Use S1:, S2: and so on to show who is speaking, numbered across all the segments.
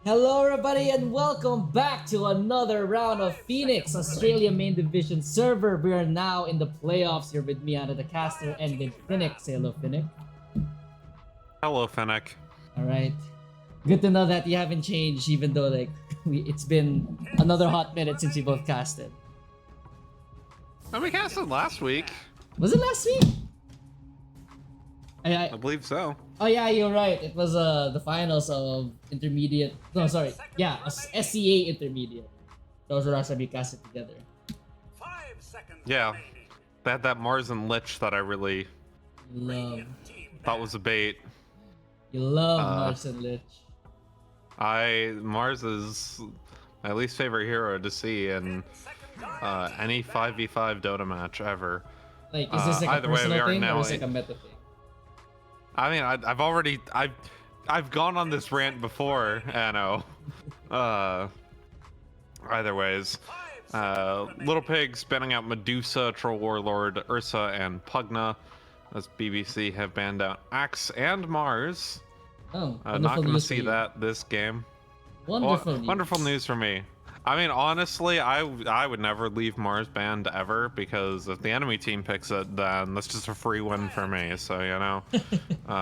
S1: Hello everybody and welcome back to another round of Phoenix Australia main division server. We are now in the playoffs. You're with me, Anna the Caster, and with Finnick. Say hello, Finnick.
S2: Hello, Finnick.
S1: Alright. Good to know that you haven't changed even though it's been another hot minute since we both casted.
S2: And we casted last week.
S1: Was it last week?
S2: I believe so.
S1: Oh yeah, you're right. It was the finals of intermediate. No, sorry. Yeah, SCA intermediate. Those were also be casted together.
S3: 5 seconds
S2: Yeah.
S3: remaining.
S2: They had that Mars and Lich that I really
S1: Love.
S2: thought was a bait.
S1: You love
S2: Uh,
S1: Mars and Lich.
S2: Mars is my least favorite hero to see in any 5v5 Dota match ever.
S1: Like, is this like a
S2: either way,
S1: personal
S2: we are
S1: thing
S2: now
S1: or is it like a meta thing?
S2: I mean, I've gone on this rant before, Anno. Either ways, Little Pig spinning out Medusa, Troll Warlord, Ursa, and Pugna, as BBC have banned out Axe and Mars.
S1: Oh,
S2: Not going to see that this game.
S1: Wonderful news.
S2: Wonderful news for me. I mean, honestly, I would never leave Mars banned ever, because if the enemy team picks it, then that's just a free win for me. So, you know,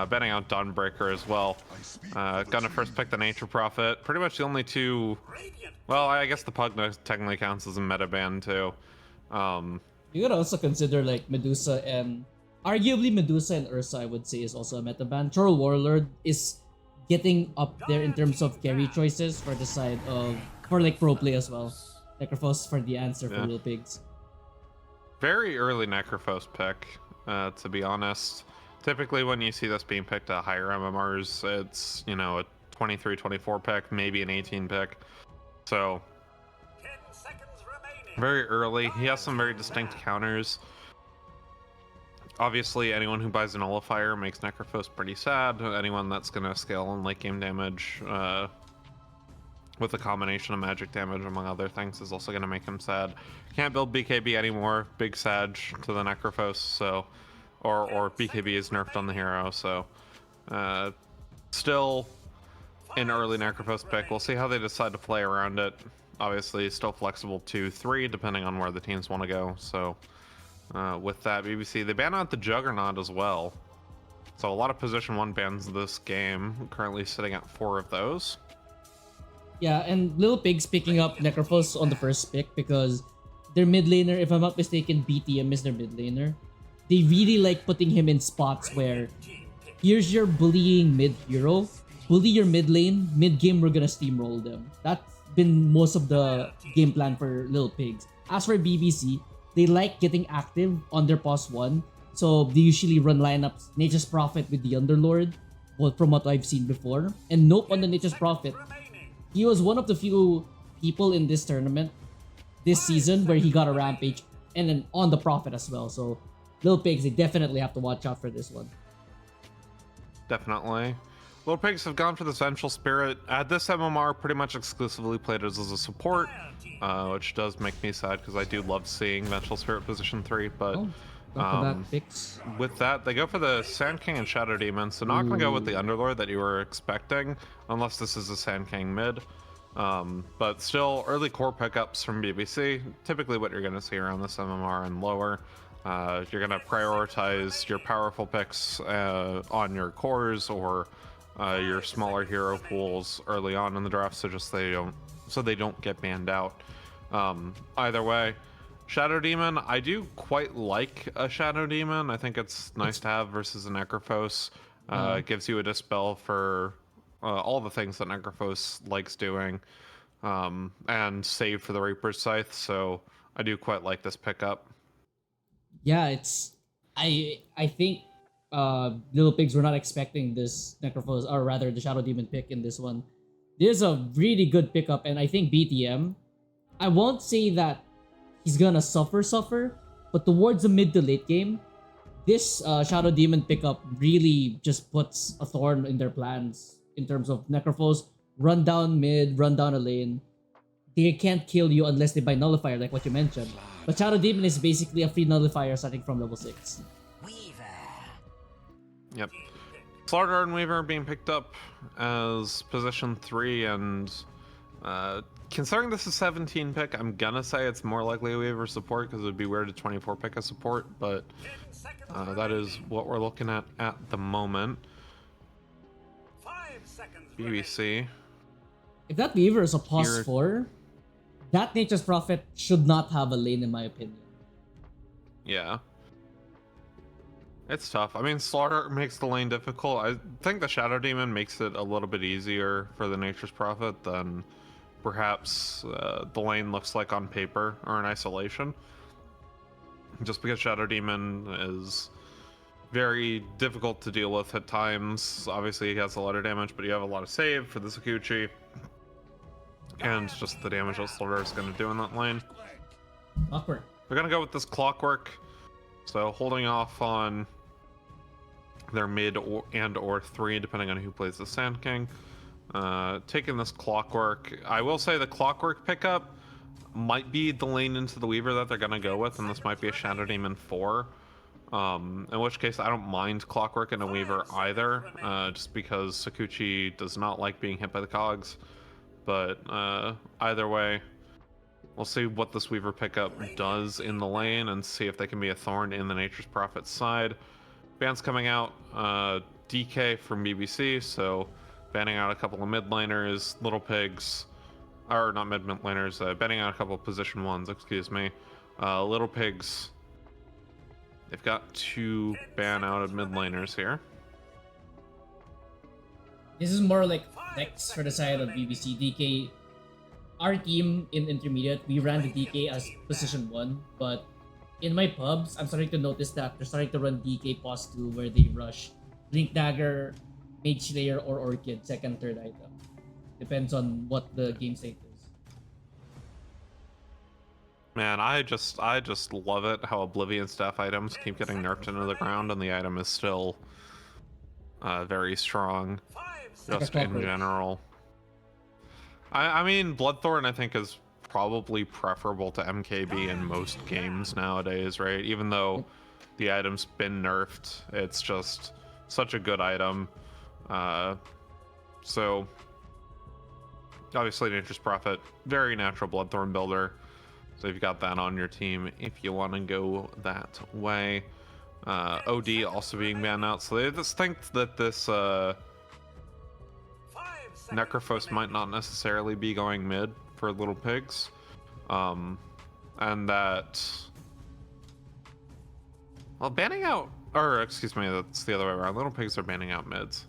S2: banning out Dawnbreaker as well. Gonna first pick the Nature Prophet. Pretty much the only two. Well, I guess the Pugna technically counts as a meta ban too.
S1: You could also consider like Medusa and arguably Medusa and Ursa. I would say is also a meta ban. Troll Warlord is getting up there in terms of carry choices for the side of like pro play as well. Necrophos for the answer for Little Pigs.
S2: Very early Necrophos pick, to be honest. Typically when you see this being picked at higher MMRs, it's, you know, a 23, 24 pick, maybe an 18 pick. So,
S3: 10 seconds remaining.
S2: very early. He has some very distinct counters. Obviously, anyone who buys a Nullifier makes Necrophos pretty sad. Anyone that's going to scale on late game damage with a combination of magic damage, among other things, is also going to make him sad. Can't build BKB anymore. Big Sag to the Necrophos, so... Or BKB is nerfed on the hero, so... still an early Necrophos pick. We'll see how they decide to play around it. Obviously, still flexible to 3, depending on where the teams want to go, so... with that, BBC, they ban out the Juggernaut as well. So a lot of position 1 bans this game, currently sitting at 4 of those.
S1: Yeah, and Little Pigs picking up Necrophos on the first pick because their mid laner, if I'm not mistaken, BTM is their mid laner. They really like putting him in spots where here's your bullying mid hero, bully your mid lane, mid game we're gonna steamroll them. That's been most of the game plan for Little Pigs. As for BBC, they like getting active on their pos 1, so they usually run lineups Nature's Prophet with the Underlord, well, from what I've seen before. And nope on the Nature's Prophet. He was one of the few people in this tournament this season where he got a rampage, and then on the Prophet as well. So Little Pigs, they definitely have to watch out for this one.
S2: Definitely. Little Pigs have gone for the Vengeful Spirit. At this MMR, pretty much exclusively played as a support, which does make me sad because I do love seeing Vengeful Spirit position 3, but...
S1: Back-to-back picks.
S2: With that, they go for the Sand King and Shadow Demon, so not going to go with the Underlord that you were expecting, unless this is a Sand King mid. But still, early core pickups from BBC, typically what you're going to see around this MMR and lower. You're going to prioritize your powerful picks on your cores or your smaller hero pools early on in the draft, so they don't get banned out. Either way, Shadow Demon, I do quite like a Shadow Demon. I think it's nice to have versus a Necrophos. It gives you a dispel for all the things that Necrophos likes doing, and save for the Reaper's Scythe, so I do quite like this pickup.
S1: Yeah, I think Little Pigs were not expecting this Necrophos, or rather the Shadow Demon pick in this one. This is a really good pickup, and I think BTM, I won't say that he's gonna suffer, but towards the mid to late game, this Shadow Demon pickup really just puts a thorn in their plans in terms of Necrophos. Run down mid, run down a lane. They can't kill you unless they buy Nullifier, like what you mentioned. But Shadow Demon is basically a free Nullifier starting from level 6.
S2: Yep. Slaughter and Weaver being picked up as position 3, and considering this is 17 pick, I'm gonna say it's more likely a Weaver support because it would be weird to 24 pick a support, but
S3: 10 seconds
S2: that is
S3: remaining.
S2: what we're looking at the moment.
S3: 5 seconds remaining.
S2: BBC.
S1: If that Weaver is a pos
S2: Here-
S1: 4, that Nature's Prophet should not have a lane in my opinion.
S2: Yeah. It's tough. I mean, Slaughter makes the lane difficult. I think the Shadow Demon makes it a little bit easier for the Nature's Prophet than perhaps the lane looks like on paper or in isolation. Just because Shadow Demon is very difficult to deal with at times. Obviously, he has a lot of damage, but you have a lot of save for the Sakuchi. And just the damage that Slaughter is going to do in that lane.
S1: Awkward.
S2: We're going to go with this Clockwork. So holding off on their mid or 3, depending on who plays the Sand King. Taking this Clockwork. I will say the Clockwork pickup might be the lane into the Weaver that they're going to go with, and this might be a Shadow Demon 4. In which case, I don't mind Clockwork and a Weaver either, just because Sakuchi does not like being hit by the cogs. But either way, we'll see what this Weaver pickup does in the lane and see if they can be a thorn in the Nature's Prophet's side. Bans coming out, DK from BBC, so banning out a couple of mid laners, little pigs, or not mid laners, banning out a couple of position 1s, excuse me. Little pigs, they've got 2 ban out of mid laners here.
S1: This is more like flex for the side of BBC. DK, our team in intermediate, we ran the DK as position 1, but in my pubs, I'm starting to notice that they're starting to run DK pos 2 where they rush Blink Dagger, Mage Slayer, or Orchid, second, third item. Depends on what the game state is.
S2: Man, I just love it how Oblivion staff items keep getting nerfed into the ground and the item is still very strong,
S3: 5
S2: just
S1: Like a
S2: in
S1: clockwork.
S2: general. I mean, Bloodthorn I think is probably preferable to MKB in most games nowadays, right? Even though the item's been nerfed, it's just such a good item. So obviously Nature's Prophet, very natural Bloodthorn builder. So you've got that on your team if you want to go that way. OD also being banned out, so they just think that this
S3: 5 seconds
S2: Necrophos might
S3: remaining.
S2: not necessarily be going mid for little pigs. And that, well, banning out, or excuse me, that's the other way around. Little pigs are banning out mids.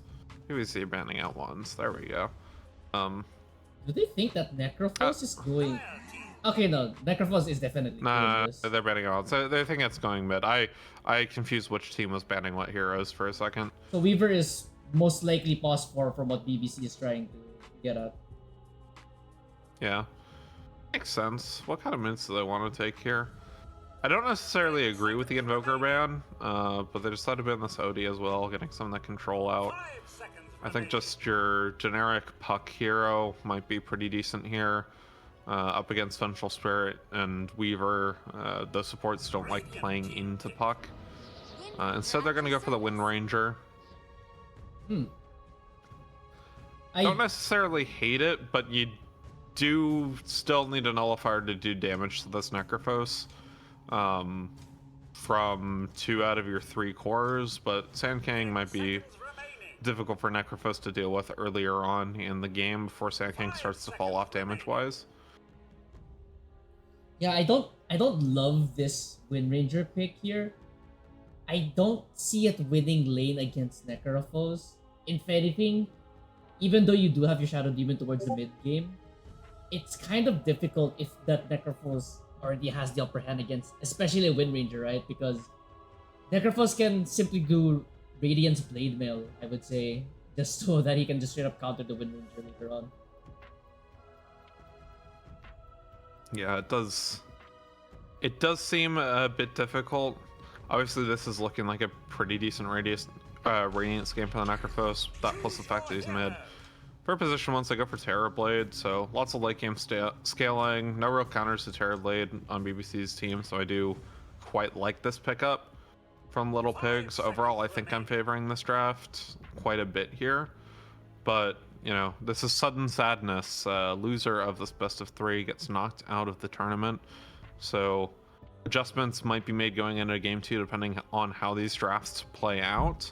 S2: PVC are banning out 1s. There we go.
S1: Do they think that Necrophos is going... Okay, no, Necrophos is definitely
S2: Nah,
S1: doing this.
S2: they're banning out. So they think it's going mid. I confused which team was banning what heroes for a second.
S1: So Weaver is most likely pos 4 from what BBC is trying to get at.
S2: Yeah, makes sense. What kind of mids do they want to take here? I don't necessarily agree with the Invoker ban, but they decided to ban this OD as well, getting some of that control out.
S3: 5 seconds
S2: I think
S3: remaining.
S2: just your generic Puck hero might be pretty decent here. Up against Vengeful Spirit and Weaver, the supports don't like playing into Puck. Instead, they're going to go for the Wind Ranger. Don't necessarily hate it, but you do still need a Nullifier to do damage to this Necrophos from 2 out of your 3 cores, but Sand King might be
S3: Seconds remaining.
S2: difficult for Necrophos to deal with earlier on in the game before Sand King starts to fall off damage-wise.
S1: Yeah, I don't love this Wind Ranger pick here. I don't see it winning lane against Necrophos. If anything, even though you do have your Shadow Demon towards the mid game, it's kind of difficult if that Necrophos already has the upper hand against, especially a Wind Ranger, right? Because Necrophos can simply do Radiance Blade Mail, I would say, just so that he can just straight up counter the Wind Ranger later on.
S2: Yeah, it does. It does seem a bit difficult. Obviously, this is looking like a pretty decent Radiance game for the Necrophos. That plus the fact that he's mid. For position 1s, I go for Terror Blade, so lots of late game scaling. No real counters to Terror Blade on BBC's team, so I do quite like this pickup from Little Pigs. Overall, I think I'm favoring this draft. quite a bit here. But, you know, this is sudden sadness. Loser of this best of 3 gets knocked out of the tournament. So adjustments might be made going into game 2 depending on how these drafts play out.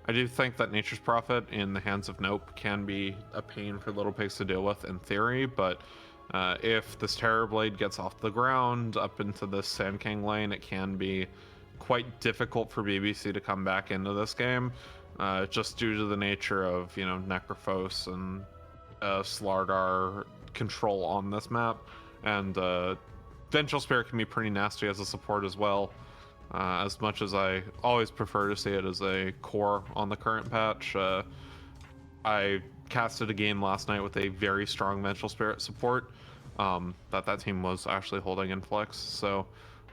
S2: I do think that Nature's Prophet in the hands of Nope can be a pain for Little Pigs to deal with in theory, but if this Terrorblade gets off the ground up into this Sand King lane, it can be quite difficult for BBC to come back into this game, just due to the nature of, you know, Necrophos and Slardar control on this map, and Vengeful Spirit can be pretty nasty as a support as well. As much as I always prefer to see it as a core on the current patch, I casted a game last night with a very strong Vengeful Spirit support that team was actually holding in Flex, so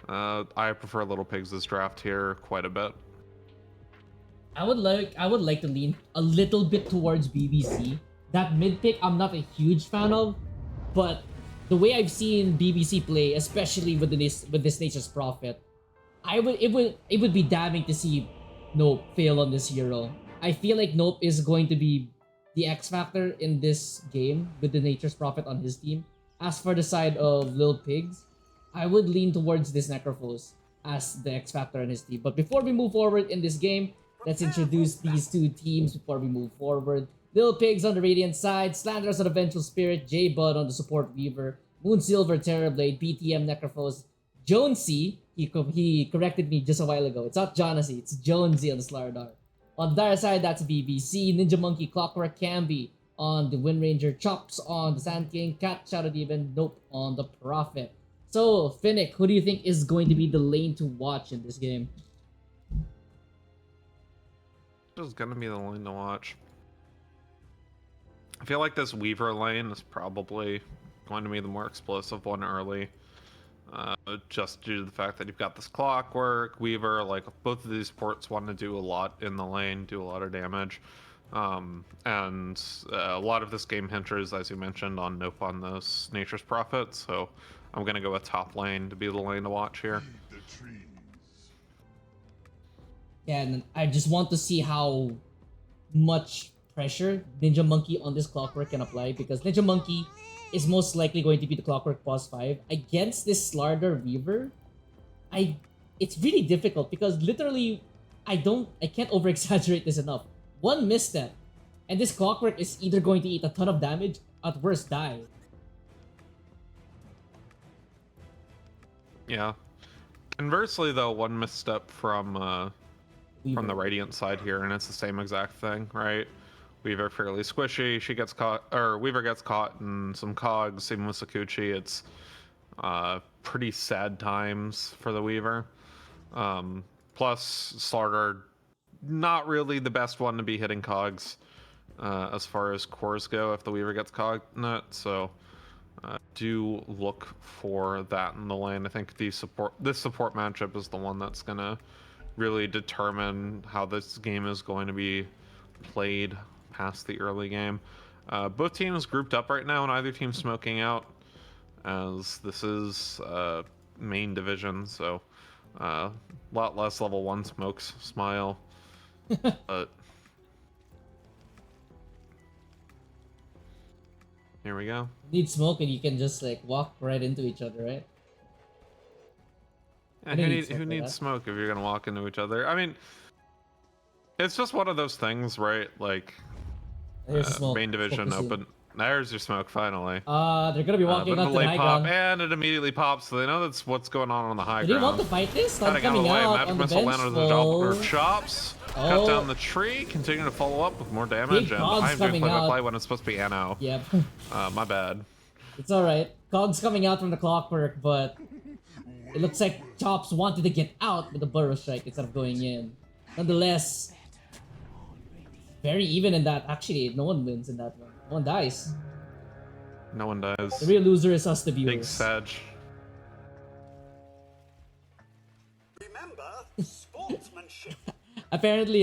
S2: I prefer Little Pigs' draft here quite a bit.
S1: I would like to lean a little bit towards BBC. That mid pick I'm not a huge fan of, but the way I've seen BBC play, especially with this Nature's Prophet, it would be damning to see Nope fail on this hero. I feel like Nope is going to be the X factor in this game with the Nature's Prophet on his team. As for the side of Lil Pigs, I would lean towards this Necrophos as the X factor on his team. But before we move forward in this game, let's introduce these two teams before we move forward. Lil Pigs on the Radiant side, Slanderers on the Vengeful Spirit, J-Bud on the Support Weaver, Moonsilver Terrorblade, BTM Necrophos, Jonesy, he corrected me just a while ago. It's not Jonassy, it's Jonesy on the Slardar. On the other side, that's BBC, Ninja Monkey, Clockwork, Camby on the Wind Ranger, Chops on the Sand King, Cat, Shadow Demon, Nope on the Prophet. So, Finnick, who do you think is going to be the lane to watch in this game?
S2: This is gonna be the lane to watch. I feel like this Weaver lane is probably going to be the more explosive one early. Just due to the fact that you've got this Clockwork, Weaver, like both of these ports want to do a lot in the lane, do a lot of damage. And a lot of this game hinges, as you mentioned, on Nope on this Nature's Prophet, so I'm going to go with top lane to be the lane to watch here.
S1: Yeah, and I just want to see how much pressure Ninja Monkey on this Clockwork can apply, because Ninja Monkey is most likely going to be the Clockwork boss 5 against this Slardar Weaver. It's really difficult because literally I can't over exaggerate this enough. One misstep and this Clockwork is either going to eat a ton of damage, at worst die.
S2: Yeah. Conversely though, one misstep from the Radiant side here, and it's the same exact thing, right? Weaver fairly squishy. She gets caught, or Weaver gets caught in some cogs. Same with Sakuchi. It's pretty sad times for the Weaver. Plus, Slardar, not really the best one to be hitting cogs as far as cores go if the Weaver gets caught in it. So do look for that in the lane. I think this support matchup is the one that's gonna really determine how this game is going to be played past the early game. Both teams grouped up right now, and either team smoking out, as this is main division, so a lot less level 1 smokes, smile. But here we go.
S1: You need smoke and you can just like walk right into each other, right?
S2: And who needs smoke if you're gonna walk into each other? I mean, it's just one of those things, right? Like, main division open. There's your smoke, finally.
S1: They're gonna be walking
S2: but
S1: onto the high
S2: pop,
S1: ground.
S2: and it immediately pops, so they know that's what's going on the high
S1: Do they
S2: ground.
S1: want to fight this? Not
S2: Cutting out of the
S1: coming
S2: way,
S1: out
S2: Magic
S1: on the
S2: Missile
S1: bench.
S2: landed with the chops. Cut down the tree, continue to follow up with more damage, and I'm doing play when it's supposed to be Anno.
S1: Yep.
S2: My bad.
S1: It's alright. Cogs coming out from the Clockwork, but it looks like Chops wanted to get out with the Burrow Strike instead of going in. Nonetheless, very even in that. Actually, no one wins in that one. No one dies.
S2: No one dies.
S1: The real loser is us, the viewers.
S2: Big Sag.
S3: Remember, sportsmanship.
S1: Apparently,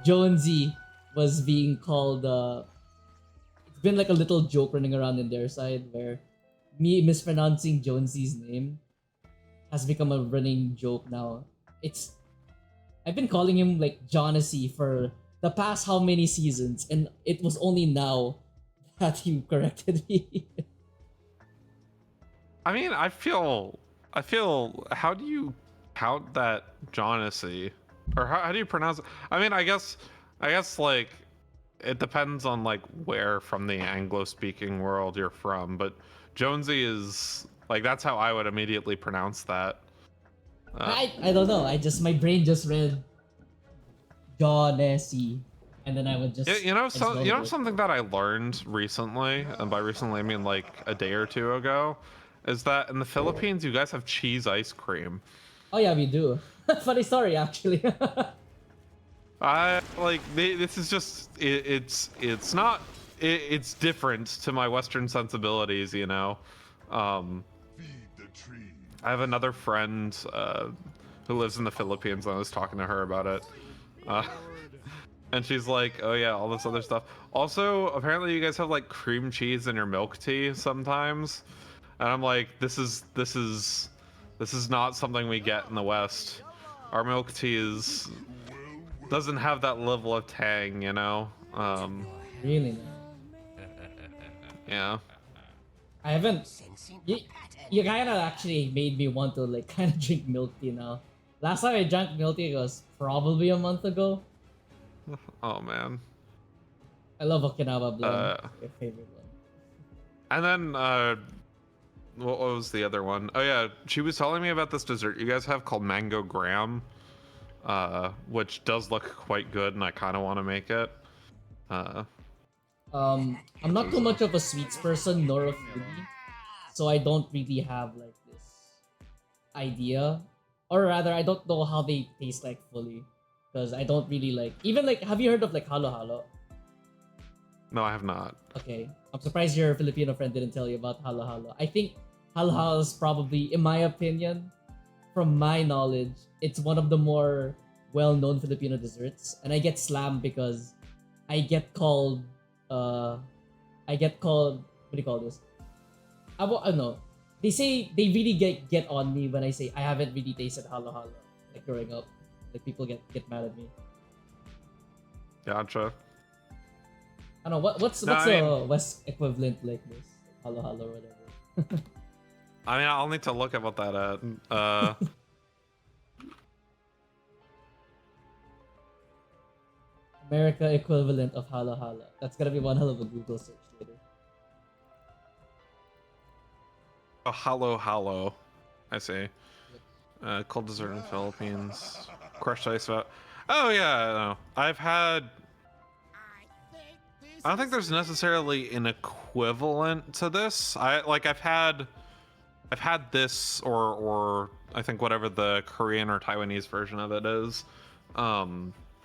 S1: Jonesy was being called, it's been like a little joke running around in their side where me mispronouncing Jonesy's name has become a running joke now. I've been calling him like Jonassy for the past how many seasons, and it was only now that you corrected me.
S2: I mean, I feel. How do you count that Jonassy, or how do you pronounce it? I mean, I guess like it depends on like where from the Anglo-speaking world you're from, but Jonesy is like that's how I would immediately pronounce that.
S1: I don't know. My brain just read John Nessie, and then I would just
S2: You know,
S1: I just
S2: you
S1: rolled
S2: know
S1: with it.
S2: something that I learned recently, and by recently I mean like a day or two ago, is that in the Philippines you guys have cheese ice cream.
S1: Oh yeah, we do. Funny story actually.
S2: I like this is just it's not it's different to my Western sensibilities, you know. Um, I have another friend who lives in the Philippines, and I was talking to her about it. Uh, and she's like, "Oh yeah, all this other stuff." Also, apparently you guys have like cream cheese in your milk tea sometimes, and I'm like, this is not something we get in the West. Our milk tea is doesn't have that level of tang, you know.
S1: Really nice.
S2: Yeah.
S1: I haven't. You, you kind of actually made me want to like kind of drink milk tea now. Last time I drank milk tea was probably a month ago.
S2: Oh man.
S1: I love Okinawa blend.
S2: Uh,
S1: It's my favorite one.
S2: and then what was the other one? Oh yeah, she was telling me about this dessert you guys have called mango graham, which does look quite good, and I kind of want to make it. Uh,
S1: I'm not too much of a sweets person nor a foodie, so I don't really have like this idea, or rather, I don't know how they taste like fully, because I don't really like even like. Have you heard of like halo halo?
S2: no, I have not.
S1: Okay, I'm surprised your Filipino friend didn't tell you about halo halo. I think halo halo is probably, in my opinion, from my knowledge, it's one of the more well-known Filipino desserts, and I get slammed because I get called, uh, I get called, what do you call this? I don't know. They say they really get on me when I say I haven't really tasted halo halo like growing up. Like people get mad at me.
S2: Gotcha.
S1: I don't know what's
S2: No,
S1: what's
S2: I
S1: the
S2: mean,
S1: West equivalent like this halo halo or whatever.
S2: I'll need to look at what that at.
S1: America equivalent of halo halo. That's gonna be one hell of a Google search later.
S2: Oh, halo. I see. Cold dessert in the Philippines. Crushed ice about. Oh yeah, no. I don't think there's necessarily an equivalent to this. I've had this or I think whatever the Korean or Taiwanese version of it is,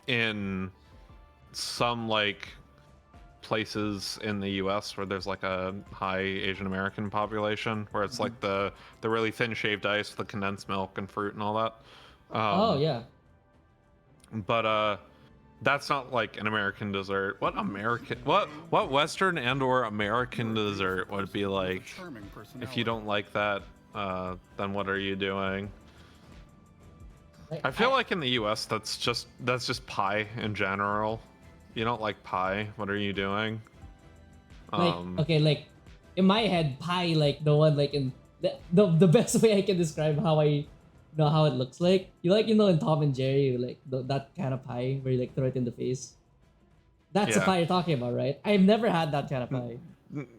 S2: in some like places in the US where there's like a high Asian American population, where it's like the really thin shaved ice with the condensed milk and fruit and all that.
S1: Oh
S2: Um,
S1: yeah.
S2: but that's not like an American dessert. What Western and or American dessert would be like? If you don't like that, then what are you doing? I feel like in the US that's just pie in general. You don't like pie, what are you doing?
S1: Like okay, like in my head, pie like the one like in the best way I can describe how I know how it looks like. In Tom and Jerry, like that kind of pie where you like throw it in the face. That's the
S2: Yeah.
S1: pie you're talking about, right? I've never had that kind of pie.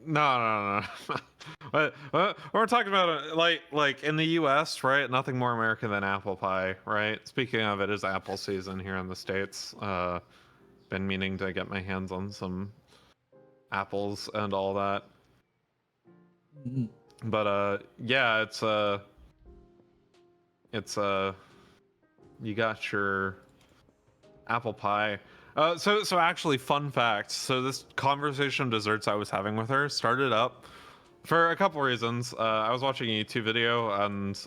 S2: No. But we're talking about like in the U.S., right? Nothing more American than apple pie, right? Speaking of, it is apple season here in the States. Been meaning to get my hands on some apples and all that.
S1: Mhm.
S2: But yeah, it's you got your apple pie. So actually, fun fact. So this conversation of desserts I was having with her started up for a couple reasons. I was watching a YouTube video and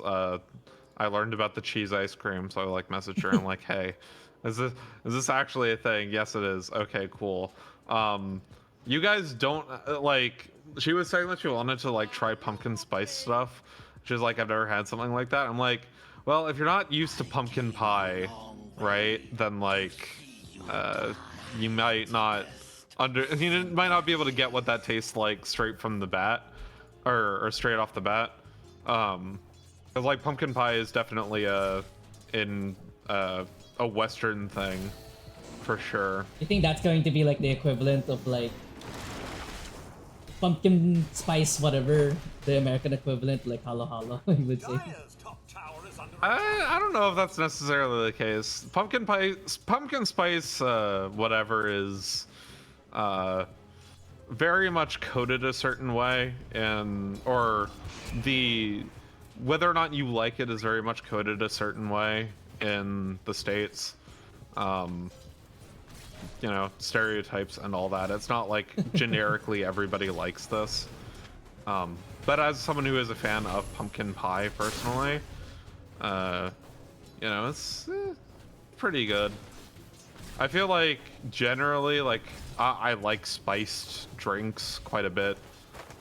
S2: I learned about the cheese ice cream. So I like messaged her and I'm like, hey, is this actually a thing? Yes, it is. Okay, cool. You guys don't like. She was saying that she wanted to like try pumpkin spice stuff. She's like, I've never had something like that. I'm like, well, if you're not used to pumpkin pie, right? Then like, uh, you might not might not be able to get what that tastes like straight from the bat, or straight off the bat. Because like pumpkin pie is definitely a Western thing for sure.
S1: I think that's going to be like the equivalent of like pumpkin spice, whatever the American equivalent, like halo halo, I would say.
S3: Dire's top tower is under
S2: I don't know if that's necessarily the case. Pumpkin spice, whatever is, very much coded a certain way, and or the whether or not you like it is very much coded a certain way in the States. You know, stereotypes and all that. It's not like generically everybody likes this. But as someone who is a fan of pumpkin pie personally, you know, it's pretty good. I feel like generally, like, I like spiced drinks quite a bit.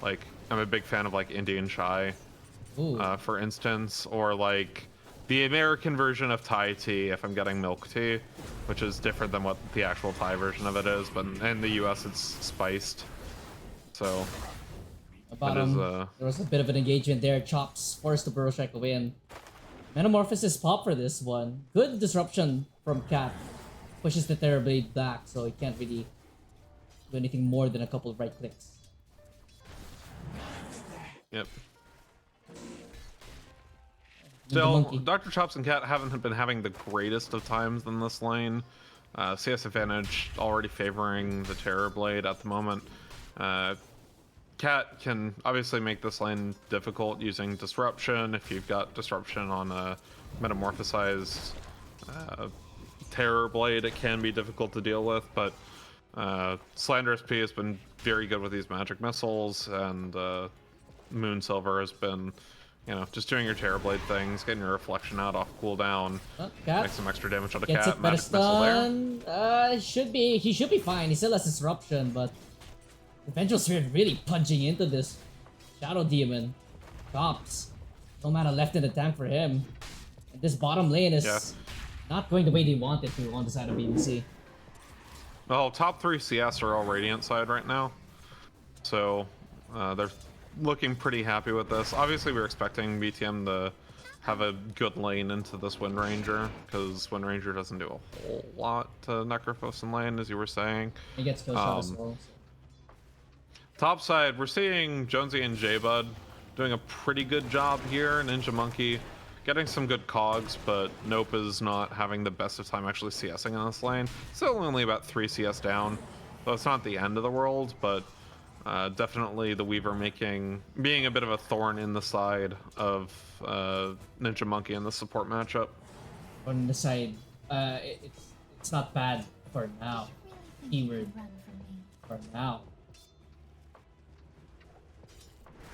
S2: Like, I'm a big fan of like Indian chai, for instance, or like the American version of Thai tea if I'm getting milk tea, which is different than what the actual Thai version of it is, but in the US it's spiced. So
S1: Bottom, there was a bit of an engagement there. Chops forced the Burrow Strike away, and Metamorphosis pop for this one. Good disruption from Cat. Pushes the Terrorblade back, so he can't really do anything more than a couple of right clicks.
S2: Yep.
S1: The
S2: Still,
S1: monkey.
S2: Dr. Chops and Cat haven't been having the greatest of times in this lane. CS advantage already favoring the Terrorblade at the moment. Cat can obviously make this lane difficult using Disruption. If you've got Disruption on a metamorphosized Terrorblade, it can be difficult to deal with, but Slanderous P has been very good with these magic missiles, and Moonsilver has been, you know, just doing your Terrorblade things, getting your reflection out off cooldown,
S1: Cat
S2: make some extra damage on a
S1: gets
S2: Cat,
S1: it by the
S2: magic missile there.
S1: stun. He should be fine. He still has disruption, but the Vengeful Spirit really punching into this Shadow Demon. Chops. No mana left in the tank for him. And this bottom lane is not going the way they want it to on the side of BBC.
S2: Well, top 3 CS are all Radiant side right now, so they're looking pretty happy with this. Obviously, we were expecting BTM to have a good lane into this Wind Ranger, because Wind Ranger doesn't do a whole lot to Necrophos in lane, as you were saying.
S1: He gets kill shot as well.
S2: Top side, we're seeing Jonesy and J-Bud doing a pretty good job here. Ninja Monkey getting some good cogs, but Nope is not having the best of time actually CSing in this lane. Still only about 3 CS down, so it's not the end of the world, but definitely the Weaver being a bit of a thorn in the side of Ninja Monkey in the support matchup.
S1: On the side, it's not bad for now. Keyword. For now.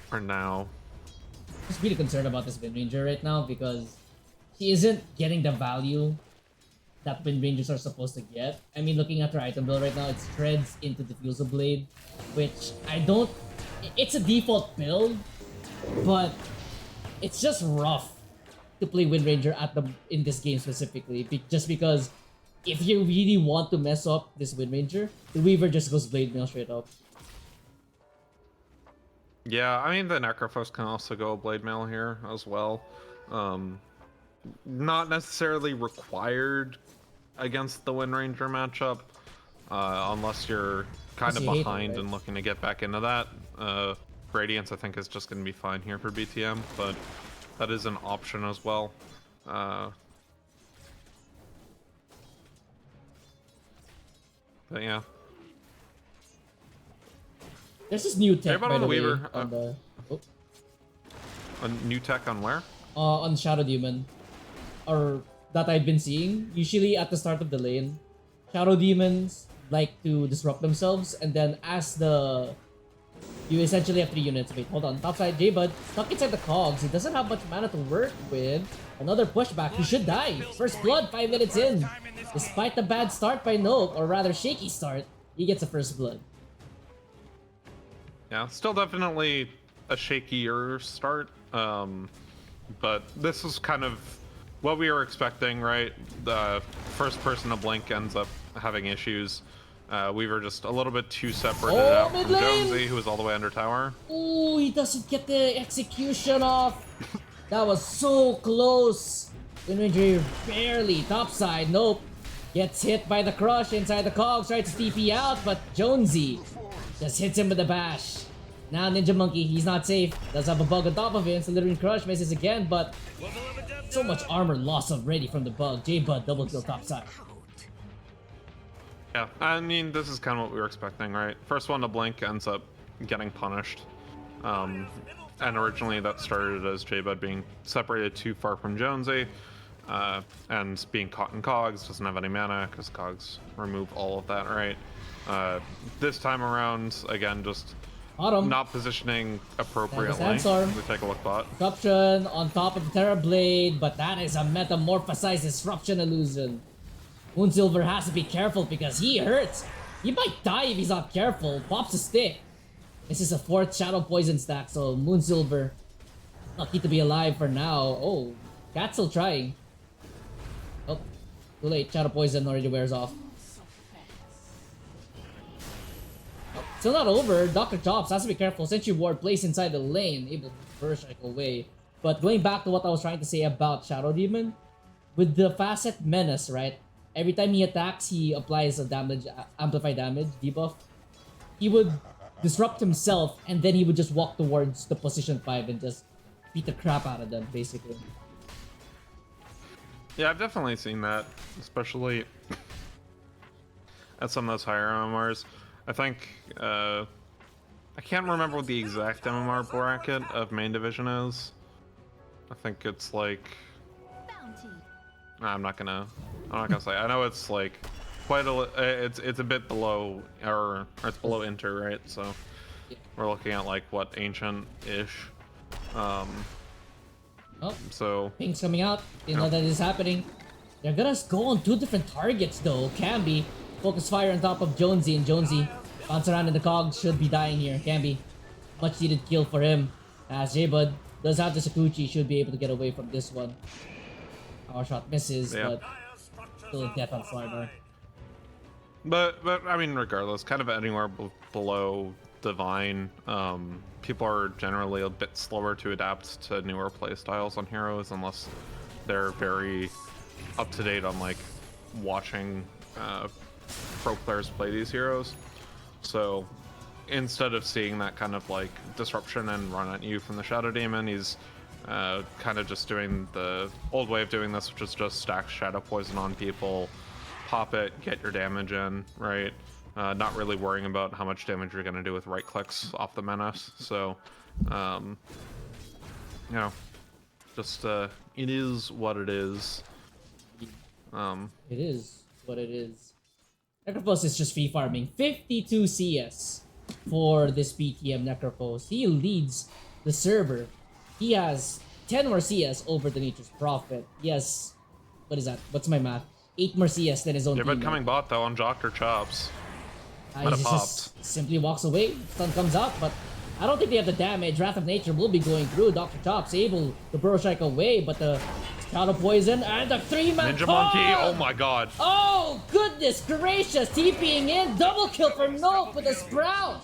S2: For now.
S1: Just really concerned about this Wind Ranger right now because he isn't getting the value that Wind Rangers are supposed to get. I mean, looking at her item build right now, it's Treads into Diffusal Blade, which I don't... It's a default build, but it's just rough to play Wind Ranger in this game specifically, just because if you really want to mess up this Wind Ranger, the Weaver just goes Blade Mail straight up.
S2: Yeah, I mean, the Necrophos can also go Blade Mail here as well. Not necessarily required against the Wind Ranger matchup, unless you're kind of behind and looking to get back into that. Radiance, I think, is just going to be fine here for BTM, but that is an option as well. But yeah.
S1: There's this new tech,
S2: Everybody
S1: by
S2: on
S1: the
S2: the
S1: way,
S2: Weaver,
S1: on the... Oh.
S2: A new tech on where?
S1: On Shadow Demon, or that I've been seeing. Usually at the start of the lane, Shadow Demons like to disrupt themselves, and then as you essentially have 3 units. Wait, hold on. Topside, J-Bud stuck inside the cogs. He doesn't have much mana to work with. Another pushback. He should die. First blood 5 minutes in. Despite the bad start by Nope, or rather shaky start, he gets a first blood.
S2: Yeah, still definitely a shakier start, but this is kind of what we were expecting, right? The first person to blink ends up having issues. Weaver just a little bit too separated
S1: Oh,
S2: out from
S1: mid lane!
S2: Jonesy, who was all the way under tower.
S1: Ooh, he doesn't get the execution off. That was so close. Imagery barely topside. Nope. Gets hit by the crush inside the cogs. Tries to TP out, but Jonesy just hits him with a bash. Now Ninja Monkey, he's not safe. Does have a bug on top of him. So Littering Crush misses again, but so much armor loss already from the bug. J-Bud double kill topside.
S2: Yeah, I mean, this is kind of what we were expecting, right? First one to blink ends up getting punished. And originally that started as J-Bud being separated too far from Jonesy, and being caught in cogs, doesn't have any mana, because cogs remove all of that, right? This time around, again, just
S1: Bottom.
S2: not positioning appropriately.
S1: Sandstorm.
S2: We take a look bot.
S1: Disruption on top of the Terra Blade, but that is a metamorphosized disruption illusion. Moonsilver has to be careful because he hurts. He might die if he's not careful. Pops a stick. This is a 4th Shadow Poison stack, so Moonsilver lucky to be alive for now. Oh, Cat's still trying. Oh, too late. Shadow Poison already wears off. Oh, still not over. Dr. Chops has to be careful. Sentry Ward placed inside the lane, able to burst like away. But going back to what I was trying to say about Shadow Demon, with the Facet Menace, right? Every time he attacks, he applies a damage, amplify damage debuff. He would disrupt himself, and then he would just walk towards the position 5 and just beat the crap out of them, basically.
S2: Yeah, I've definitely seen that, especially at some of those higher MMRs. I think, I can't remember what the exact MMR bracket of main division is. I think it's like... Nah, I'm not gonna say. I know it's like quite it's a bit below, or it's below Inter, right? So we're looking at like what, ancient-ish.
S1: Oh,
S2: So
S1: Pink's coming out. You know that is happening. They're gonna go on 2 different targets though. Camby, focus fire on top of Jonesy, and Jonesy bounce around in the cogs, should be dying here. Camby, much needed kill for him. As J-Bud does have the Sakuchi, should be able to get away from this one. Power shot misses, but still death on Slimer.
S2: But I mean, regardless, kind of anywhere below Divine, people are generally a bit slower to adapt to newer playstyles on heroes unless they're very up to date on like watching pro players play these heroes. So instead of seeing that kind of like disruption and run at you from the Shadow Demon, he's kind of just doing the old way of doing this, which is just stack Shadow Poison on people, pop it, get your damage in, right? Not really worrying about how much damage you're going to do with right clicks off the menace. So, you know, just it is what it is.
S1: It is what it is. Necrophos is just free farming 52 CS for this BTM Necrophos. He leads the server. He has 10 more CS over the Nature's Prophet. He has, what is that? What's my math? 8 more CS than his own
S2: Yeah,
S1: team.
S2: but coming bot though on Dr. Chops.
S1: He just simply walks away. Stun comes out, but I don't think they have the damage. Wrath of Nature will be going through. Dr. Chops able to burrow strike away, but the Shadow Poison and the 3-man
S2: Ninja Monkey, oh my god.
S1: Oh, goodness gracious. TPing in. Double kill for Nope with a Sprout.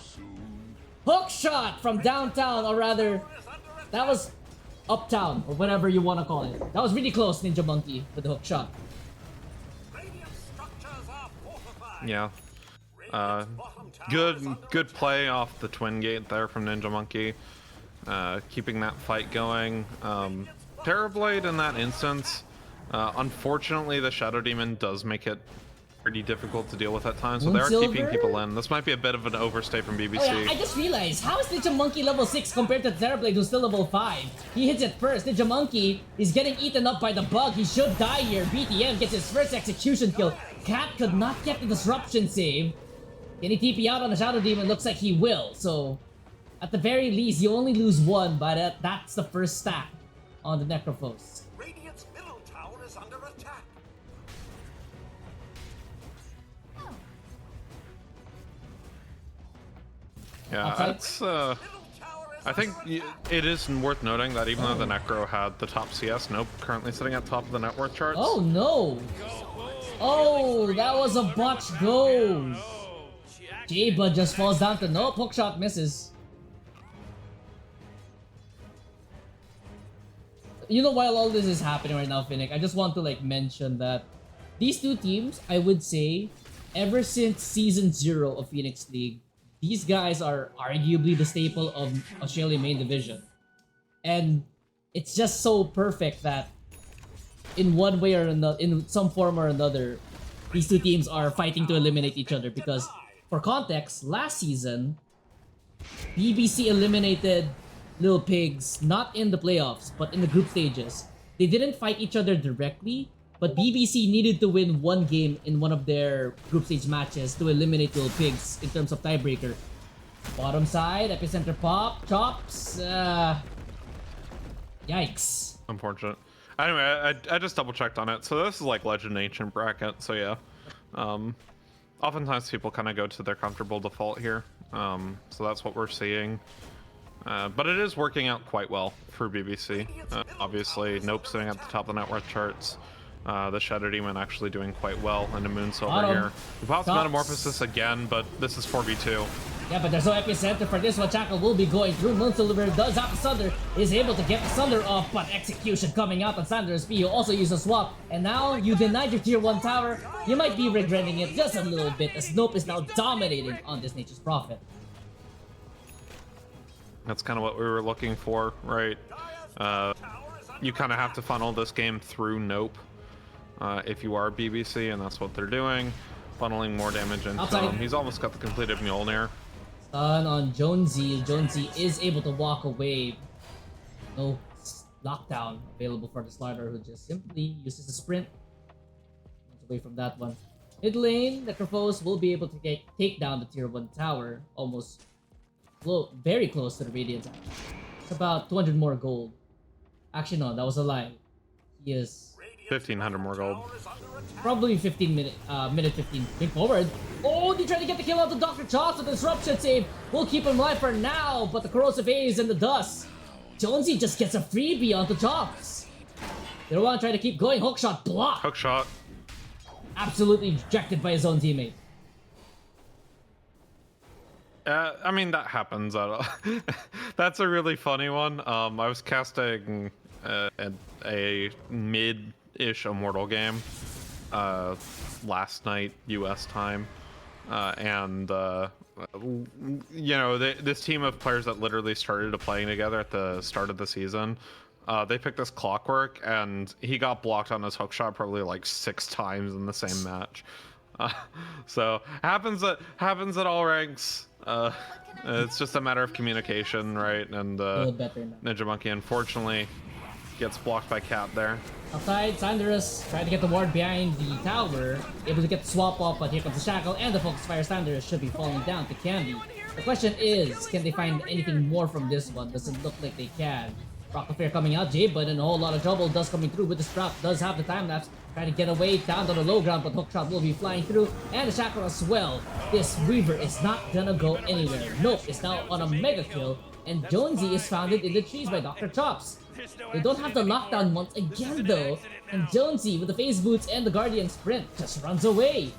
S1: Hook shot from downtown, or rather, that was uptown, or whatever you want to call it. That was really close, Ninja Monkey, with the hook shot.
S2: Yeah. Good play off the twin gate there from Ninja Monkey. Keeping that fight going. Terrorblade in that instance, unfortunately the Shadow Demon does make it pretty difficult to deal with at times, so they are keeping people in. This might be a bit of an overstay from BBC.
S1: Oh, yeah, I just realized, how is Ninja Monkey level 6 compared to Terrorblade who's still level 5? He hits it first. Ninja Monkey is getting eaten up by the bug. He should die here. BTM gets his first execution kill. Cat could not get the disruption save. Can he TP out on the Shadow Demon? Looks like he will. So, at the very least, you only lose 1, but that's the first stack on the Necrophos.
S3: Radiant's middle tower is under attack.
S2: Yeah, it's I think it is worth noting that even though the Necro had the top CS, Nope currently sitting at top of the net worth charts.
S1: Oh no! Oh, that was a botch go! J-Bud just falls down to nope, hookshot misses. You know, while all this is happening right now, Finnick, I just want to like mention that these two teams, I would say, ever since season 0 of Phoenix League, these guys are arguably the staple of Australia main division. And it's just so perfect that in one way or another, in some form or another, these two teams are fighting to eliminate each other. Because, for context, last season, BBC eliminated Little Pigs not in the playoffs, but in the group stages. They didn't fight each other directly, but BBC needed to win one game in one of their group stage matches to eliminate Little Pigs in terms of tiebreaker. Bottom side, epicenter pop, chops, yikes.
S2: Unfortunate. Anyway, I just double checked on it. So this is like Legend Ancient bracket. So yeah, oftentimes people kind of go to their comfortable default here. So that's what we're seeing. But it is working out quite well for BBC. Obviously, Nope sitting at the top of the net worth charts. The Shadow Demon actually doing quite well in the Moon Silver here. He pops Metamorphosis again, but this is 4v2.
S1: Yeah, but there's no epicenter for this one. Jackal will be going through. Moonsilver does have the Sunder, is able to get the Sunder off, but execution coming out on Sander's P. You also use a swap, and now you denied your tier 1 tower. You might be regretting it just a little bit, as Nope is now dominating on this Nature's Prophet.
S2: That's kind of what we were looking for, right? You kind of have to funnel this game through Nope if you are BBC, and that's what they're doing. Funneling more damage into him. He's almost got the completed Mjolnir.
S1: Stun on Jonesy. Jonesy is able to walk away. No lockdown available for the Slider, who just simply uses the sprint. Runs away from that one. Mid lane, Necrophos will be able to take down the tier 1 tower. Almost very close to the Radiance. It's about 200 more gold. Actually, no, that was a lie. He is
S2: 1,500 more gold.
S1: Probably minute 15. Bring forward. Oh, they try to get the kill out of Dr. Chops with the disruption save. We'll keep him alive for now, but the corrosive haze and the dust. Jonesy just gets a freebie onto Chops. They want to try to keep going. Hookshot block.
S2: Hookshot.
S1: Absolutely rejected by his own teammate.
S2: I mean, that happens. That's a really funny one. I was casting a mid-ish Immortal game last night, US time, and you know, this team of players that literally started playing together at the start of the season, they picked this Clockwork, and he got blocked on his hookshot probably like 6 times in the same match. So happens at all ranks. It's just a matter of communication, right? And Ninja Monkey unfortunately gets blocked by Cat there.
S1: Outside, Sanderus trying to get the ward behind the tower, able to get the swap off, but here comes the Shackle and the Focus Fire. Sanderus should be falling down to Candy. The question is, can they find anything more from this one? Doesn't look like they can. Rock of Fear coming out, J-Bud and a whole lot of trouble does coming through with the Strap, does have the time lapse, trying to get away down to the low ground, but Hookshot will be flying through, and the Shackle as well. This Reaver is not gonna go anywhere. Nope is now on a mega kill, and Jonesy is founded in the trees by Dr. Chops. They don't have the lockdown once again though, and Jonesy with the phase boots and the Guardian sprint just runs away.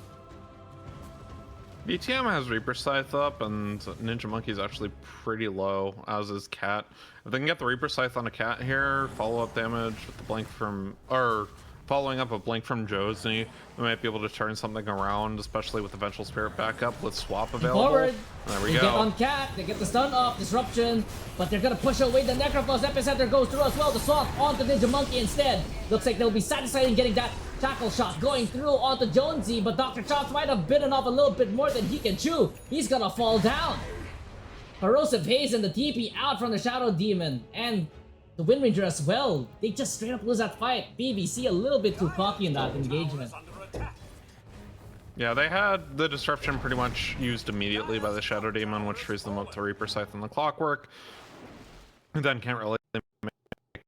S2: BTM has Reaper Scythe up, and Ninja Monkey's actually pretty low, as is Cat. If they can get the Reaper Scythe on a Cat here, follow-up damage with the blink from, or following up a blink from Josie, they might be able to turn something around, especially with the Vengeful Spirit backup with swap available.
S1: Forward.
S2: There we
S1: they
S2: go.
S1: Get on Cat, they get the stun off, disruption, but they're gonna push away the Necrophos. Epicenter goes through as well, the swap onto Ninja Monkey instead. Looks like they'll be satisfied in getting that tackle shot going through onto Jonesy, but Dr. Chops might have bitten off a little bit more than he can chew. He's gonna fall down. Corrosive Haze and the TP out from the Shadow Demon, and the Wind Ranger as well. They just straight up lose that fight. BBC a little bit too cocky in that engagement.
S2: Yeah, they had the disruption pretty much used immediately by the Shadow Demon, which frees them up to Reaper Scythe and the Clockwork. And then can't really make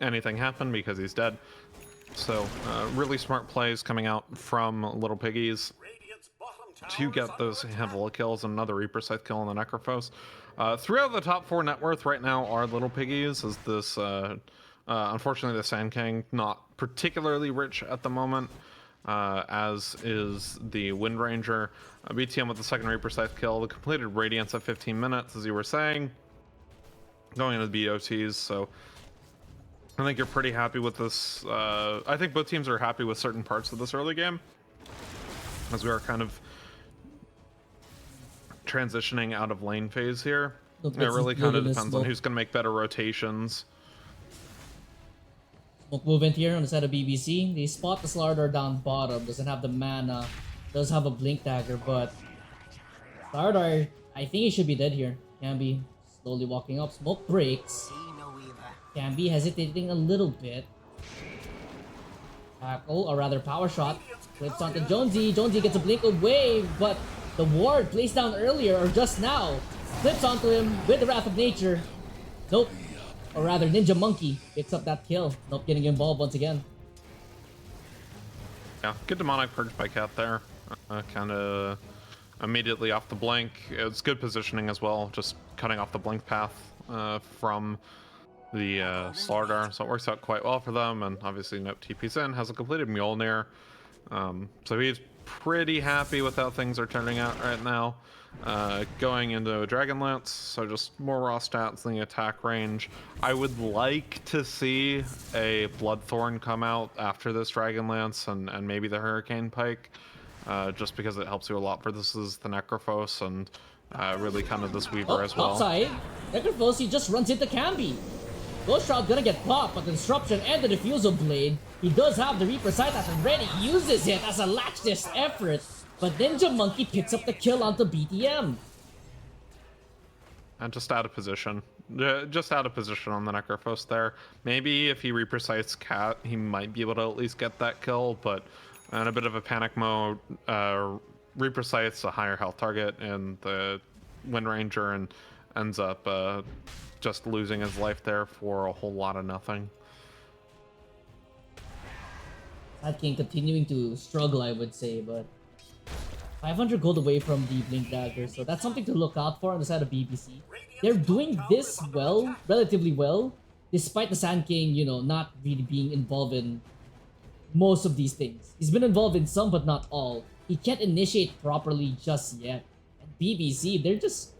S2: anything happen because he's dead. So, really smart plays coming out from Little Piggies to get those handful of kills and another Reaper Scythe kill on the Necrophos. 3 out of the top 4 net worth right now are Little Piggies, as this, unfortunately the Sand King not particularly rich at the moment. as is the Wind Ranger. BTM with the second Reaper Scythe kill, the completed Radiance at 15 minutes, as you were saying, going into the BO2s. So I think you're pretty happy with this. I think both teams are happy with certain parts of this early game, as we are kind of transitioning out of lane phase here. It really kind of depends on who's going to make better rotations.
S1: Smoke movement here on the side of BBC. They spot the Slardar down bottom. Doesn't have the mana. Does have a Blink Dagger, but Slardar, I think he should be dead here. Can be slowly walking up. Smoke breaks. Can be hesitating a little bit. Tackle, or rather power shot. Flips onto Jonesy. Jonesy gets a blink away, but the ward placed down earlier, or just now, flips onto him with the Wrath of Nature. Nope. Or rather, Ninja Monkey picks up that kill. Nope, getting involved once again.
S2: Yeah, good demonic purge by Cat there. Kind of immediately off the blink. It's good positioning as well, just cutting off the blink path from the Slardar, so it works out quite well for them. And obviously, Nope TP's in, has a completed Mjolnir, so he's pretty happy with how things are turning out right now. Going into a Dragonlance, so just more raw stats than the attack range. I would like to see a Bloodthorn come out after this Dragonlance and maybe the Hurricane Pike, just because it helps you a lot versus the Necrophos and really kind of this Weaver as well.
S1: Upside, Necrophos, he just runs into Camby. Ghost Shroud gonna get popped, but the Disruption and the Diffusal Blade, he does have the Reaper Sight at ready, uses it as a latch-disc effort, but Ninja Monkey picks up the kill onto BTM.
S2: And just out of position. Just out of position on the Necrophos there. Maybe if he Reaper Sights Cat, he might be able to at least get that kill, but in a bit of a panic mode, Reaper Sights a higher health target and the Wind Ranger and ends up just losing his life there for a whole lot of nothing.
S1: Sad King continuing to struggle, I would say, but 500 gold away from the Blink Dagger, so that's something to look out for on the side of BBC. They're doing this well, relatively well, despite the Sand King, you know, not really being involved in most of these things. He's been involved in some, but not all. He can't initiate properly just yet. And BBC, they're just...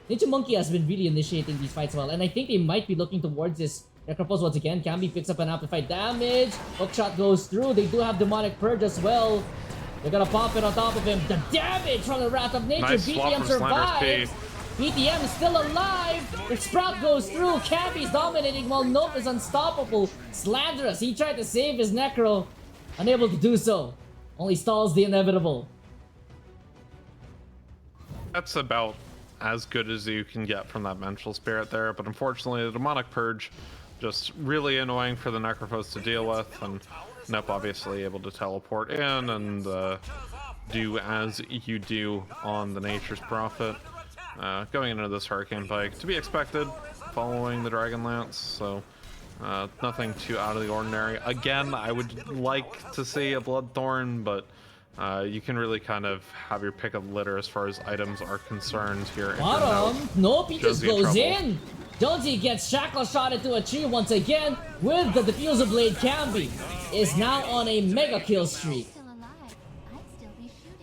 S1: Ninja Monkey has been really initiating these fights well, and I think they might be looking towards this. Necrophos once again. Camby picks up an amplified damage. Hookshot goes through. They do have Demonic Purge as well. They're gonna pop it on top of him. The damage from the Wrath of Nature.
S2: Nice
S1: BTM survives. BTM is still alive. The Sprout goes through. Campy's dominating while Nope is unstoppable. Slanderous. He tried to save his Necro. Unable to do so. Only stalls the inevitable.
S2: That's about as good as you can get from that Mental Spirit there, but unfortunately the Demonic Purge just really annoying for the Necrophos to deal with, and Nope obviously able to teleport in and do as you do on the Nature's Prophet. Going into this Hurricane Pike, to be expected following the Dragonlance, so nothing too out of the ordinary. Again, I would like to see a Bloodthorn, but you can really kind of have your pick of litter as far as items are concerned here.
S1: Bottom, Nope, he just goes in. Jonesy gets shackle shot into a tree once again with the Diffusal Blade. Camby is now on a mega kill streak.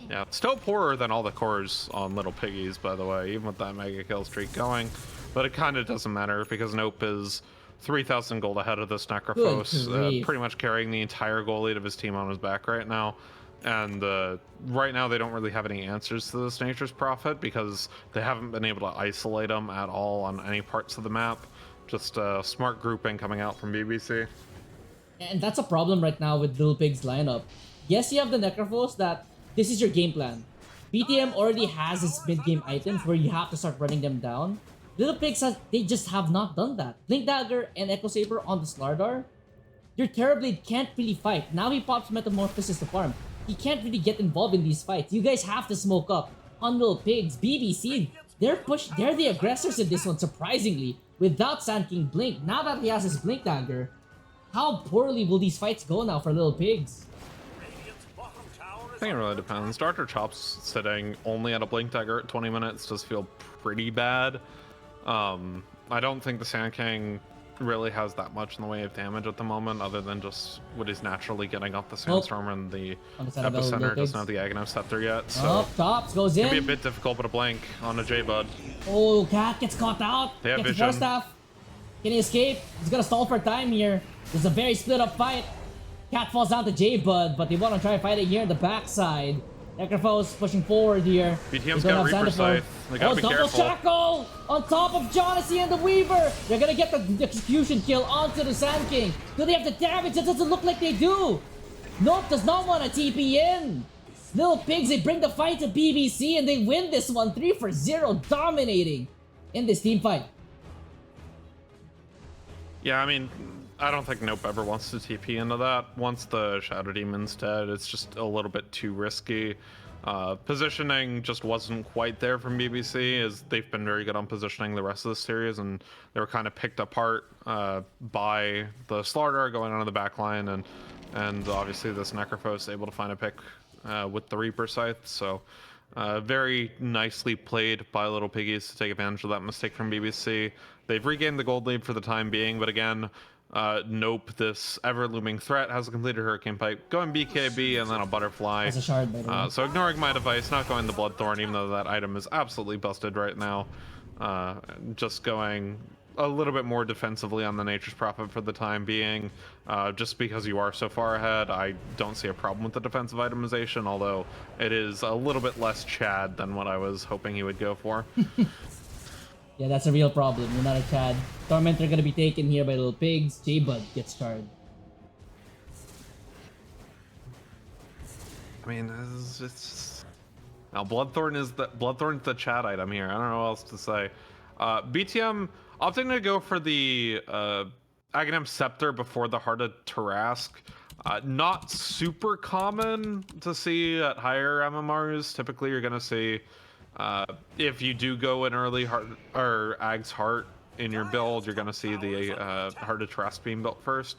S2: Yeah, still poorer than all the cores on Little Piggies, by the way, even with that mega kill streak going. But it kind of doesn't matter because Nope is 3,000 gold ahead of this Necrophos, pretty much carrying the entire goal lead of his team on his back right now. And right now they don't really have any answers to this Nature's Prophet because they haven't been able to isolate him at all on any parts of the map. Just smart grouping coming out from BBC.
S1: And that's a problem right now with Little Pig's lineup. Yes, you have the Necrophos that this is your game plan. BTM already has its mid-game items where you have to start running them down. Little Pigs, they just have not done that. Blink Dagger and Echo Saber on the Slardar. Your Terrorblade can't really fight. Now he pops Metamorphosis to farm. He can't really get involved in these fights. You guys have to smoke up on Little Pigs. BBC, they're the aggressors in this one, surprisingly. Without Sand King Blink, now that he has his Blink Dagger, how poorly will these fights go now for Little Pigs?
S2: I think it really depends. Dr. Chop's sitting only at a Blink Dagger at 20 minutes does feel pretty bad. I don't think the Sand King really has that much in the way of damage at the moment, other than just what he's naturally getting off the Sandstorm, and the
S1: On the side of the
S2: Epicenter
S1: little
S2: doesn't
S1: pigs.
S2: have the Aghanim Scepter yet, so
S1: Oh, Tops goes
S2: it can be a
S1: in.
S2: bit difficult, but a blank on a J-Bud.
S1: Oh, Cat gets caught out.
S2: They have
S1: Gets
S2: vision.
S1: the first half. Can he escape? He's gonna stall for time here. There's a very split up fight. Cat falls down to J-Bud, but they want to try fighting here in the backside. Necrophos pushing forward here.
S2: BTM's
S1: They don't
S2: got
S1: have
S2: Reaper
S1: Xanathar.
S2: Scythe. They gotta be
S1: double
S2: careful.
S1: shackle on top of Jonassy and the Weaver. They're gonna get the execution kill onto the Sand King. Do they have the damage? It doesn't look like they do. Nope, does not want to TP in. Little Pigs, they bring the fight to BBC and they win this one 3-0, dominating in this team fight.
S2: Yeah, I mean, I don't think Nope ever wants to TP into that. Once the Shadow Demon's dead, it's just a little bit too risky. Positioning just wasn't quite there from BBC, as they've been very good on positioning the rest of the series, and they were kind of picked apart by the Slardar going onto the back line, and obviously this Necrophos able to find a pick with the Reaper Scythe. So very nicely played by Little Piggies to take advantage of that mistake from BBC. They've regained the gold lead for the time being, but again, Nope, this ever-looming threat, has a completed Hurricane Pipe, going BKB and then a Butterfly.
S1: That's a shard, by the way.
S2: So ignoring my device, not going the Bloodthorn, even though that item is absolutely busted right now. Just going a little bit more defensively on the Nature's Prophet for the time being. Just because you are so far ahead, I don't see a problem with the defensive itemization, although it is a little bit less Chad than what I was hoping he would go for.
S1: Yeah, that's a real problem. You're not a Chad. Tormentor gonna be taken here by Little Pigs. J-Bud gets charred.
S2: I mean, it's now Bloodthorn's the Chad item here. I don't know what else to say. BTM opting to go for the Aghanim Scepter before the Heart of Tarask. Not super common to see at higher MMRs. Typically, you're gonna see if you do go an early Heart or Ag's Heart in your build, you're gonna see the Heart of Tarask being built first.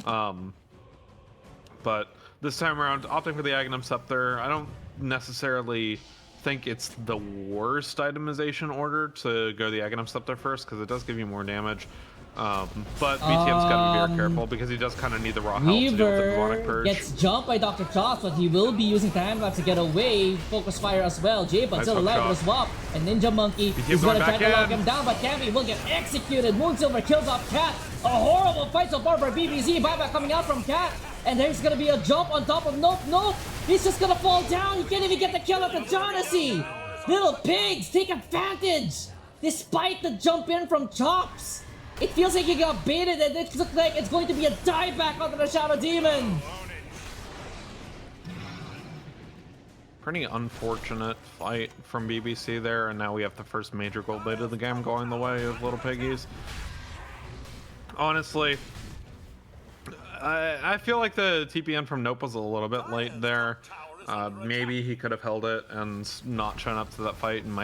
S2: But this time around, opting for the Aghanim Scepter, I don't necessarily think it's the worst itemization order to go the Aghanim Scepter first, because it does give you more damage. But BTM's got to be very careful, because he does kind of need the raw health to deal with the Demonic
S1: Weaver
S2: Purge.
S1: gets jumped by Dr. Chops, but he will be using time lapse to get away. Focus fire as well. J-Bud
S2: Nice
S1: still
S2: hook
S1: alive
S2: shot.
S1: with a swap. And Ninja Monkey
S2: BTM's
S1: is going to
S2: going
S1: try to
S2: back
S1: lock
S2: in.
S1: him down, but Cammy will get executed. Moonsilver kills off Cat. A horrible fight so far for BBC. Buyback coming out from Cat. And there's going to be a jump on top of Nope. He's just going to fall down. He can't even get the kill at the Jonassy. Little Pigs take advantage despite the jump in from Chops. It feels like he got baited, and it looks like it's going to be a dieback onto the Shadow Demon.
S2: Pretty unfortunate fight from BBC there, and now we have the first major gold lead of the game going the way of Little Piggies. Honestly, I feel like the TPN from Nope was a little bit late there. Maybe he could have held it and not shown up to that fight, and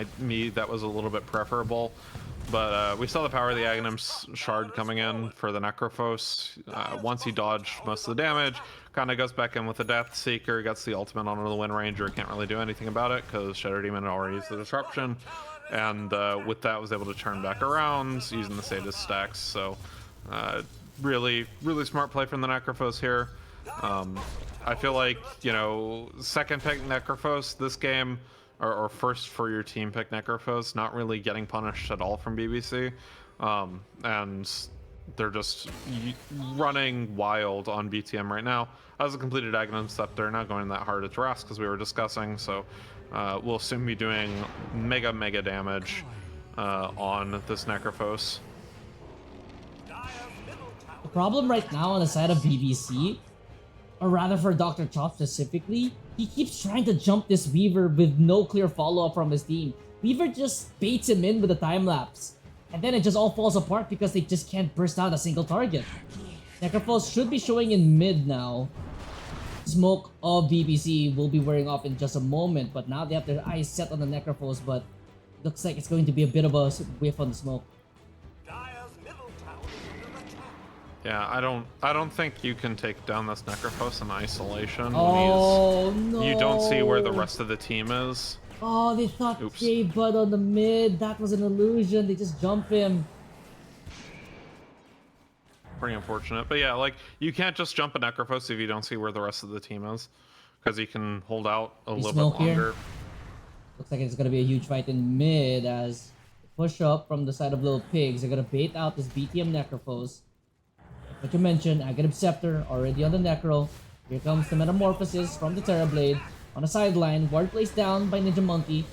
S2: that was a little bit preferable. But we saw the power of the Aghanim Shard coming in for the Necrophos. Once he dodged most of the damage, kind of goes back in with the Death Seeker, gets the ultimate onto the Wind Ranger, can't really do anything about it because Shadow Demon already used the Disruption. And with that was able to turn back around using the Sadist stacks. So really smart play from the Necrophos here. I feel like, second pick Necrophos this game, or first for your team pick Necrophos, not really getting punished at all from BBC. And they're just running wild on BTM right now. As a completed Aghanim Scepter, not going that hard at Tarask because we were discussing, so we'll soon be doing mega damage on this Necrophos.
S1: The problem right now on the side of BBC, or rather for Dr. Chop specifically, he keeps trying to jump this Weaver with no clear follow-up from his team. Weaver just baits him in with a time-lapse. And then it just all falls apart because they just can't burst out a single target. Necrophos should be showing in mid now. Smoke of BBC will be wearing off in just a moment, but now they have their eyes set on the Necrophos, but looks like it's going to be a bit of a whiff on the smoke.
S2: Yeah, I don't think you can take down this Necrophos in isolation.
S1: Oh no!
S2: You don't see where the rest of the team is.
S1: Oh, they thought
S2: Oops.
S1: J-Bud on the mid. That was an illusion. They just jump him.
S2: pretty unfortunate. But yeah, like you can't just jump a Necrophos if you don't see where the rest of the team is, because he can hold out a little
S1: smoke
S2: bit longer.
S1: here. Looks like it's gonna be a huge fight in mid as they push up from the side of Little Pigs. They're gonna bait out this BTM Necrophos. Like you mentioned, Aghanim Scepter already on the Necro. Here comes the Metamorphosis from the Terrorblade. On the sideline, ward placed down by Ninja Monkey.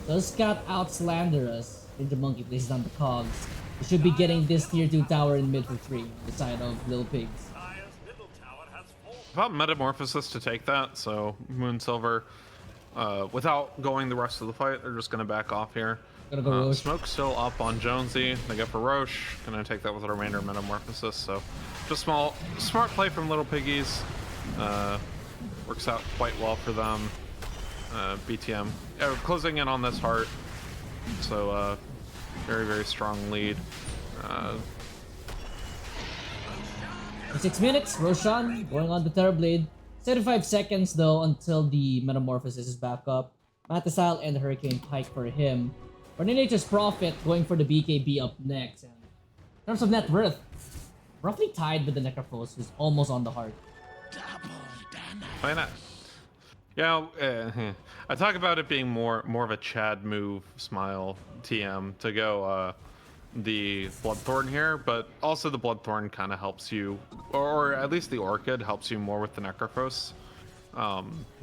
S1: Does Scout out Slanderous? Ninja Monkey places down the cogs. We should be getting this tier 2 tower in mid for free on the side of Little Pigs.
S3: Dire's middle tower has fallen.
S2: About Metamorphosis to take that, so Moonsilver, without going the rest of the fight, they're just gonna back off here.
S1: Gonna go Roche.
S2: Smoke's still up on Jonesy. They go for Roche. Gonna take that with the remainder of Metamorphosis. So just smart play from Little Piggies. Works out quite well for them. BTM closing in on this heart. So very, very strong lead.
S1: 6 minutes, Roshan going on the Terrorblade. 75 seconds though until the Metamorphosis is back up. Matisile and the Hurricane Pike for him. For Nature's Prophet going for the BKB up next. And in terms of net worth, roughly tied with the Necrophos, who's almost on the heart.
S2: Why not? Yeah, I talk about it being more of a Chad move, smile, TM to go the Bloodthorn here, but also the Bloodthorn kind of helps you, or at least the Orchid helps you more with the Necrophos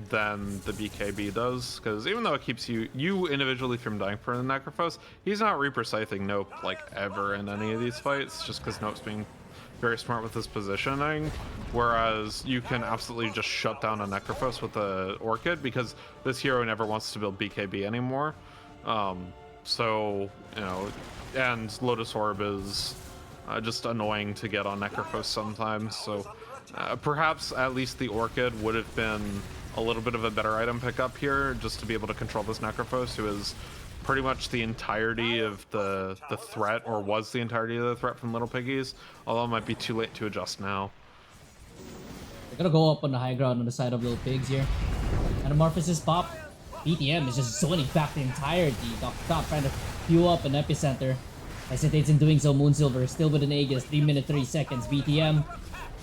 S2: than the BKB does, because even though it keeps you individually from dying for the Necrophos, he's not Reaper Scything Nope like ever in any of these fights, just because Nope's being very smart with his positioning, whereas you can absolutely just shut down a Necrophos with the Orchid because this hero never wants to build BKB anymore. So, you know, and Lotus Orb is just annoying to get on Necrophos sometimes, so perhaps at least the Orchid would have been a little bit of a better item pickup here, just to be able to control this Necrophos, who is pretty much the entirety of the threat, or was the entirety of the threat from Little Piggies, although it might be too late to adjust now.
S1: They're gonna go up on the high ground on the side of Little Pigs here. Metamorphosis pop. BTM is just zoning back the entirety. Top trying to queue up an epicenter. Hesitates in doing so. Moonsilver still with an Aegis. 3 minutes 3 seconds. BTM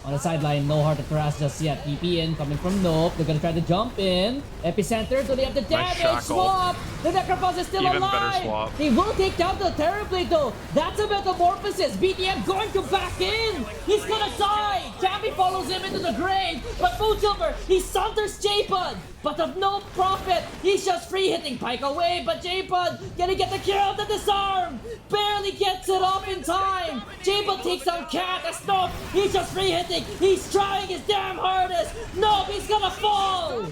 S1: on the sideline, no heart to crash just yet. TP in, coming from Nope. They're gonna try to jump in. Epicenter, do they have the damage?
S2: Nice
S1: Swap! The Necrophos is still
S2: Even
S1: alive!
S2: better swap.
S1: They will take down the Terrorblade though. That's a Metamorphosis. BTM going to back in. He's gonna die. Champi follows him into the grave. But Moonsilver, he saunters J-Bud. But of no profit. He's just free hitting Pike away. But J-Bud gonna get the kill of the disarm. Barely gets it off in time. J-Bud takes down Cat. As Nope, he's just free hitting. He's trying his damn hardest. Nope, he's gonna fall.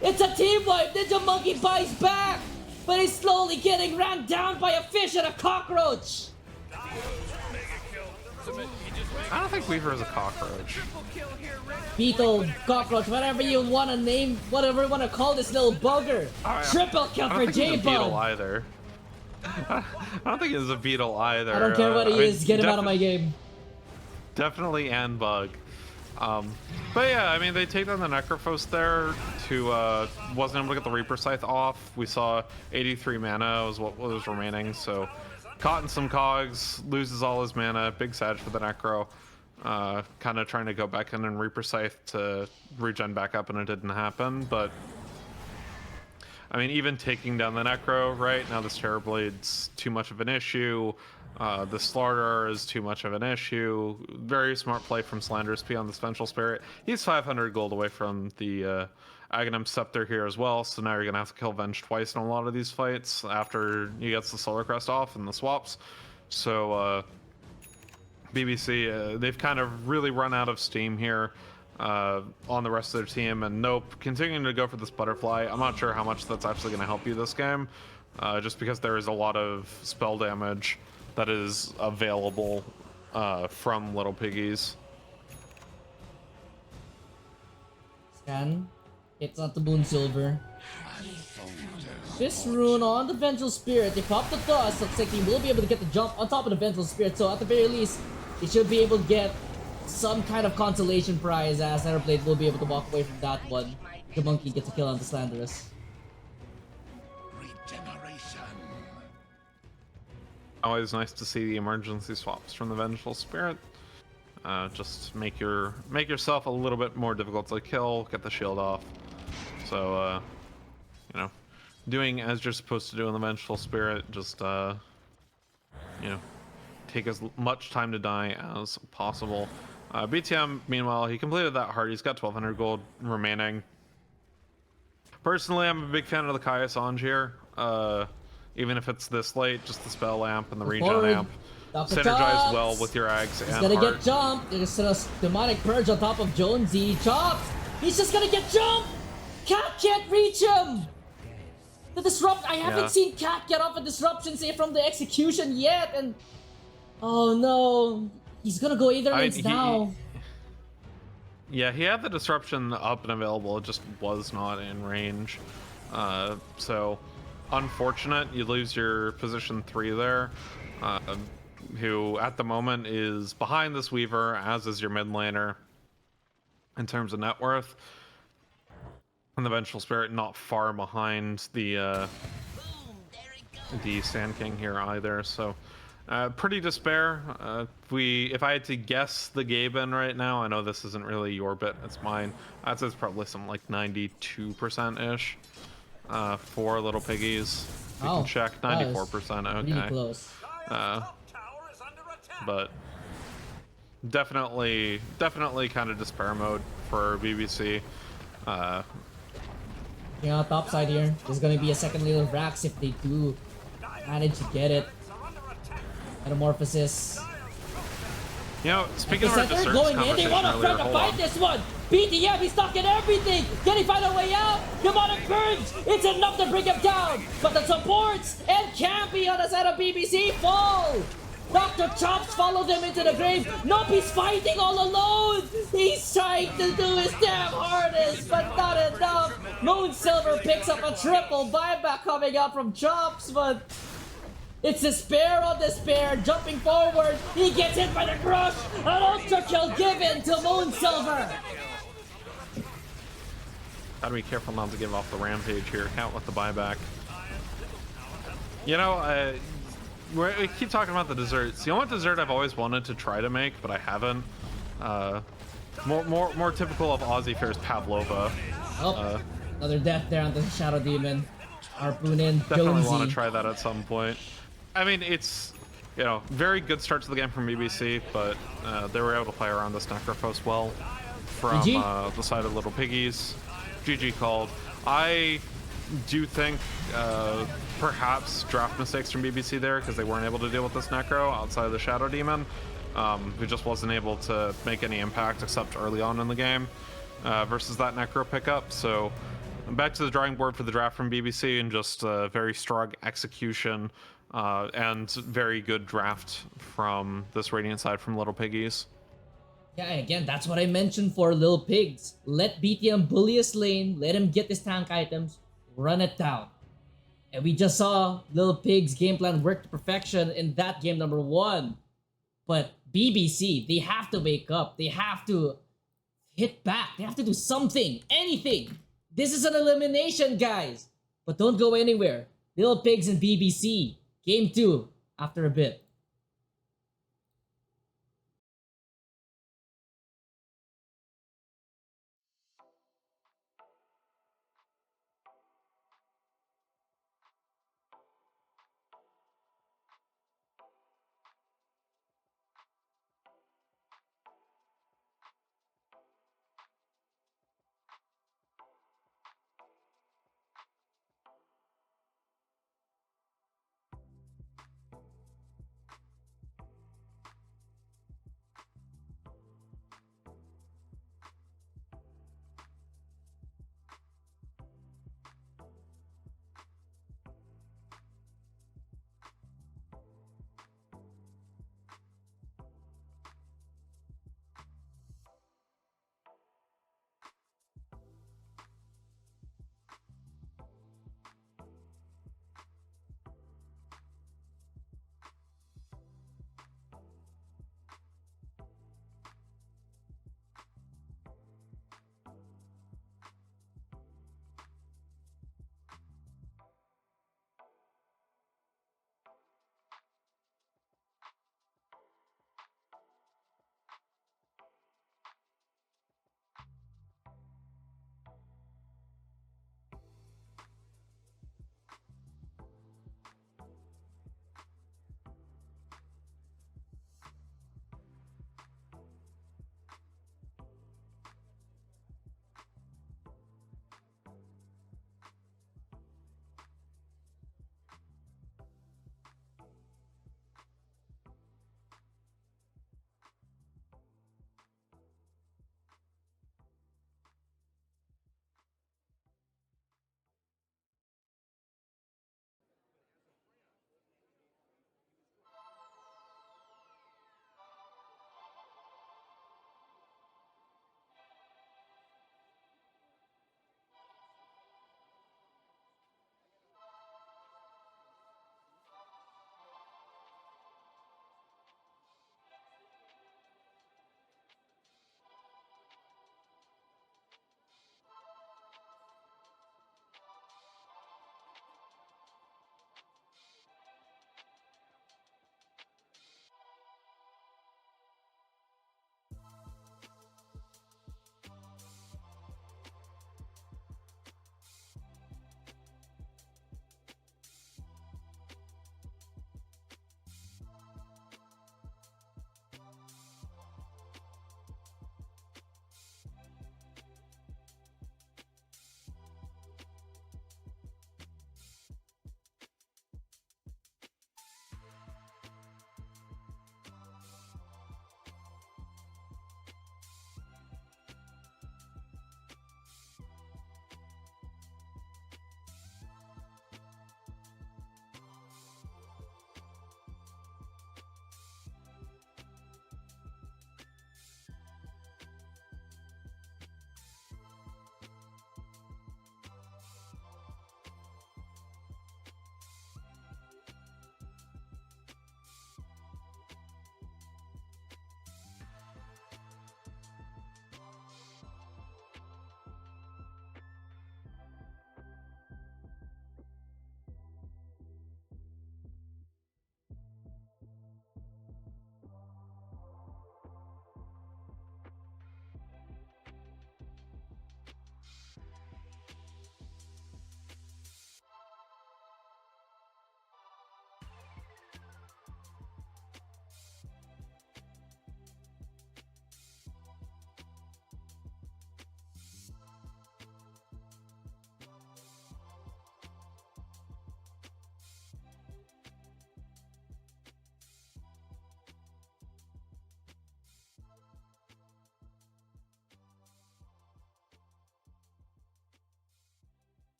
S1: It's a team wipe. Ninja Monkey buys back. But he's slowly getting ran down by a fish and a cockroach.
S2: I don't think Weaver is a cockroach.
S1: Beetle, cockroach, whatever you want to name, whatever you want to call this little bugger. Triple kill
S2: I
S1: for
S2: don't think he's a beetle
S1: J-Bud.
S2: either. I don't think he's a beetle either.
S1: I don't care what he is, get him out of my game.
S2: Definitely and bug. But yeah, I mean, they take down the Necrophos there to, wasn't able to get the Reaper Scythe off. We saw 83 mana was what was remaining, so caught in some cogs, loses all his mana, big Sag for the Necro. Kind of trying to go back in and Reaper Scythe to regen back up, and it didn't happen, but I mean, even taking down the Necro, right? Now this Terrorblade's too much of an issue. The Slaughter is too much of an issue. Very smart play from Slanderous P on the Vengeful Spirit. He's 500 gold away from the Aghanim Scepter here as well, so now you're going to have to kill Venge twice in a lot of these fights after he gets the Solar Crest off and the swaps. So, BBC, they've kind of really run out of steam here on the rest of their team, and Nope continuing to go for this Butterfly. I'm not sure how much that's actually going to help you this game, just because there is a lot of spell damage that is available from Little Piggies.
S1: Scan. It's not the Moonsilver. This rune on the Vengeful Spirit. They pop the dust. Looks like he will be able to get the jump on top of the Vengeful Spirit. So at the very least, he should be able to get some kind of consolation prize, as Terrorblade will be able to walk away from that one. The monkey gets a kill on the Slanderous.
S2: Always nice to see the emergency swaps from the Vengeful Spirit. Just make yourself a little bit more difficult to kill, get the shield off. So you know, doing as you're supposed to do in the Vengeful Spirit, just you know, take as much time to die as possible. BTM, meanwhile, he completed that heart. He's got 1200 gold remaining. Personally, I'm a big fan of the Kaya Sanj here. Even if it's this late, just the spell amp and the regen
S1: Forward.
S2: amp
S1: Dr.
S2: synergize well
S1: Chops.
S2: with your Ags
S1: He's
S2: and
S1: gonna
S2: heart.
S1: get jumped. There's a demonic purge on top of Jonesy. Chops. He's just gonna get jumped. Cat can't reach him. The disrupt. I haven't
S2: Yeah.
S1: seen Cat get off a disruption save from the execution yet, and oh no, he's gonna go either lanes now.
S2: Yeah, he had the disruption up and available. It just was not in range. So, unfortunate. You lose your position 3 there. Who at the moment is behind this Weaver, as is your mid laner in terms of net worth. And the Vengeful Spirit not far behind the Sand King here either. So pretty despair. If I had to guess the Gaben right now, I know this isn't really your bit, it's mine. I'd say it's probably something like 92%-ish for Little Piggies. You can check 94%. Okay.
S1: Really close.
S2: But definitely kind of despair mode for BBC.
S1: Top side here. There's gonna be a second little Rax if they do manage to get it. Metamorphosis.
S2: You know, speaking of our
S1: They're
S2: desserts
S1: going in. They
S2: conversation
S1: want to try
S2: earlier,
S1: to
S2: hold
S1: fight
S2: on.
S1: this one. BTM, he's stuck in everything. Can he find a way out? Demonic Purge. It's enough to bring him down. But the supports and Campy on the side of BBC fall. Dr. Chops follow them into the grave. Nope, he's fighting all alone. He's trying to do his damn hardest, but not enough. Moon Silver picks up a triple buyback coming out from Chops, but it's despair on despair. Jumping forward, he gets hit by the crush. An ultra kill given to Moon Silver.
S2: Gotta be careful not to give off the rampage here. Count with the buyback. You know, we keep talking about the desserts. You know what dessert I've always wanted to try to make, but I haven't? More typical of Aussie fare is pavlova.
S1: Oh, another death there on the Shadow Demon. Harpoon in,
S2: Definitely want to
S1: Jonesy.
S2: try that at some point. I mean, it's, you know, very good start to the game from BBC, but they were able to play around this Necrophos well from the side of Little Piggies. GG called. I do think perhaps draft mistakes from BBC there because they weren't able to deal with this Necro outside of the Shadow Demon, who just wasn't able to make any impact except early on in the game versus that Necro pickup. So back to the drawing board for the draft from BBC and just very strong execution and very good draft from this Radiant side from Little Piggies.
S1: Yeah, again, that's what I mentioned for Lil Pigs. Let BTM bully his lane, let him get his tank items, run it down. And we just saw Lil Pig's game plan work to perfection in that game number 1. But BBC, they have to wake up. They have to hit back. They have to do something, anything. This is an elimination, guys. But don't go anywhere. Lil Pigs and BBC, game 2, after a bit.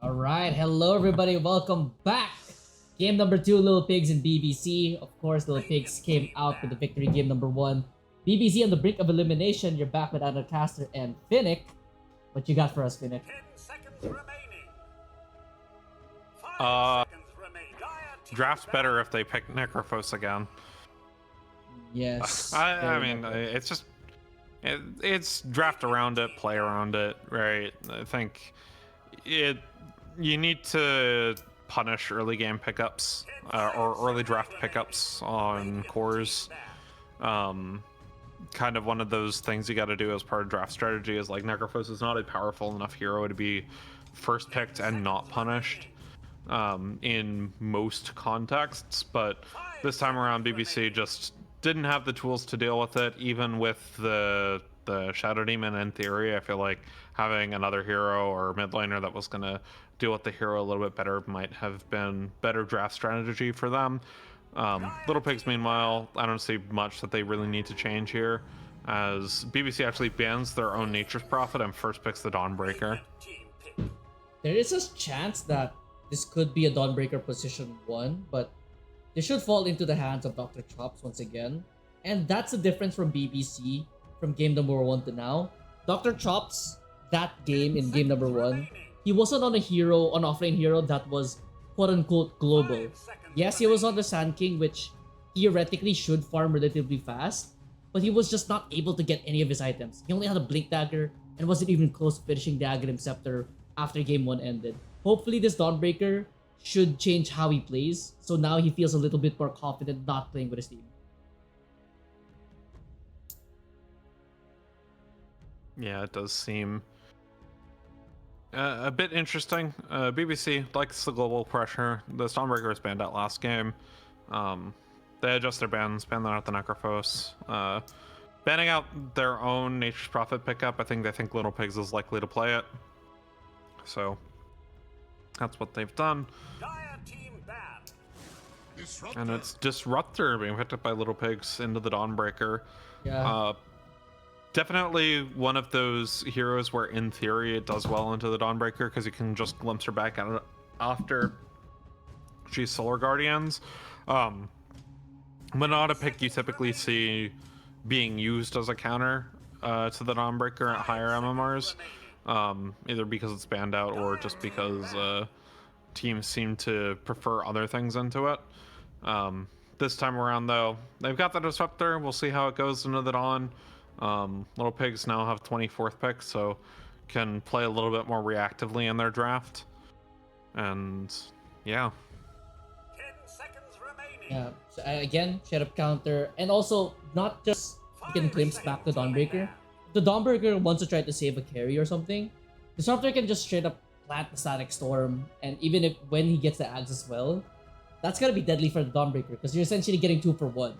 S1: Alright, hello everybody, welcome back! Game number 2, Little Pigs in BBC. Of course, Little Pigs came out with the victory. Game number 1. BBC on the brink of elimination. You're back with Caster and Finnick. What you got for us, Finnick?
S3: 10 seconds remaining. 5
S2: Uh,
S3: seconds remain. Dire team
S2: Draft's better if they pick Necrophos again.
S1: Yes.
S2: I
S1: very
S2: mean,
S1: much.
S2: it's just it's draft around it, play around it, right? I think you need to punish early game pickups or early draft pickups on cores. Kind of one of those things you got to do as part of draft strategy is like Necrophos is not a powerful enough hero to be first picked and not punished in most contexts, but this time around BBC just didn't have the tools to deal with it. Even with the Shadow Demon in theory, I feel like having another hero or mid laner that was gonna deal with the hero a little bit better might have been better draft strategy for them. Little Pigs, meanwhile, I don't see much that they really need to change here, as BBC actually bans their own Nature's Prophet and first picks the Dawnbreaker.
S3: team pick.
S1: There is a chance that this could be a Dawnbreaker position 1, but they should fall into the hands of Dr. Chops once again. And that's the difference from BBC from game number 1 to now. Dr. Chops, that game in game number 1, he wasn't on a hero, on offlane hero that was quote-unquote global. Yes, he was on the Sand King, which theoretically should farm relatively fast, but he was just not able to get any of his items. He only had a Blink Dagger and wasn't even close to finishing the Aghanim Scepter after game 1 ended. Hopefully this Dawnbreaker should change how he plays, so now he feels a little bit more confident not playing with his team.
S2: Yeah, it does seem a bit interesting. BBC likes the global pressure. The Stormbreaker was banned out last game. They adjust their bans, ban out the Necrophos. Banning out their own Nature's Prophet pickup, I think they think Little Pigs is likely to play it. So that's what they've done.
S3: Dire team ban.
S2: And it's Disruptor being picked up by Little Pigs into the Dawnbreaker.
S1: Yeah.
S2: Definitely one of those heroes where, in theory, it does well into the Dawnbreaker because you can just glimpse her back at it after she's Solar Guardians. But not a pick you typically see being used as a counter to the Dawnbreaker at higher MMRs, either because it's banned out or just because teams seem to prefer other things into it. This time around, though, they've got the Disruptor. We'll see how it goes into the Dawn. Little Pigs now have 24th pick, so can play a little bit more reactively in their draft. And yeah.
S3: 10 seconds remaining.
S1: Yeah. So, again, shut up counter, and also not just you can glimpse back the Dawnbreaker. If the Dawnbreaker wants to try to save a carry or something, the Disruptor can just straight up plant the Static Storm, and even if when he gets the Ags as well, that's gonna be deadly for the Dawnbreaker because you're essentially getting 2 for 1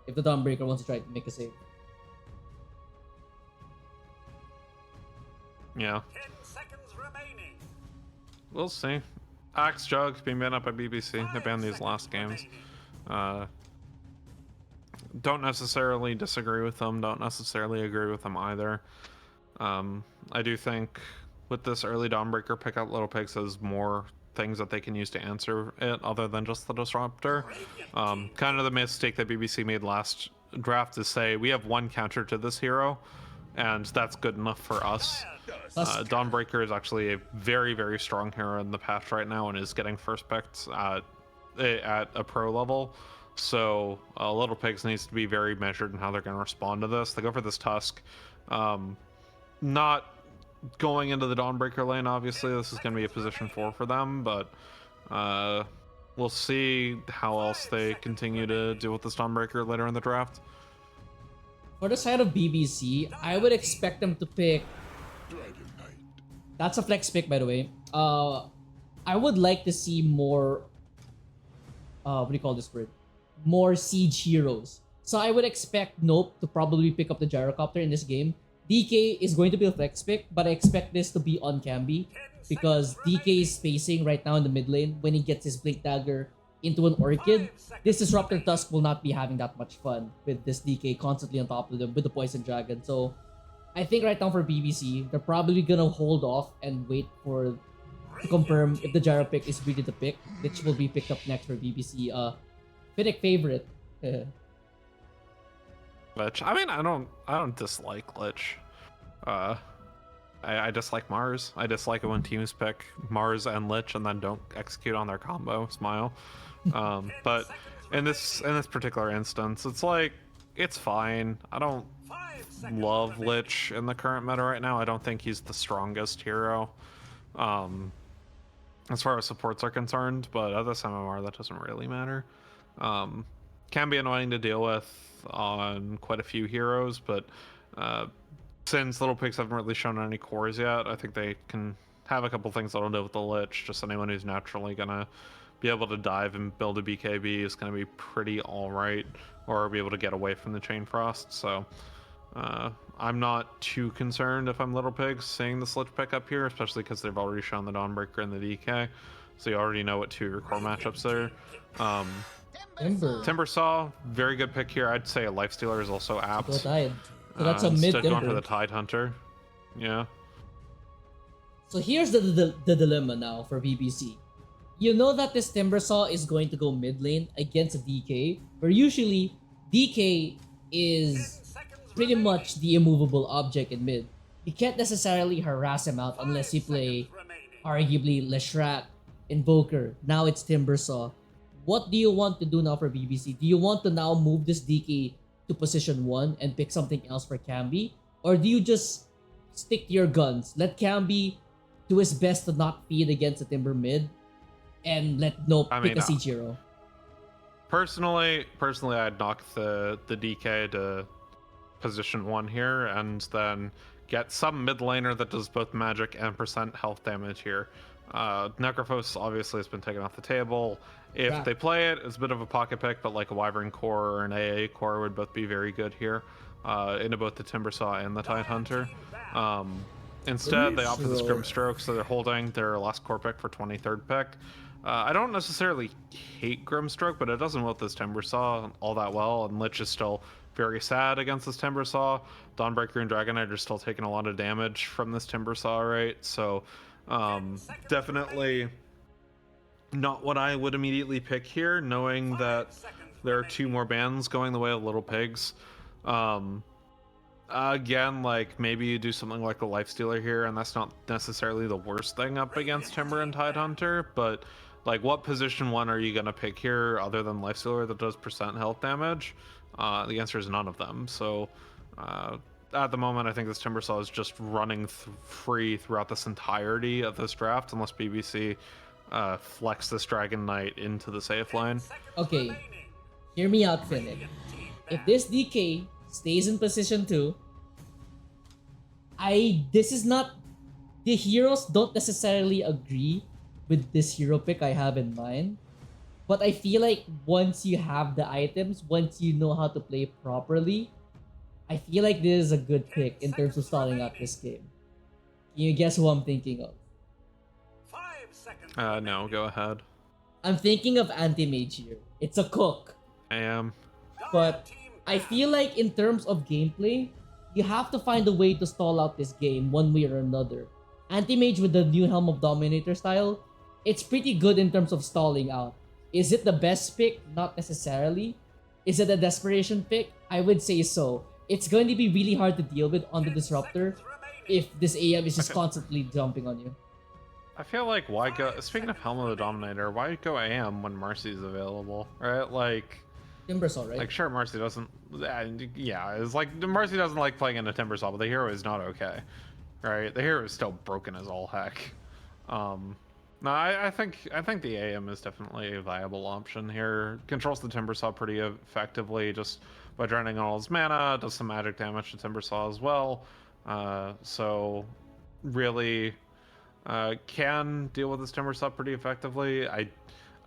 S1: if the Dawnbreaker wants to try to make a save.
S2: Yeah.
S3: 10 seconds remaining.
S2: We'll see. Axe Jug being banned up by BBC. They banned these last games. Don't necessarily disagree with them. Don't necessarily agree with them either. I do think with this early Dawnbreaker pickup, Little Pigs has more things that they can use to answer it other than just the Disruptor. Kind of the mistake that BBC made last draft is say, we have one counter to this hero, and that's good enough for us. Dawnbreaker is actually a very, very strong hero in the patch right now and is getting first picked at a pro level. So Little Pigs needs to be very measured in how they're going to respond to this. They go for this Tusk. Not going into the Dawnbreaker lane, obviously. This is going to be a position 4 for them, but we'll see how else they continue to deal with this Dawnbreaker later in the draft.
S1: For the side of BBC, I would expect them to pick. That's a flex pick, by the way. I would like to see more. What do you call this word? More siege heroes. So I would expect Nope to probably pick up the Gyrocopter in this game. DK is going to be a flex pick, but I expect this to be on Camby because DK is spacing right now in the mid lane when he gets his Blink Dagger into an Orchid. This Disruptor Tusk will not be having that much fun with this DK constantly on top of them with the Poison Dragon. So I think right now for BBC, they're probably gonna hold off and wait for to confirm if the gyro pick is really the pick, which will be picked up next for BBC. Finnick favorite.
S2: Lich. I mean, I don't dislike Lich. I dislike Mars. I dislike it when teams pick Mars and Lich and then don't execute on their combo. Smile. But in this particular instance, it's like it's fine. I don't
S3: 5 seconds
S2: love
S3: remaining.
S2: Lich in the current meta right now. I don't think he's the strongest hero. As far as supports are concerned, but at this MMR that doesn't really matter. Can be annoying to deal with on quite a few heroes, but since Little Pigs haven't really shown any cores yet, I think they can have a couple things that'll do with the Lich. Just anyone who's naturally gonna be able to dive and build a BKB is gonna be pretty alright, or be able to get away from the Chain Frost. So I'm not too concerned if I'm Little Pigs seeing this Lich pick up here, especially because they've already shown the Dawnbreaker and the DK, so you already know what two of your core matchups are.
S1: Timber.
S2: Timbersaw, very good pick here. I'd say a Lifestealer is also apt.
S1: Go Tide. So that's a mid
S2: Instead going for
S1: Timber.
S2: the Tide Hunter. Yeah.
S1: So here's the dilemma now for BBC. You know that this Timbersaw is going to go mid lane against a DK, where usually DK is pretty much the immovable object in mid. You can't necessarily harass him out unless you play arguably Leshrac, Invoker. Now it's Timbersaw. What do you want to do now for BBC? Do you want to now move this DK to position 1 and pick something else for Camby? Or do you just stick to your guns? Let Camby do his best to not feed against the Timber mid and let Nope pick a siege hero.
S2: Personally, I'd knock the DK to position 1 here and then get some mid laner that does both magic and % health damage here. Necrophos obviously has been taken off the table. If they play it, it's a bit of a pocket pick, but like a Wyvern core or an AA core would both be very good here into both the Timbersaw and the Tide Hunter. Instead, they opt for this Grimstroke, so they're holding their last core pick for 23rd pick. I don't necessarily hate Grimstroke, but it doesn't wilt this Timbersaw all that well, and Lich is still very sad against this Timbersaw. Dawnbreaker and Dragon Knight are still taking a lot of damage from this Timbersaw, right? So definitely not what I would immediately pick here, knowing that there are 2 more bans going the way of Little Pigs. Again, like maybe you do something like the Lifestealer here, and that's not necessarily the worst thing up against Timber and Tide Hunter, but like what position 1 are you gonna pick here other than Lifestealer that does % health damage? The answer is none of them. So at the moment, I think this Timbersaw is just running free throughout this entirety of this draft, unless BBC flex this Dragon Knight into the safe line.
S1: Okay, hear me out, Finnick. If this DK stays in position 2, this is not, the heroes don't necessarily agree with this hero pick I have in mind, but I feel like once you have the items, once you know how to play properly, I feel like this is a good pick in terms of stalling out this game. Can you guess who I'm thinking of?
S3: 5 seconds.
S2: No, go ahead.
S1: I'm thinking of Anti-Mage here. It's a cook.
S2: I am.
S1: But I feel like in terms of gameplay, you have to find a way to stall out this game one way or another. Anti-Mage with the new Helm of Dominator style, it's pretty good in terms of stalling out. Is it the best pick? Not necessarily. Is it a desperation pick? I would say so. It's going to be really hard to deal with on the Disruptor if this AM is just constantly jumping on you.
S2: I feel like why go, speaking of Helm of the Dominator, why go AM when Marcy's available, right? Like,
S1: Timbersaw, right?
S2: like sure, Marcy doesn't, yeah, it's like, Marcy doesn't like playing in a Timbersaw, but the hero is not okay, right? The hero is still broken as all heck. No, I think the AM is definitely a viable option here. Controls the Timbersaw pretty effectively just by draining all his mana, does some magic damage to Timbersaw as well. So really can deal with this Timbersaw pretty effectively.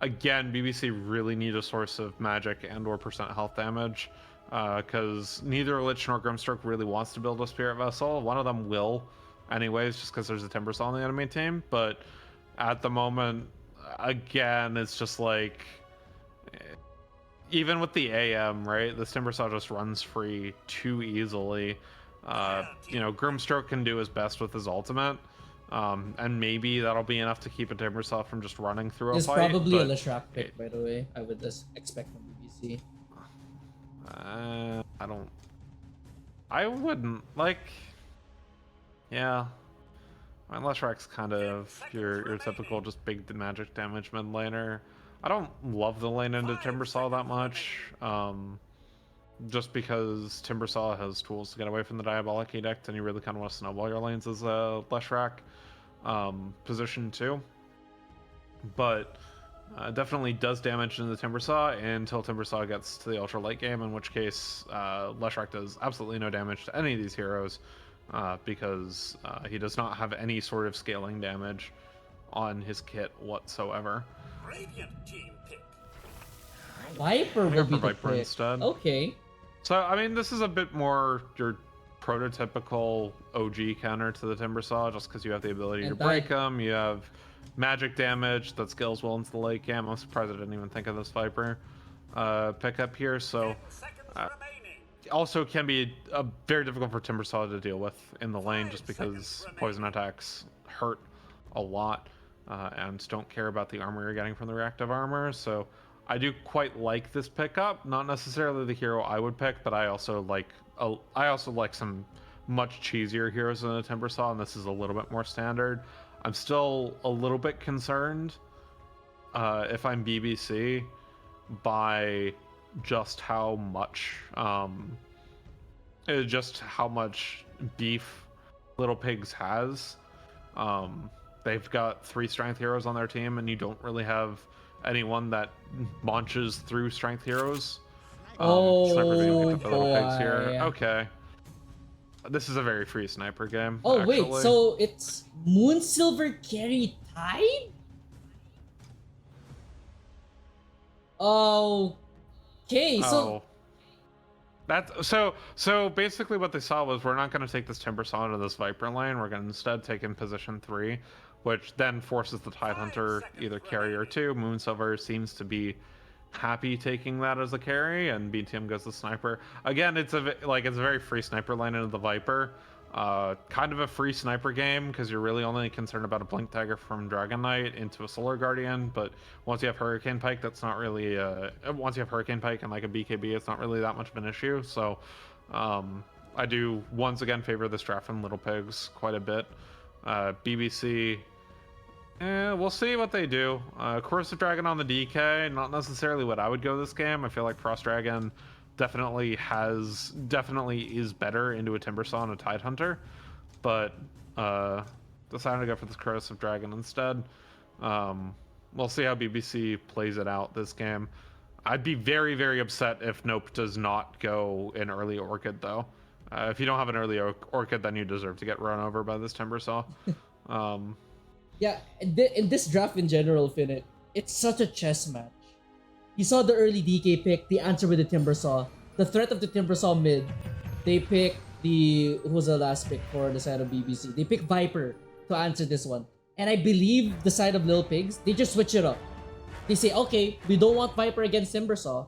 S2: Again, BBC really need a source of magic and or % health damage because neither Lich nor Grimstroke really wants to build a Spirit Vessel. One of them will anyways, just because there's a Timbersaw on the enemy team, but at the moment, again, it's just like, even with the AM, right, this Timbersaw just runs free too easily. You know, Grimstroke can do his best with his ultimate, And maybe that'll be enough to keep a Timbersaw from just running through
S1: It's
S2: a fight.
S1: probably a
S2: but
S1: Leshrac pick, by the way. I would just expect from BBC.
S2: I don't. I wouldn't like. Yeah. I mean, Leshrac's kind of your typical just big magic damage mid laner. I don't love the lane into Timbersaw that much. Just because Timbersaw has tools to get away from the Diabolic Edict, and you really kind of want to snowball your lanes as a Leshrac position too. But definitely does damage in the Timbersaw until Timbersaw gets to the ultra late game, in which case Leshrac does absolutely no damage to any of these heroes because he does not have any sort of scaling damage on his kit whatsoever.
S3: Radiant team pick.
S1: Viper
S2: Here
S1: will
S2: for
S1: be the
S2: Viper
S1: pick.
S2: instead.
S1: Okay.
S2: So, I mean, this is a bit more your prototypical OG counter to the Timbersaw, just because you have the ability to break them, you have magic damage that scales well into the late game. I'm surprised I didn't even think of this Viper pickup here, so...
S3: 10 seconds remaining.
S2: Also can be very difficult for Timbersaw to deal with in the lane, just because poison attacks hurt a lot and don't care about the armor you're getting from the reactive armor, so... I do quite like this pickup. Not necessarily the hero I would pick, but I also like some much cheesier heroes than a Timbersaw, and this is a little bit more standard. I'm still a little bit concerned if I'm BBC by just how much beef Little Pigs has. They've got 3 strength heroes on their team, and you don't really have anyone that launches through strength heroes. Sniper being picked up by Little Pigs here. Okay. This is a very free sniper game.
S1: Oh,
S2: actually.
S1: wait, so it's Moonsilver carry Tide? Okay, so...
S2: So basically what they saw was, we're not going to take this Timbersaw into this Viper lane, we're going to instead take in position 3, which then forces the Tidehunter either carry or 2. Moonsilver seems to be happy taking that as a carry, and BTM goes the sniper. Again, it's a very free sniper lane into the Viper. Kind of a free sniper game, because you're really only concerned about a Blink Dagger from Dragon Knight into a Solar Guardian, but once you have Hurricane Pike, that's not really... once you have Hurricane Pike and like a BKB, it's not really that much of an issue, so... I do, once again, favor this draft from Little Pigs quite a bit. BBC... we'll see what they do. Corrosive Dragon on the DK, not necessarily what I would go this game. I feel like Frost Dragon definitely is better into a Timbersaw and a Tidehunter, but decided to go for this Corrosive Dragon instead. We'll see how BBC plays it out this game. I'd be very, very upset if Nope does not go in early Orchid, though. If you don't have an early Orchid, then you deserve to get run over by this Timbersaw.
S1: Yeah, in this draft in general, Finit, it's such a chess match. You saw the early DK pick, the answer with the Timbersaw, the threat of the Timbersaw mid. They pick who was the last pick for the side of BBC? They pick Viper to answer this one. And I believe the side of Little Pigs, they just switch it up. They say, okay, we don't want Viper against Timbersaw,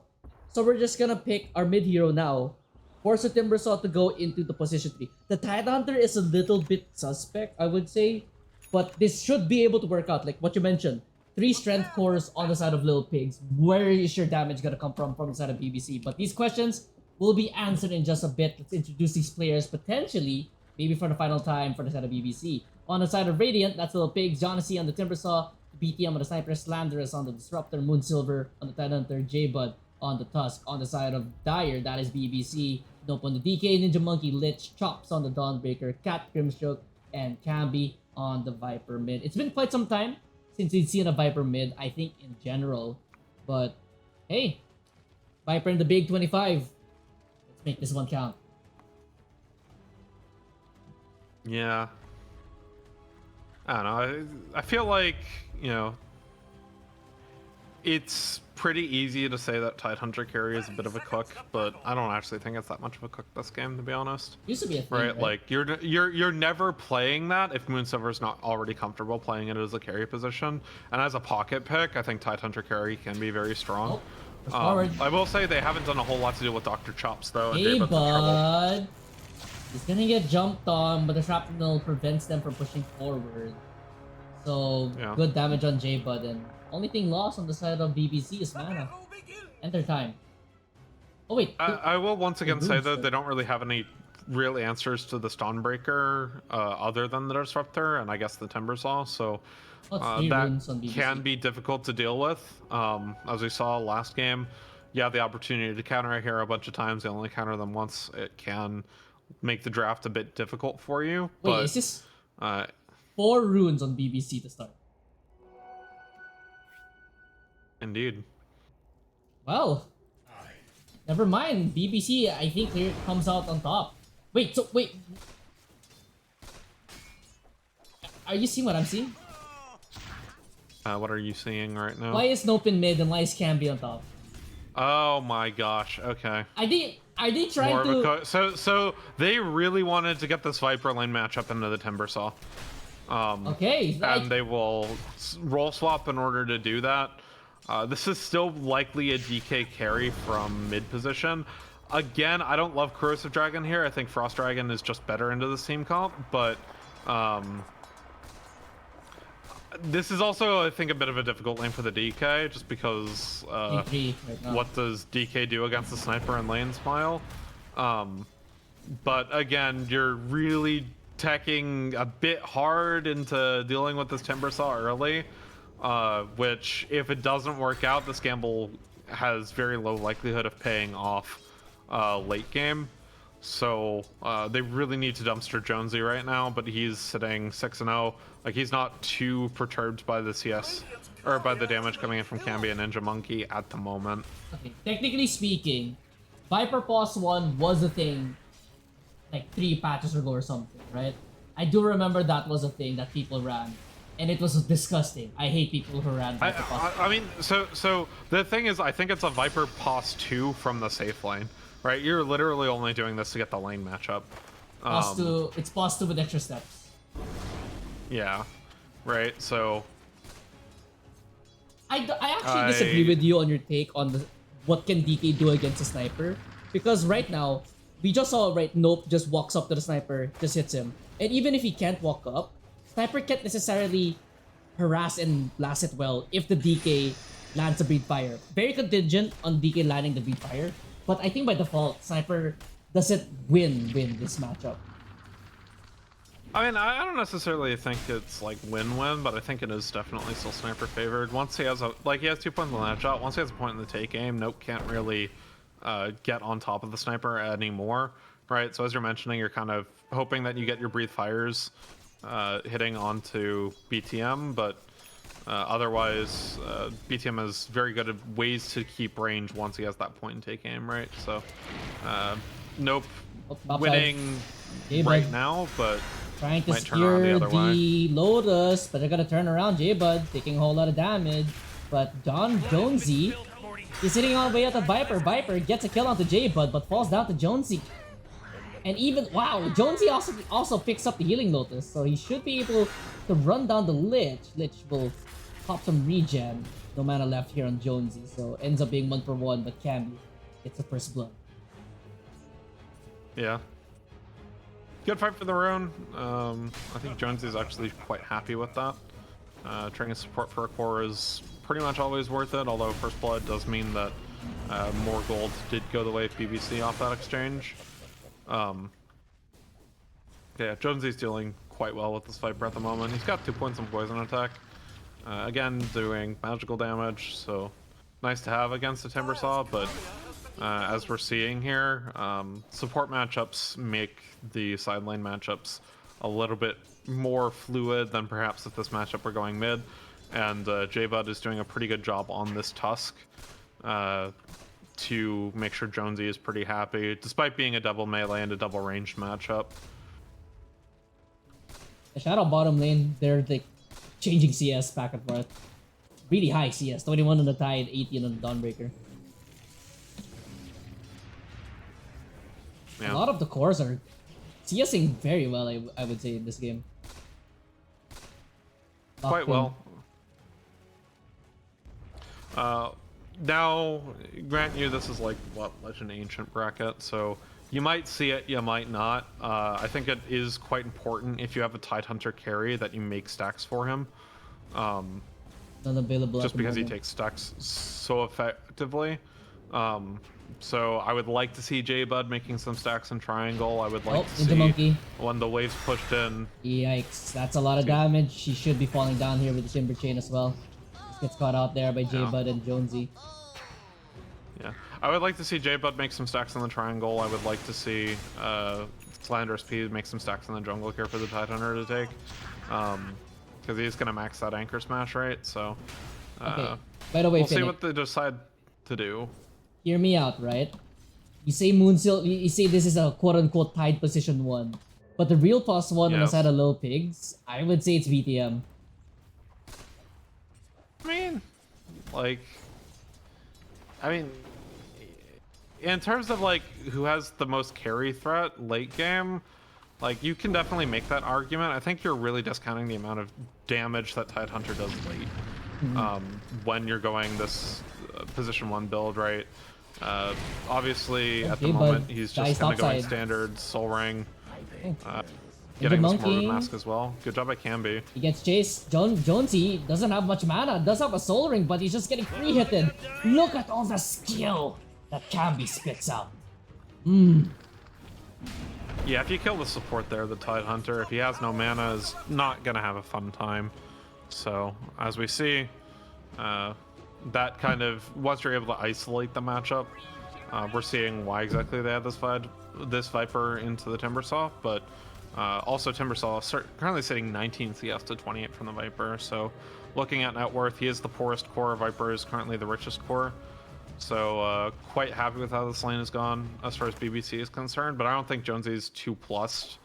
S1: so we're just gonna pick our mid hero now. Force the Timbersaw to go into the position 3. The Tidehunter is a little bit suspect, I would say. But this should be able to work out, like what you mentioned. 3 strength cores on the side of Little Pigs. Where is your damage gonna come from the side of BBC? But these questions will be answered in just a bit. Let's introduce these players potentially, maybe for the final time for the side of BBC. On the side of Radiant, that's Little Pigs, Jonassy on the Timbersaw, BTM on the Sniper, Slanderous on the Disruptor, Moonsilver on the Tidehunter, J-Bud on the Tusk. On the side of Dire, that is BBC. Nope on the DK, Ninja Monkey, Lich, Chops on the Dawnbreaker, Cat, Grimstroke, and Camby on the Viper mid. It's been quite some time since we've seen a Viper mid, I think, in general. But, hey, Viper in the Big 25. Let's make this one count.
S2: Yeah. I don't know. I feel like, it's pretty easy to say that Tidehunter carry is a bit of a cook, but I don't actually think it's that much of a cook this game, to be honest.
S1: Used to be a thing,
S2: right? Like you're never playing that if Moonsilver's not already comfortable playing it as a carry position. And as a pocket pick, I think Tidehunter carry can be very strong.
S1: Oh,
S2: I will say they haven't done a whole lot to deal with Dr. Chops though. And
S1: hey,
S2: David's in trouble.
S1: bud. He's gonna get jumped on, but the shrapnel prevents them from pushing forward. So
S2: Yeah.
S1: good damage on J-Bud, and only thing lost on the side of BBC is mana.
S3: Battle begins.
S1: Enter time. Oh wait,
S2: I will once again say
S1: runes
S2: that
S1: there.
S2: they don't really have any real answers to the Stormbreaker other than the Disruptor and I guess the Timbersaw, so
S1: Oh, it's 3
S2: that
S1: runes on BBC.
S2: can be difficult to deal with. As we saw last game, you have the opportunity to counter a hero a bunch of times. You only counter them once. It can make the draft a bit difficult for you.
S1: Wait,
S2: But
S1: is this
S2: uh,
S1: 4 runes on BBC to start?
S2: indeed.
S1: Well, never mind. BBC, I think here comes out on top. Wait, so wait. Are you seeing what I'm seeing?
S2: What are you seeing right now?
S1: Why is Nope in mid and why is Camby on top?
S2: Oh my gosh. Okay.
S1: Are they trying
S2: More of
S1: to?
S2: a so they really wanted to get this Viper lane matchup into the Timbersaw.
S1: Okay,
S2: And they will roll swap in order to do that. This is still likely a DK carry from mid position. Again, I don't love Corrosive Dragon here. I think Frost Dragon is just better into this team comp, but this is also, I think, a bit of a difficult lane for the DK, just because
S1: G3 right now.
S2: what does DK do against the sniper and lane smile? But again, you're really teching a bit hard into dealing with this Timbersaw early, which if it doesn't work out, this gamble has very low likelihood of paying off late game. So they really need to dumpster Jonesy right now, but he's sitting 6-0. Like, he's not too perturbed by the CS or by the damage coming in from Camby and Ninja Monkey at the moment.
S1: Okay, technically speaking, Viper Pause 1 was a thing like 3 patches ago or something, right? I do remember that was a thing that people ran, and it was disgusting. I hate people who ran Viper Pause.
S2: I mean, so the thing is, I think it's a Viper Pause 2 from the safe lane, right? You're literally only doing this to get the lane matchup.
S1: It's Pause 2 with extra steps.
S2: Yeah, right. So
S1: I actually disagree with you on your take on what can DK do against a sniper, because right now we just saw Nope just walks up to the sniper, just hits him, and even if he can't walk up, sniper can't necessarily harass and blast it well if the DK lands a breed fire. Very contingent on DK landing the breed fire, but I think by default sniper doesn't win this matchup.
S2: I mean, I don't necessarily think it's like win-win, but I think it is definitely still sniper favored. Once he has he has 2 points in the land shot. Once he has a point in the take aim, Nope can't really get on top of the sniper anymore, right? So as you're mentioning, you're kind of hoping that you get your breathe fires hitting onto BTM, but otherwise, BTM has very good at ways to keep range once he has that point in take aim, right? So Nope winning right now, but
S1: Trying to
S2: might turn around the
S1: steer
S2: other way.
S1: the Lotus, but they're gonna turn around J-Bud, taking a whole lot of damage. But Don Jonesy is sitting all the way out of Viper. Viper gets a kill onto J-Bud, but falls down to Jonesy. And even, wow, Jonesy also picks up the healing Lotus, so he should be able to run down the Lich. Lich will pop some regen, no mana left here on Jonesy, so ends up being 1-for-1, but Camby gets the first blood.
S2: Yeah. Good fight for the rune. I think Jones is actually quite happy with that. Trading support for a core is pretty much always worth it, although First Blood does mean that more gold did go the way of BBC off that exchange. Yeah, Jonesy's dealing quite well with this Viper at the moment. He's got 2 points in poison attack. Again, doing magical damage, so nice to have against a Timbersaw, but as we're seeing here, support matchups make the side lane matchups a little bit more fluid than perhaps if this matchup were going mid. And J-Bud is doing a pretty good job on this Tusk to make sure Jonesy is pretty happy, despite being a double melee and a double ranged matchup.
S1: The Shadow bottom lane, they're like changing CS back and forth. Really high CS, 21 on the Tide, 18 on the Dawnbreaker.
S2: Yeah.
S1: A lot of the cores are CSing very well, I would say, in this game.
S2: Quite well. Now, grant you, this is like, what, Legend Ancient bracket, so You might see it, you might not. I think it is quite important if you have a Tidehunter carry that you make stacks for him.
S1: Not available
S2: Just
S1: at the
S2: because he
S1: moment.
S2: takes stacks so effectively. So I would like to see J-Bud making some stacks in triangle. I would like to
S1: Ninja
S2: see
S1: Monkey.
S2: when the waves pushed in.
S1: Yikes, that's a lot of damage. She should be falling down here with the Timber Chain as well. Just gets caught out there by J-Bud and Jonesy.
S2: Yeah, I would like to see J-Bud make some stacks in the triangle. I would like to see Slanderous P make some stacks in the jungle here for the Tidehunter to take. Because he's going to max that Anchor Smash, right? So
S1: Okay, by the way,
S2: we'll see
S1: Finnick,
S2: what they decide to do.
S1: hear me out, right? You say Moonsil, you say this is a quote-unquote tied position 1. But the real +1 on the
S2: Yes.
S1: side of Little Pigs, I would say it's BTM.
S2: I mean, in terms of like who has the most carry threat late game, like you can definitely make that argument. I think you're really discounting the amount of damage that Tidehunter does late when you're going this position 1 build, right? Obviously, at the
S1: Okay,
S2: moment,
S1: but
S2: he's
S1: guys
S2: just going to go in
S1: topside.
S2: standard Soul Ring,
S1: Oh.
S2: getting this
S1: Monkey.
S2: Morbid Mask as well. Good job by Camby.
S1: He gets chased. Jonesy doesn't have much mana, does have a soul ring, but he's just getting free hitted. Look at all the skill that Camby spits out.
S2: Yeah, if you kill the support there, the Tidehunter, if he has no mana, is not going to have a fun time. So, as we see, that kind of, once you're able to isolate the matchup, we're seeing why exactly they had this Viper into the Timbersaw, but also Timbersaw currently sitting 19 CS to 28 from the Viper, so looking at net worth, he is the poorest core, Viper is currently the richest core, so quite happy with how this lane has gone as far as BBC is concerned, but I don't think Jonesy's too plussed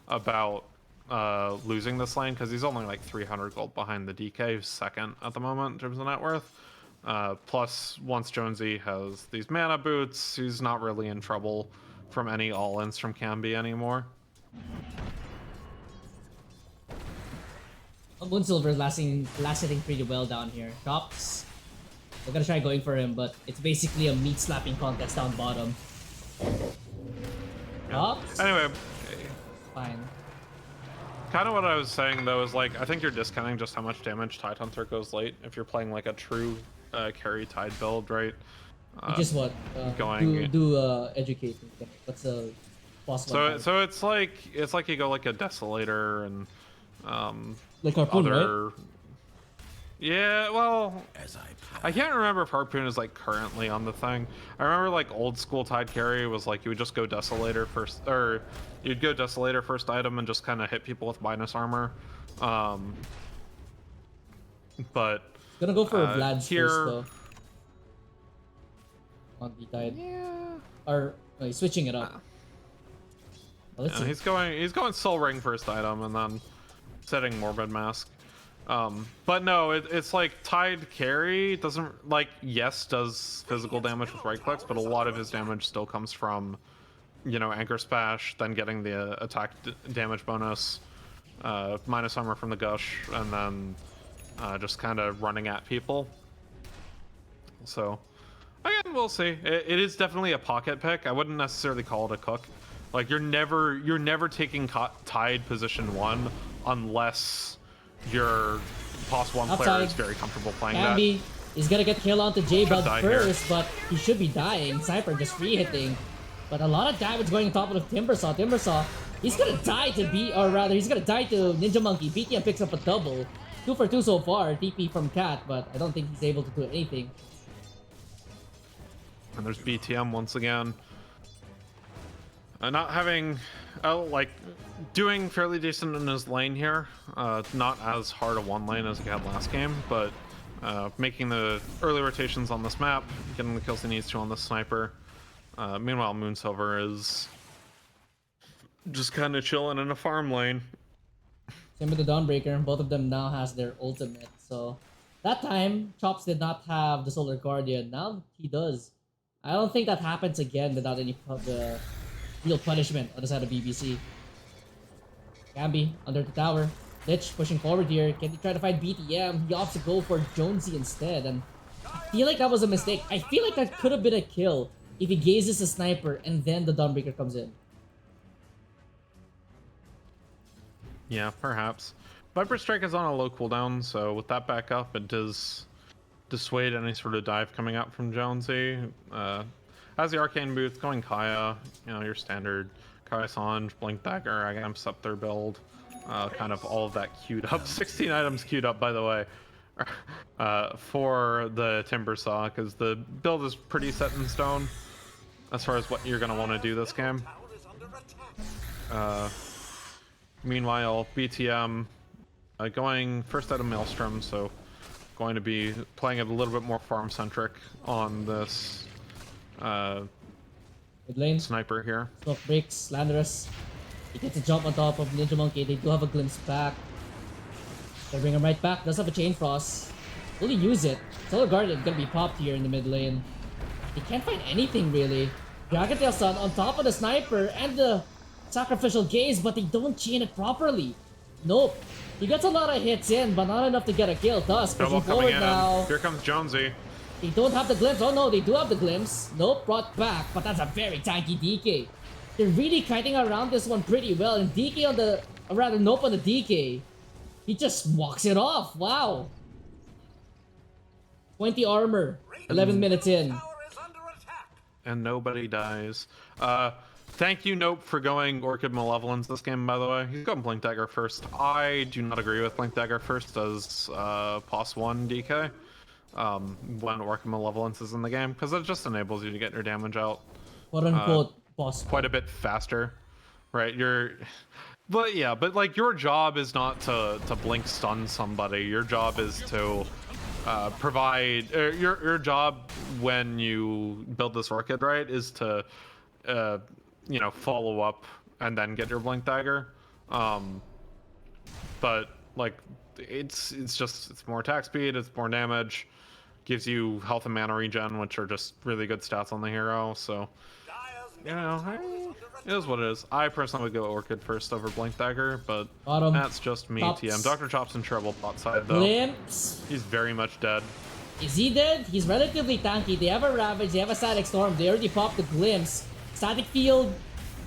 S2: about losing this lane because he's only like 300 gold behind the DK, who's second at the moment in terms of net worth. Plus, once Jonesy has these mana boots, he's not really in trouble from any all-ins from Camby anymore.
S1: Moonsilver is lasting pretty well down here. Chops. We're gonna try going for him, but it's basically a meat slapping contest down bottom. Chops?
S2: Anyway,
S1: Fine.
S2: kind of what I was saying though is like I think you're discounting just how much damage Tidehunter goes late if you're playing like a true carry Tide build, right?
S1: Just what? Educate me. What's a +1?
S2: So it's like you go like a Desolator and
S1: Like Harpoon,
S2: other.
S1: right?
S2: Yeah, well, I can't remember if Harpoon is like currently on the thing. I remember like old school Tide carry was like you would just go Desolator first, or you'd go Desolator first item and just kind of hit people with minus armor. But
S1: Gonna go for Vlad's
S2: here,
S1: first though. On the Tide.
S2: yeah,
S1: Or he's switching it up. Well, let's see.
S2: he's going Soul Ring first item and then setting Morbid Mask. But no, it's like Tide carry doesn't like does physical damage with right clicks, but a lot of his damage still comes from, you know, Anchor Smash, then getting the attack damage bonus, minus armor from the Gush, and then just kind of running at people. So again, we'll see. It is definitely a pocket pick. I wouldn't necessarily call it a cook. Like you're never taking Tide position 1 unless your +1 player is very comfortable playing
S1: Camby is gonna get kill onto J-Bud first,
S2: here.
S1: but he should be dying. Sniper just free hitting. But a lot of damage going on top of the Timbersaw. Timbersaw, he's gonna die to he's gonna die to Ninja Monkey. BTM picks up a double. 2 for 2 so far. TP from Cat, but I don't think he's able to do anything.
S2: And there's BTM once again. Not having, like, doing fairly decent in his lane here. Not as hard a one lane as he had last game, but making the early rotations on this map, getting the kills he needs to on the sniper. Meanwhile, Moonsilver is just kind of chilling in a farm lane.
S1: Same with the Dawnbreaker. Both of them now has their ultimate. So that time, Chops did not have the Solar Guardian. Now he does. I don't think that happens again without any real punishment on the side of BBC. Camby under the tower. Lich pushing forward here. Can he try to find BTM? He opts to go for Jonesy instead. And I feel like that was a mistake. I feel like that could have been a kill. if he gazes a sniper and then the Dawnbreaker comes in.
S2: Yeah, perhaps. Viper Strike is on a low cooldown, so with that back up, it does dissuade any sort of dive coming out from Jonesy. As the Arcane Booth, going Kaya, you know, your standard Kaya Sange, Blink Dagger, Agam Scepter build. Kind of all of that queued up. 16 items queued up, by the way, for the Timber Saw, because the build is pretty set in stone as far as what you're going to want to do this game. Meanwhile, BTM going first out of Maelstrom, so going to be playing it a little bit more farm centric on this
S1: Mid lane.
S2: sniper here.
S1: Smoke breaks, Slanderous. He gets a jump on top of Ninja Monkey. They do have a glimpse back. They bring him right back. Does have a Chain Frost. Will he use it? Solar Guardian gonna be popped here in the mid lane. They can't find anything really. Dragontail Sun on top of the sniper and the Sacrificial Gaze, but they don't chain it properly. Nope. He gets a lot of hits in, but not enough to get a kill. Thus, pushing forward now.
S2: Here comes Jonesy.
S1: They don't have the glimpse. Oh no, they do have the glimpse. Nope, brought back, but that's a very tanky DK. They're really kiting around this one pretty well, and DK on the, or rather Nope on the DK. He just walks it off. Wow. 20 armor, 11 minutes in.
S3: Tower is under attack.
S2: And nobody dies. Thank you, Nope, for going Orchid Malevolence this game, by the way. He's going Blink Dagger first. I do not agree with Blink Dagger first as POS 1 DK when Orchid Malevolence is in the game, because it just enables you to get your damage out
S1: Quote unquote boss.
S2: quite a bit faster, right? But yeah, but like your job is not to blink stun somebody. Your job is to provide your job when you build this Orchid, right, is to you know, follow up and then get your Blink Dagger. But like it's more attack speed, it's more damage, gives you health and mana regen, which are just really good stats on the hero. So you know, it is what it is. I personally would go Orchid first over Blink Dagger, but
S1: Bottom.
S2: that's just me.
S1: Chops.
S2: TM. Dr. Chop's in trouble bot side though.
S1: Glimpse.
S2: He's very much dead.
S1: Is he dead? He's relatively tanky. They have a Ravage, they have a Static Storm. They already popped the Glimpse. Static Field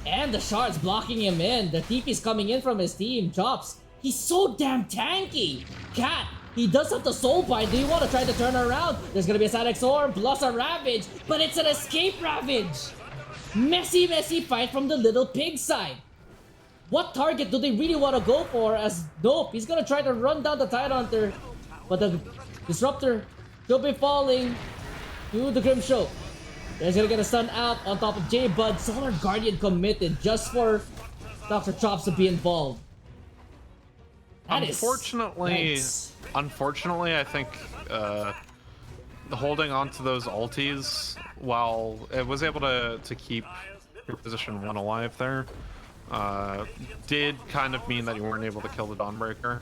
S1: and the Shards blocking him in. The TP's coming in from his team. Chops. He's so damn tanky. Cat. He does have the Soul Bind. Do you want to try to turn around? There's gonna be a Static Storm plus a Ravage, but it's an Escape Ravage. Messy fight from the little pig side. What target do they really want to go for? As Nope, he's gonna try to run down the Tidehunter, but the Disruptor will be falling to the Grimshow. There's gonna get a stun out on top of J-Bud. Solar Guardian committed just for Dr. Chops to be involved. That is
S2: Unfortunately, I think holding on to those ultis while it was able to keep your position 1 alive there did kind of mean that you weren't able to kill the Dawnbreaker.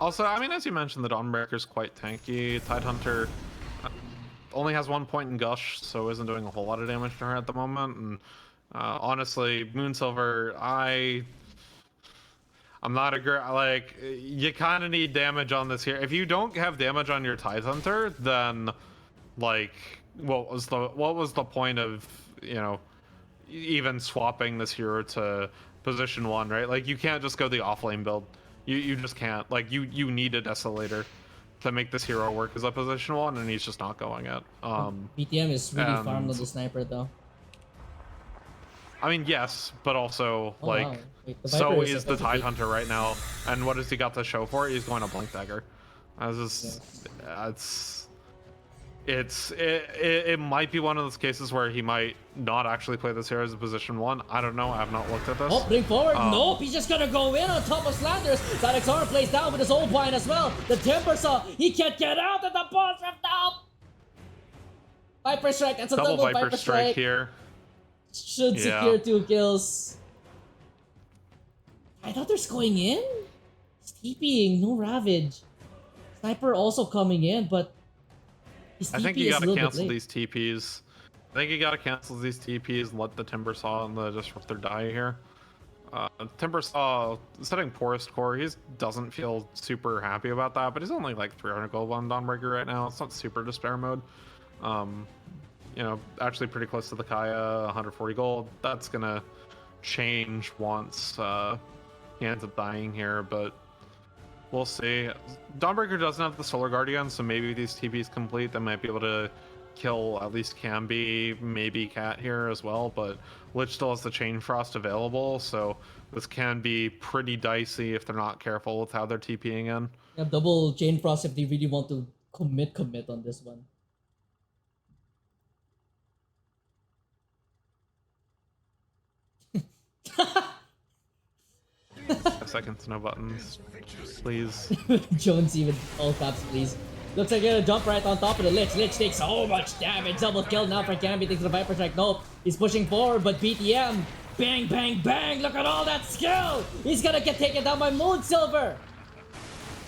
S2: Also, I mean, as you mentioned, the Dawnbreaker is quite tanky. Tidehunter only has 1 point in Gush, so isn't doing a whole lot of damage to her at the moment. And honestly, Moonsilver, I'm not like, you kind of need damage on this here. If you don't have damage on your Tidehunter, then like, what was the point of, you know, even swapping this hero to position 1, right? Like, you can't just go the offlane build. You just can't. Like, you need a Desolator to make this hero work as a position 1, and he's just not going it.
S1: BTM is really farmed on the sniper though.
S2: I mean, yes, but also like,
S1: wow. Wait,
S2: so is the Tidehunter right now, and what has he got to show for it? He's going to Blink Dagger. It might be one of those cases where he might not actually play this hero as a position 1. I don't know. I have not looked at this.
S1: Oh, bring forward. Nope, he's just gonna go in on top of Slanders. Zadexar plays down with his old Bind as well. The Timber Saw, he can't get out of the boss from now. Viper Strike, that's a double Viper Strike
S2: here.
S1: Should secure 2 kills. I thought they're going in. He's TPing, no Ravage. Sniper also coming in, but his TP
S2: I think you
S1: is
S2: gotta cancel these TPs. I think you gotta cancel these TPs and let the Timber Saw and the Disruptor die here. Timber Saw setting Porous Core, he doesn't feel super happy about that, but he's only like 300 gold on Dawnbreaker right now. It's not super despair mode. you know, actually pretty close to the Kaya, 140 gold. That's gonna change once he ends up dying here, but we'll see. Dawnbreaker doesn't have the Solar Guardian, so maybe these TPs complete, they might be able to kill at least Camby, maybe Cat here as well, but Lich still has the Chain Frost available, so this can be pretty dicey if they're not careful with how they're TPing in.
S1: Yeah, double Chain Frost if they really want to commit on this one.
S2: Seconds, no buttons. Please.
S1: Jonesy with all caps, please. Looks like you're gonna jump right on top of the Lich. Lich takes so much damage. Double kill now for Camby. Takes the Viper Strike. Nope. He's pushing forward, but BTM. Bang, bang, bang. Look at all that skill. He's gonna get taken down by Moonsilver.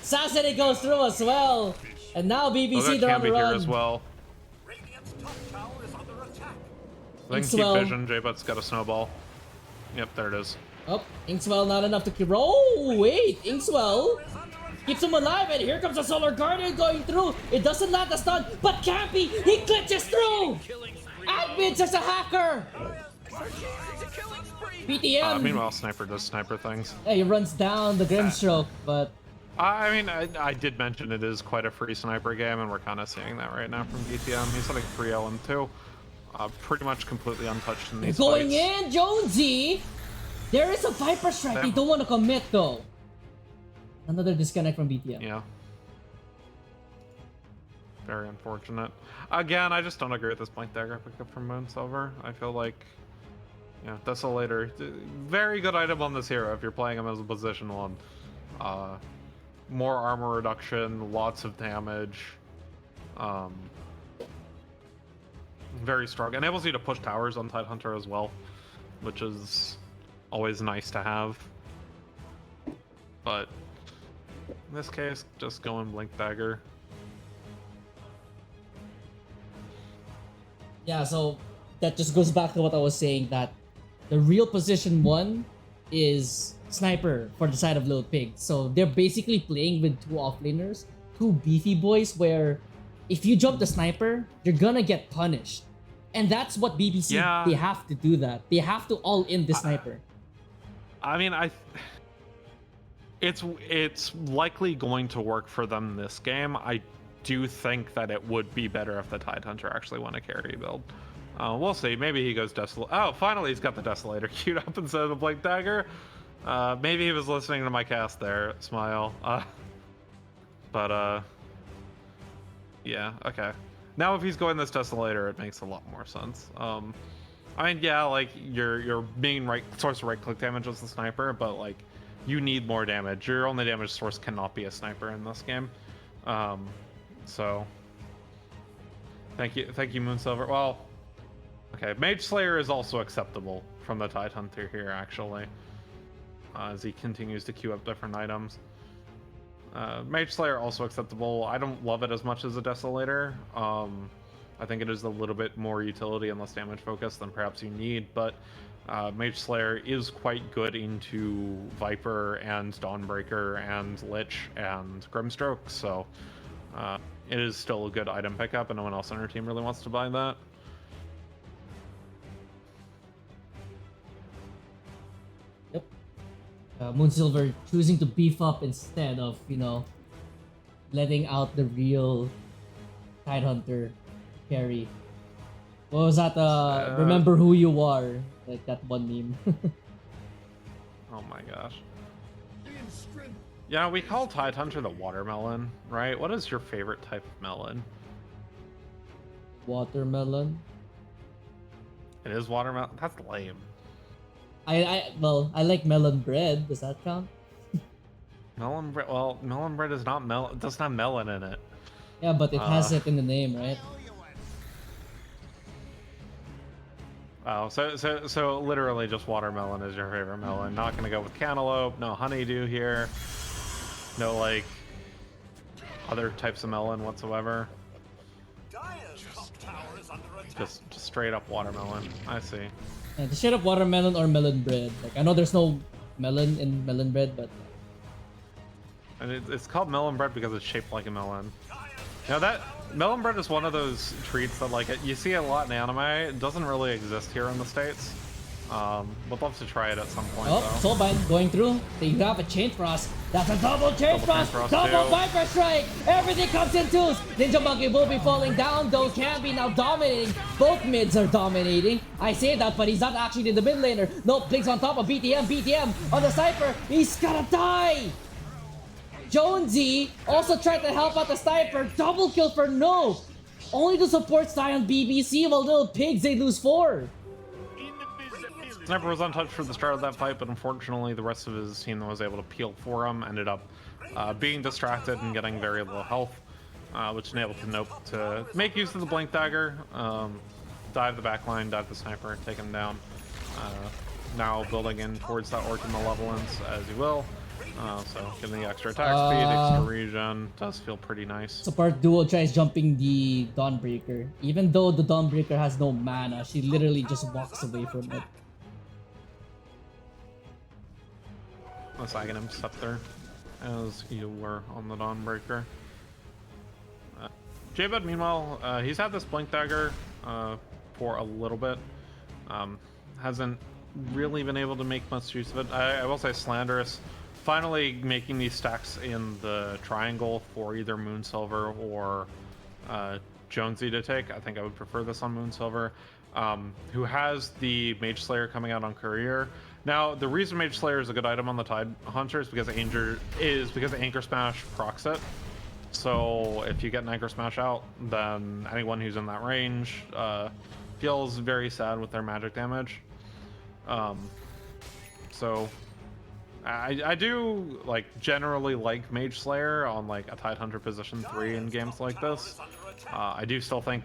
S1: Sassity goes through as well. And now BBC, they're on the
S2: Camby
S1: run.
S2: here as well.
S3: Radiant's top tower is under attack.
S2: Then keep
S1: Inkswell.
S2: vision. J-But's got a snowball. Yep, there it is.
S1: Oh, Inkswell not enough to keep. Oh, wait. Inkswell keeps him alive, and here comes a Solar Guardian going through. It doesn't land the stun, but Campy, he glitches through. Admin's just a hacker. BTM.
S2: Meanwhile, Sniper does sniper things.
S1: Yeah, he runs down the Grimstroke, but
S2: I mean, I did mention it is quite a free sniper game, and we're kind of seeing that right now from BTM. He's hitting 3L and 2. Pretty much completely untouched in these
S1: going
S2: fights.
S1: in, Jonesy. There is a Viper Strike. They don't want to commit, though. Another disconnect from BTM.
S2: Yeah. Very unfortunate. Again, I just don't agree with this Blink Dagger pickup from Moonsilver. I feel like, yeah, Desolator, very good item on this hero if you're playing him as a position one. More armor reduction, lots of damage. Very strong. Enables you to push towers on Tidehunter as well, which is always nice to have. But in this case, just going Blink Dagger.
S1: Yeah, so that just goes back to what I was saying, that the real position one is Sniper for the side of Little Pig. So they're basically playing with two offlaners, two beefy boys, where if you jump the Sniper, you're gonna get punished. And that's what BBC,
S2: Yeah.
S1: they have to do that. They have to all in the Sniper.
S2: I mean, it's likely going to work for them this game. I do think that it would be better if the Tidehunter actually won a carry build. We'll see. Maybe he goes Desolator. Oh, finally he's got the Desolator queued up instead of the Blink Dagger. Maybe he was listening to my cast there, Smile. Yeah, okay. Now if he's going this Desolator, it makes a lot more sense. I mean, yeah, like your main source of right-click damage is the Sniper, but like you need more damage. Your only damage source cannot be a Sniper in this game. So thank you, Moonsilver. Well, okay, Mage Slayer is also acceptable from the Tidehunter here, actually, as he continues to queue up different items. Mage Slayer also acceptable. I don't love it as much as a Desolator. I think it is a little bit more utility and less damage focused than perhaps you need, but Mage Slayer is quite good into Viper and Dawnbreaker and Lich and Grimstroke, so it is still a good item pickup, and no one else on our team really wants to buy that.
S1: Yep. Moonsilver choosing to beef up instead of, letting out the real Tidehunter carry. What was that? Remember who you are. Like that one meme.
S2: Oh my gosh. Yeah, we call Tidehunter the watermelon, right? What is your favorite type of melon?
S1: Watermelon.
S2: It is watermelon? That's lame.
S1: I like melon bread. Does that count?
S2: Melon bread? Well, melon bread is not it doesn't have melon in it.
S1: Yeah, but it has it in the name, right?
S2: Oh, so literally just watermelon is your favorite melon. Not gonna go with cantaloupe, no honeydew here. No, like, other types of melon whatsoever.
S3: Dire's top tower is under attack.
S2: Just straight up watermelon. I see.
S1: Yeah, the shade of watermelon or melon bread. Like I know there's no melon in melon bread, but
S2: And it's called melon bread because it's shaped like a melon.
S3: Dire's
S2: Now that melon bread is one of those treats that like you see a lot in anime. It doesn't really exist here in the States. Would love to try it at some point
S1: Oh,
S2: though.
S1: Soulbind going through. They have a chain frost. That's a double chain
S2: Double
S1: frost.
S2: chain frost
S1: Double
S2: too.
S1: Viper strike. Everything comes in twos. Ninja Monkey will be falling down though. Canby now dominating. Both mids are dominating. I say that, but he's not actually in the mid laner. Nope, Blig's on top of BTM. BTM on the Sniper. He's gonna die. Jonesy also tried to help out the Sniper. Double kill for no. Only the supports die on BBC while Little Pigs they lose 4.
S2: Sniper was untouched for the start of that fight, but unfortunately the rest of his team that was able to peel for him ended up being distracted and getting very low health, which enabled Nope to make use of the Blink Dagger, dive the backline, dive the Sniper, take him down. Now building in towards that Orc in Malevolence as he will. So getting the extra attack speed, extra regen, does feel pretty nice.
S1: Support duo tries jumping the Dawnbreaker. Even though the Dawnbreaker has no mana, she literally just walks away from it.
S2: Let's Aghanim Scepter as you were on the Dawnbreaker. J-Bud, meanwhile, he's had this Blink Dagger for a little bit. Hasn't really been able to make much use of it. I will say Slanderous finally making these stacks in the triangle for either Moonsilver or Jonesy to take. I think I would prefer this on Moonsilver, who has the Mage Slayer coming out on Courier. Now, the reason Mage Slayer is a good item on the Tide Hunter is because Anchor Smash procs it. So if you get an Anchor Smash out, then anyone who's in that range feels very sad with their magic damage. So I do like generally like Mage Slayer on like a Tide Hunter position 3 in games like this. I do still want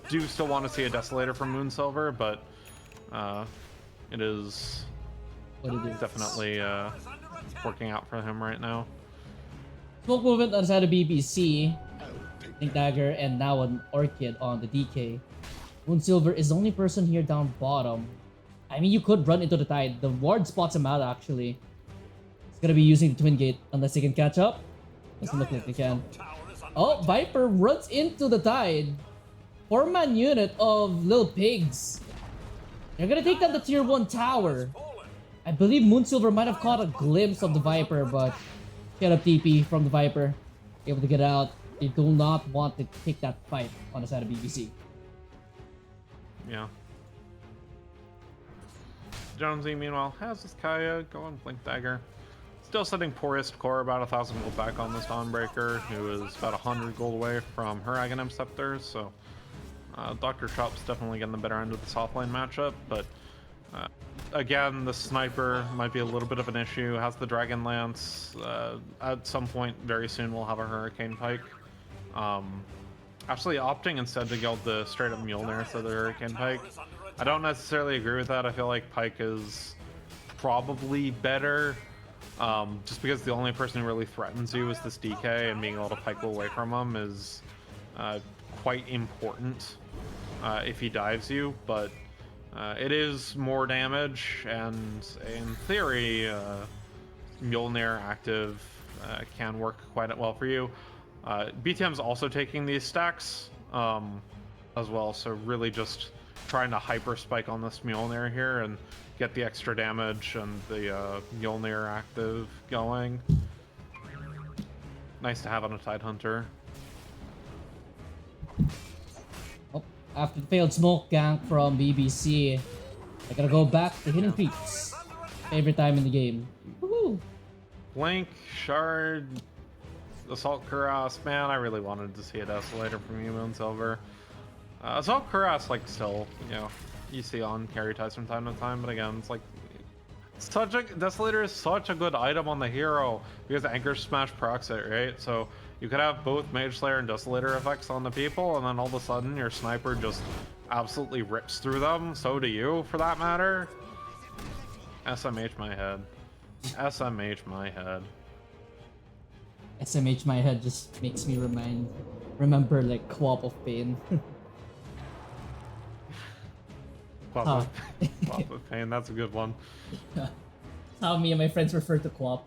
S2: to see a Desolator from Moonsilver, but it is definitely working out for him right now.
S1: Smoke movement on the side of BBC. Blink Dagger and now an Orchid on the DK. Moonsilver is the only person here down bottom. I mean, you could run into the Tide. The ward spots him out actually. He's gonna be using the Twin Gate unless they can catch up. Doesn't look like they can. Oh, Viper runs into the Tide. 4-man unit of Little Pigs. They're gonna take down the tier 1 tower. I believe Moonsilver might have caught a glimpse of the Viper, but get up TP from the Viper. Able to get out. They do not want to take that fight on the side of BBC.
S2: Yeah. Jonesy, meanwhile, has his Kaya going Blink Dagger. Still sitting poorest core, about 1,000 gold back on this Dawnbreaker, who is about 100 gold away from her Aghanim Scepter, so Dr. Chop's definitely getting the better end of the soft lane matchup, but again, the Sniper might be a little bit of an issue. Has the Dragon Lance. At some point very soon we'll have a Hurricane Pike. Actually opting instead to go the straight up Mjolnir instead of the Hurricane Pike. I don't necessarily agree with that. I feel like Pike is probably better, just because the only person who really threatens you is this DK, and being able to Pike away from him is quite important if he dives you, but it is more damage, and in theory, Mjolnir active can work quite well for you. BTM's also taking these stacks as well, so really just trying to hyper spike on this Mjolnir here and get the extra damage and the Mjolnir active going. Nice to have on a Tide Hunter.
S1: Oh, after the failed smoke gank from BBC, I gotta go back to Hidden Creeks. Favorite time in the game. Woohoo!
S2: Blink, Shard, Assault Cuirass. Man, I really wanted to see a Desolator from you, Moonsilver. Assault Cuirass, like, still, you know, you see on carry ties from time to time, but again, it's like, Desolator is such a good item on the hero because Anchor Smash procs it, right? So you could have both Mage Slayer and Desolator effects on the people, and then all of a sudden your Sniper just absolutely rips through them. So do you, for that matter. SMH my head. SMH my head.
S1: SMH my head just makes me remember like Quap of Pain.
S2: Quap of Pain, that's a good one.
S1: Yeah. How me and my friends refer to Quap.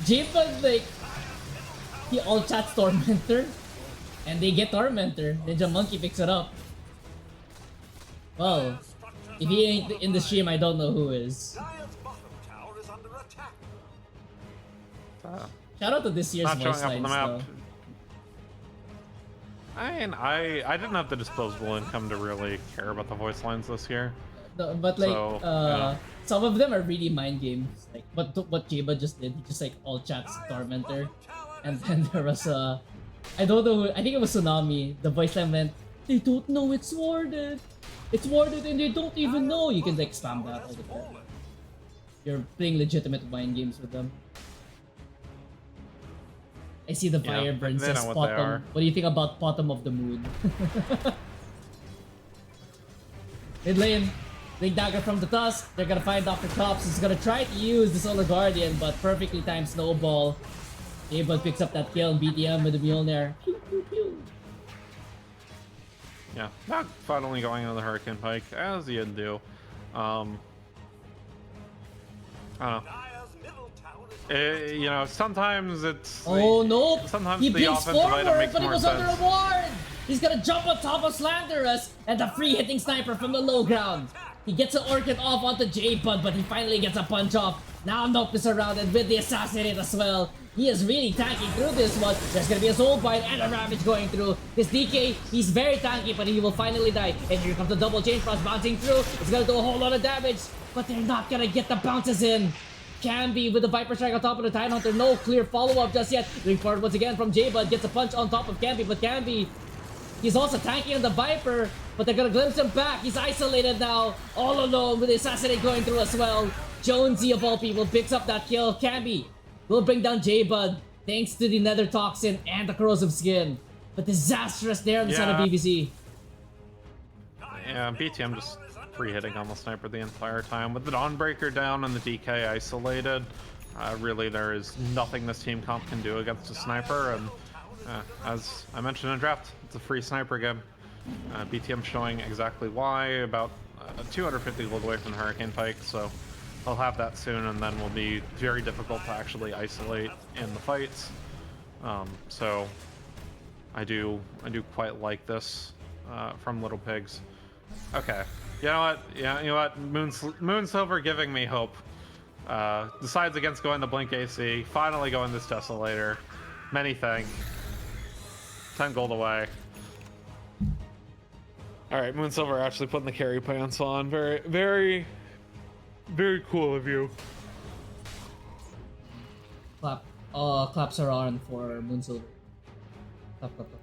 S1: J-Bud, like, he all chats Tormentor, and they get Tormentor. Ninja Monkey picks it up. Well, if he ain't in the stream, I don't know who is.
S3: Dire's bottom tower is under attack.
S1: Shout out to this year's
S2: Not
S1: voice
S2: showing up on the
S1: lines,
S2: map.
S1: though.
S2: I mean, I didn't have the disposable income to really care about the voice lines this year.
S1: No, but like,
S2: So, yeah.
S1: some of them are really mind games. Like what Jeba just did, he just like all chats Tormentor, and then there was I don't know, I think it was Tsunami. The voice line went, "They don't know it's warded. It's warded, and they don't even know." You can like spam that all the time. You're playing legitimate mind games with them. I see the
S2: Yeah,
S1: Fireburn
S2: they
S1: says
S2: know what they are.
S1: bottom. What do you think about bottom of the moon? Mid lane, big dagger from the tusk. They're gonna find Dr. Cops. He's gonna try to use the Solar Guardian, but perfectly timed snowball. Abel picks up that kill. BTM with the Mjolnir. Pew, pew, pew.
S2: Yeah, not finally going on the Hurricane Pike, as you'd do. I don't know.
S3: Dire's middle tower is
S2: You know, sometimes it's...
S1: Oh no!
S2: Sometimes
S1: He
S2: the
S1: blinks
S2: offensive item
S1: forward,
S2: makes
S1: but he
S2: more
S1: was under a
S2: sense.
S1: ward! He's gonna jump on top of Slanderous and the free hitting sniper from the low ground. He gets an Orchid off onto J-Bud, but he finally gets a punch off. Now Nope is surrounded with the Assassinate as well. He is really tanky through this one. There's gonna be a Soul Bind and a Ravage going through. This DK, he's very tanky, but he will finally die. And here comes the double Chain Frost bouncing through. It's gonna do a whole lot of damage, but they're not gonna get the bounces in. Camby with the Viper Strike on top of the Tidehunter. No clear follow-up just yet. Moving forward once again from J-Bud. Gets a punch on top of Camby, but Camby, he's also tanking on the Viper, but they're gonna glimpse him back. He's isolated now, all alone with the Assassinate going through as well. Jonesy of all people picks up that kill. Camby will bring down J-Bud thanks to the Nether Toxin and the Corrosive Skin. But disastrous there on the side of
S2: Yeah.
S1: BBC.
S2: Yeah, BTM just free hitting on the sniper the entire time. With the Dawnbreaker down and the DK isolated, really there is nothing this team comp can do against a sniper. And as I mentioned in draft, it's a free sniper game. BTM showing exactly why, about 250 gold away from the Hurricane Pike, so I'll have that soon, and then will be very difficult to actually isolate in the fights. So I do quite like this from Little Pigs. Okay, you know what? Yeah, you know what? Moonsilver giving me hope. Decides against going to Blink AC. Finally going this Desolator. Many thanks. 10 gold away. All right, Moonsilver actually putting the carry pants on. Very, very, very cool of you.
S1: Clap. Claps are on for Moonsilver. Clap, clap, clap, clap.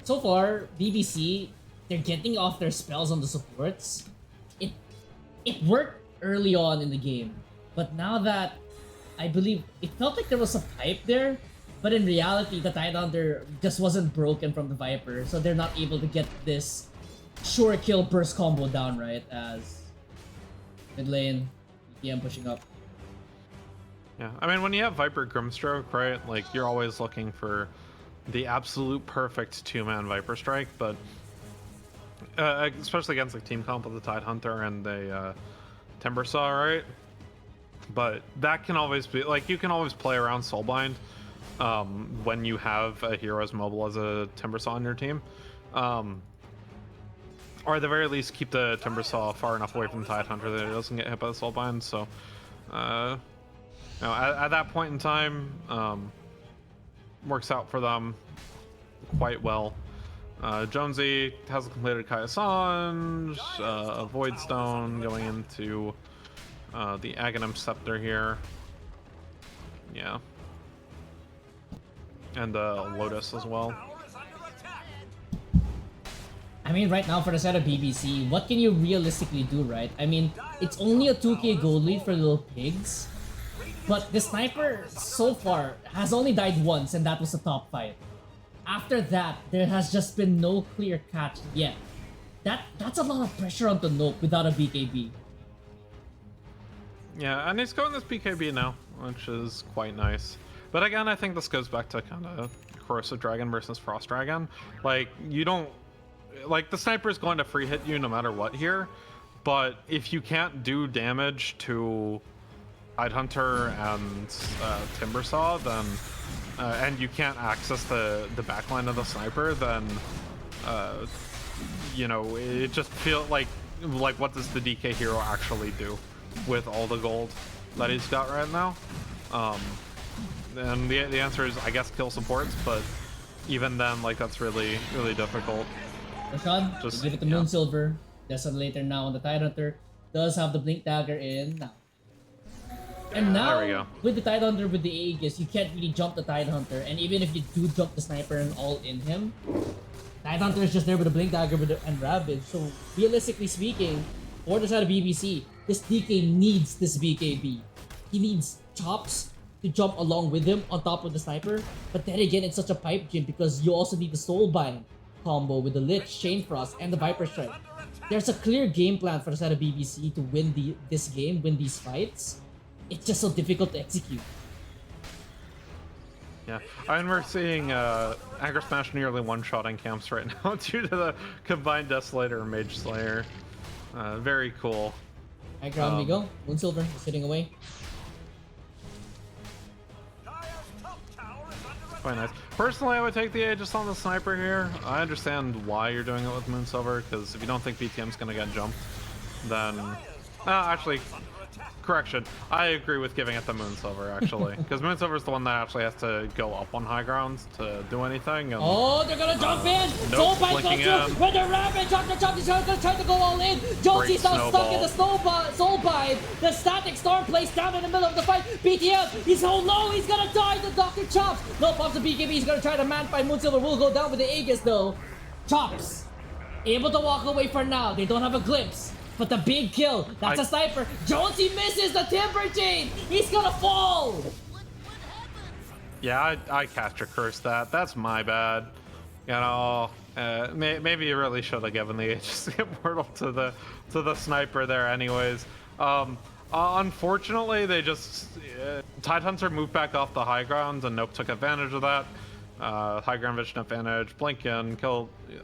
S1: So far, BBC, they're getting off their spells on the supports. It worked early on in the game, but now that I believe it felt like there was a pipe there, but in reality, the Tidehunter just wasn't broken from the Viper, so they're not able to get this sure kill burst combo down right as mid lane, BTM pushing up.
S2: Yeah, I mean, when you have Viper Grimstroke, right, like, you're always looking for the absolute perfect two-man Viper Strike, but especially against like team comp with the Tidehunter and the Timbersaw, right? But that can always be, like, you can always play around Soulbind when you have a hero as mobile as a Timbersaw on your team. Or at the very least, keep the Timbersaw far enough away from the Tidehunter that it doesn't get hit by the Soulbind, so... you know, at that point in time, works out for them quite well. Jonesy has completed Kaiasange, a Void Stone going into the Aghanim Scepter here. Yeah. And Lotus as well.
S1: I mean, right now for the side of BBC, what can you realistically do, right? I mean, it's only a 2k gold lead for Little Pigs, but the sniper so far has only died once, and that was the top fight. After that, there has just been no clear catch yet. That's a lot of pressure onto Nope without a BKB.
S2: Yeah, and he's going this BKB now, which is quite nice. But again, I think this goes back to kind of Corrosive Dragon versus Frost Dragon. Like, you don't... Like, the sniper is going to free hit you no matter what here, but if you can't do damage to Tidehunter and Timbersaw, then and you can't access the backline of the sniper, then you know, it just feels like what does the DK hero actually do with all the gold that he's got right now? And the answer is, I guess, kill supports, but even then, like, that's really difficult.
S1: Rashad,
S2: Just
S1: give it to Moonsilver. Desolator now on the Tidehunter. Does have the Blink Dagger in now. And now,
S2: There we go.
S1: with the Tidehunter with the Aegis, you can't really jump the Tidehunter. And even if you do jump the Sniper and all in him, Tidehunter is just there with the Blink Dagger and Ravage. So, realistically speaking, for the side of BBC, this DK needs this BKB. He needs chops to jump along with him on top of the Sniper. But then again, it's such a pipe dream because you also need the Soulbind combo with the Lich, Chain Frost, and the Viper Strike. There's a clear game plan for the side of BBC to win this game, win these fights. It's just so difficult to execute.
S2: Yeah, I mean, we're seeing Aggro Smash nearly one-shotting camps right now due to the combined Desolator and Mage Slayer. Very cool.
S1: High ground we go. Moonsilver is sitting away.
S3: Dire's top tower is under
S2: Quite nice.
S3: attack.
S2: Personally, I would take the Aegis on the Sniper here. I understand why you're doing it with Moonsilver, because if you don't think BTM's gonna get jumped, then... actually, correction. I agree with giving it to Moonsilver, actually. Because Moonsilver is the one that actually has to go up on high grounds to do anything. And,
S1: Oh, they're gonna jump in!
S2: nope,
S1: Soulbind
S2: blinking
S1: goes
S2: in.
S1: through with the Ravage! Dr. is gonna try to go all in! Jonesy's now stuck in the Soulbind! The Static Storm placed down in the middle of the fight! BTM, he's so low, he's gonna die! The Dr. Chops! No, pops the BKB, he's gonna try to man fight. Moonsilver will go down with the Aegis though. Chops, able to walk away for now. They don't have a glimpse. But the big kill, that's a Sniper. Jonesy misses the Timber Chain! He's gonna fall!
S2: yeah, I catcher cursed that. That's my bad. You know, maybe you really should have given the Aegis Immortal to the Sniper there anyways. Unfortunately, they just... Tidehunter moved back off the high ground, and Nope took advantage of that. High ground vision advantage, blink in,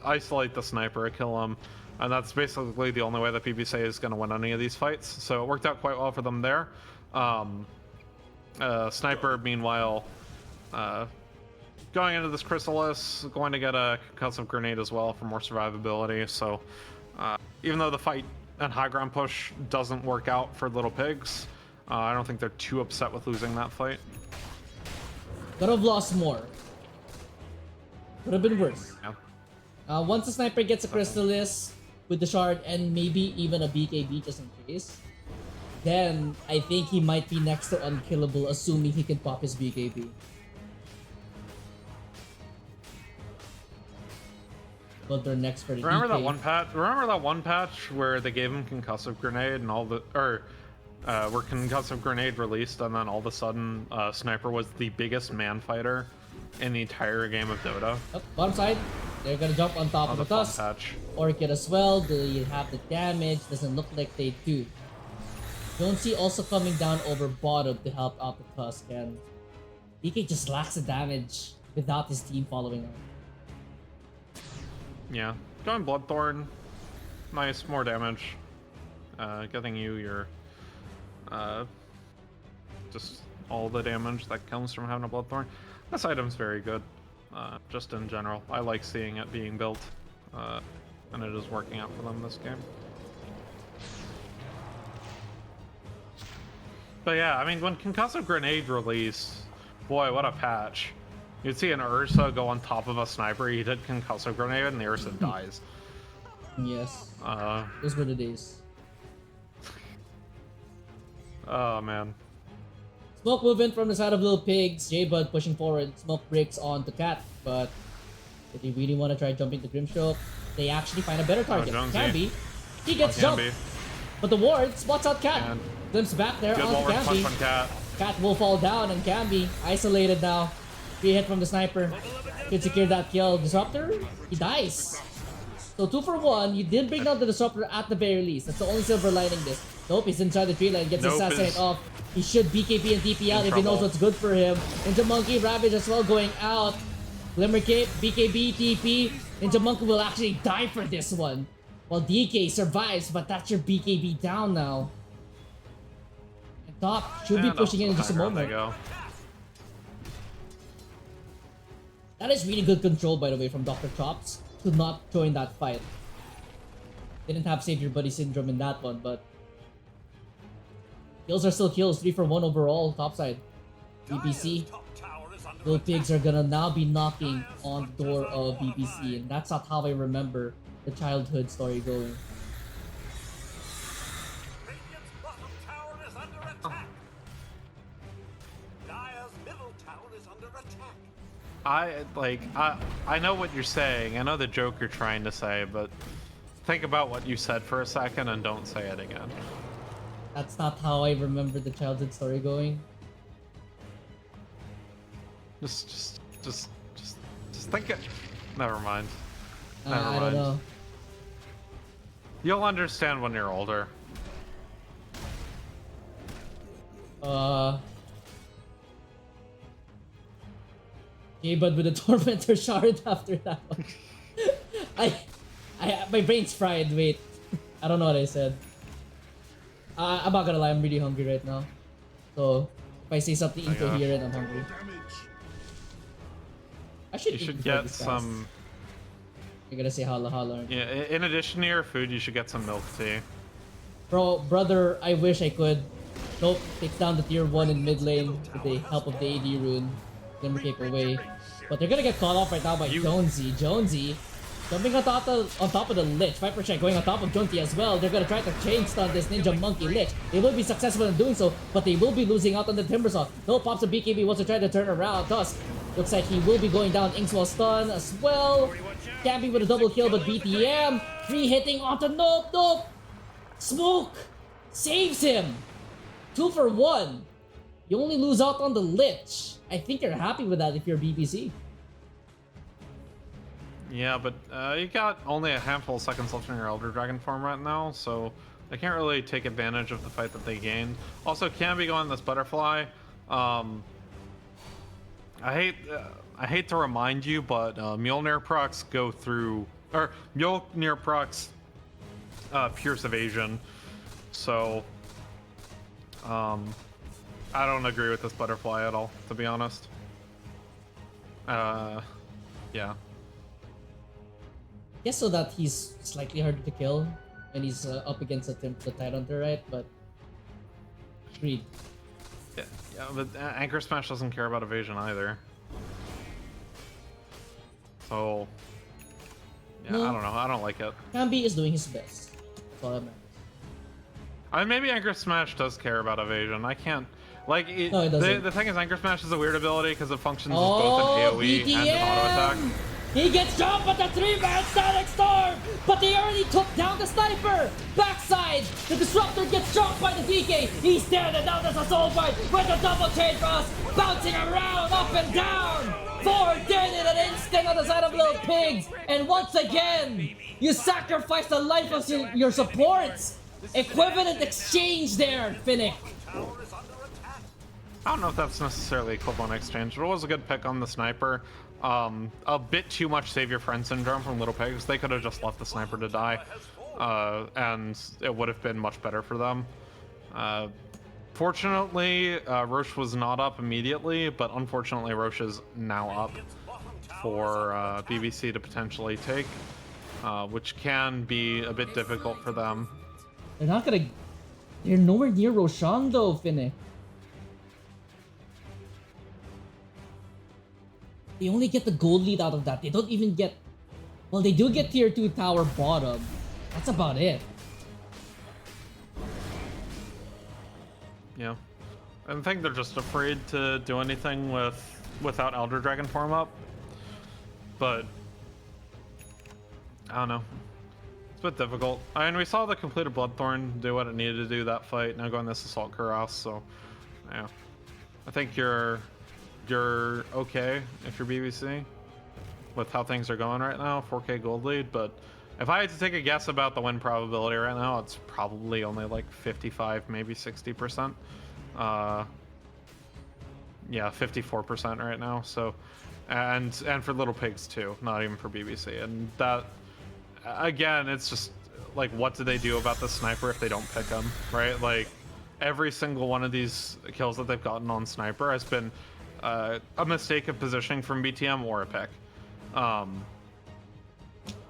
S2: isolate the Sniper, kill him. And that's basically the only way that PBC is going to win any of these fights. So it worked out quite well for them there. Sniper, meanwhile, going into this Chrysalis, going to get a concussive grenade as well for more survivability. So even though the fight and high ground push doesn't work out for Little Pigs, I don't think they're too upset with losing that fight.
S1: Could have lost more. Could have been worse.
S2: Yeah.
S1: Once the Sniper gets a Chrysalis with the Shard and maybe even a BKB just in case, then I think he might be next to unkillable, assuming he can pop his BKB. But they're next for the
S2: Remember
S1: DK.
S2: that one patch? Remember that one patch where they gave him concussive grenade and all the where concussive grenade released and then all of a sudden Sniper was the biggest man fighter in the entire game of Dota.
S1: Oh, bottom side, they're gonna jump on top of the
S2: fun
S1: Tusk.
S2: patch.
S1: Orchid as well. Do you have the damage? Doesn't look like they do. Jonesy also coming down over bottom to help out the Tusk, and DK just lacks the damage without his team following up.
S2: Yeah, going Bloodthorn, nice, more damage. Getting you your just all the damage that comes from having a Bloodthorn. This item's very good, just in general. I like seeing it being built, and it is working out for them this game. But yeah, I mean, when Concussive Grenade released, boy, what a patch. You'd see an Ursa go on top of a Sniper, he did Concussive Grenade, and the Ursa dies.
S1: Yes. Those were the days.
S2: Oh, man.
S1: Smoke movement from the side of Little Pigs. J-Bud pushing forward. Smoke breaks on the Cat, but if they really want to try jumping to Grimstroke, they actually find a better target.
S2: Jonesy.
S1: Camby. He gets
S2: Can
S1: jumped.
S2: be.
S1: But the ward spots out Cat.
S2: And
S1: Glimpse back there
S2: good
S1: on
S2: wall punch
S1: Camby.
S2: from Cat.
S1: Cat will fall down and Camby isolated now. 3 hit from the Sniper. Can secure that kill. Disruptor, he dies. So 2 for 1. You did bring down the Disruptor at the very least. That's the only silver lining this. Nope, he's inside the tree line. Gets
S2: Nope
S1: assassinated
S2: is
S1: off. He should BKB and TP out if he knows
S2: trouble.
S1: what's good for him. Ninja Monkey, Ravage as well going out. Glimmer Cape, BKB, TP. Ninja Monkey will actually die for this one. Well, DK survives, but that's your BKB down now. And top should be
S2: And
S1: pushing in
S2: off
S1: just a
S2: the high ground they
S1: moment.
S2: go.
S1: That is really good control, by the way, from Dr. Chops to not join that fight. Didn't have Save Your Buddy syndrome in that one, but kills are still kills. 3 for 1 overall, topside. BBC.
S3: Top tower is under
S1: Little
S3: attack.
S1: pigs are gonna now be knocking on the door of BBC, and that's not how I remember the childhood story going.
S3: Radiant's bottom tower is under attack. Dire's middle tower is under attack.
S2: I know what you're saying. I know the joke you're trying to say, but think about what you said for a second and don't say it again.
S1: That's not how I remember the childhood story going.
S2: Just think it. Never mind. Never
S1: I
S2: mind.
S1: don't know.
S2: You'll understand when you're older.
S1: Bud with a Tormentor shard after that one. My brain's fried. Wait, I don't know what I said. I'm not gonna lie. I'm really hungry right now. So if I say something
S2: Oh my gosh.
S1: incoherent, I'm hungry. I should.
S2: You
S1: eat
S2: should
S1: before
S2: get
S1: this fast.
S2: some.
S1: You're gonna say holla holla. aren't you?
S2: Yeah, in addition to your food, you should get some milk tea.
S1: Brother, I wish I could. Nope, takes down the tier 1 in mid lane with the help of the AD rune. Glimmer Cape away. But they're gonna get caught off right now by Jonesy. Jonesy jumping on top of the Lich. 5% going on top of Junkie as well. They're gonna try to chain stun this Ninja Monkey Lich. They will be successful in doing so, but they will be losing out on the Timbersaw. No pops of BKB wants to try to turn around. Tusk looks like he will be going down. Inkswell stun as well. Camping with a double kill, but BTM 3 hitting onto nope. Smoke saves him. 2 for 1. You only lose out on the Lich. I think you're happy with that if you're BBC.
S2: Yeah, but you got only a handful of seconds left in your Elder Dragon form right now, so they can't really take advantage of the fight that they gained. Also, can be going this butterfly. I hate to remind you, but Mjolnir procs go through, or Mjolnir procs pierce evasion. So I don't agree with this butterfly at all, to be honest. Yeah.
S1: Guess so that he's slightly harder to kill when he's up against the Tidehunter, right? But agreed.
S2: Yeah, but Anchor Smash doesn't care about evasion either. So, yeah,
S1: No.
S2: I don't know. I don't like it.
S1: Kambi is doing his best. That's all that matters.
S2: I mean, maybe Anchor Smash does care about evasion. I can't. Like,
S1: No, it doesn't.
S2: the thing is, Anchor Smash is a weird ability because it functions as
S1: Oh,
S2: both an AoE and an auto attack.
S1: BTM! He gets jumped at the 3-man Static Storm, but they already took down the sniper. Backside, the disruptor gets jumped by the DK. He's dead, and now there's a soul fight with the double chain frost bouncing around, up and down. 4 dead in an instant on the side of Little Pigs, and once again, you sacrifice the life of your supports. Equivalent exchange there, Finnick.
S3: Tower is under attack.
S2: I don't know if that's necessarily equivalent exchange, but it was a good pick on the sniper. A bit too much save your friend syndrome from Little Pigs. They could have just left the sniper to die, and it would have been much better for them. Fortunately, Roche was not up immediately, but unfortunately, Roche is now up for BBC to potentially take, which can be a bit difficult for them.
S1: They're nowhere near Roshan though, Finnick. They only get the gold lead out of that. They don't even get... Well, they do get tier 2 tower bottom. That's about it.
S2: Yeah, I think they're just afraid to do anything without Elder Dragon form up. But I don't know. It's a bit difficult. I mean, we saw the completed Bloodthorn do what it needed to do that fight. Now going this Assault Cuirass, so yeah, I think you're okay if you're BBC with how things are going right now. 4K gold lead, but if I had to take a guess about the win probability right now, it's probably only like 55, maybe 60%. Yeah, 54% right now. So, and for Little Pigs too, not even for BBC. And that, again, it's just like, what do they do about the sniper if they don't pick him, right? Like, every single one of these kills that they've gotten on sniper has been a mistake of positioning from BTM or a pick.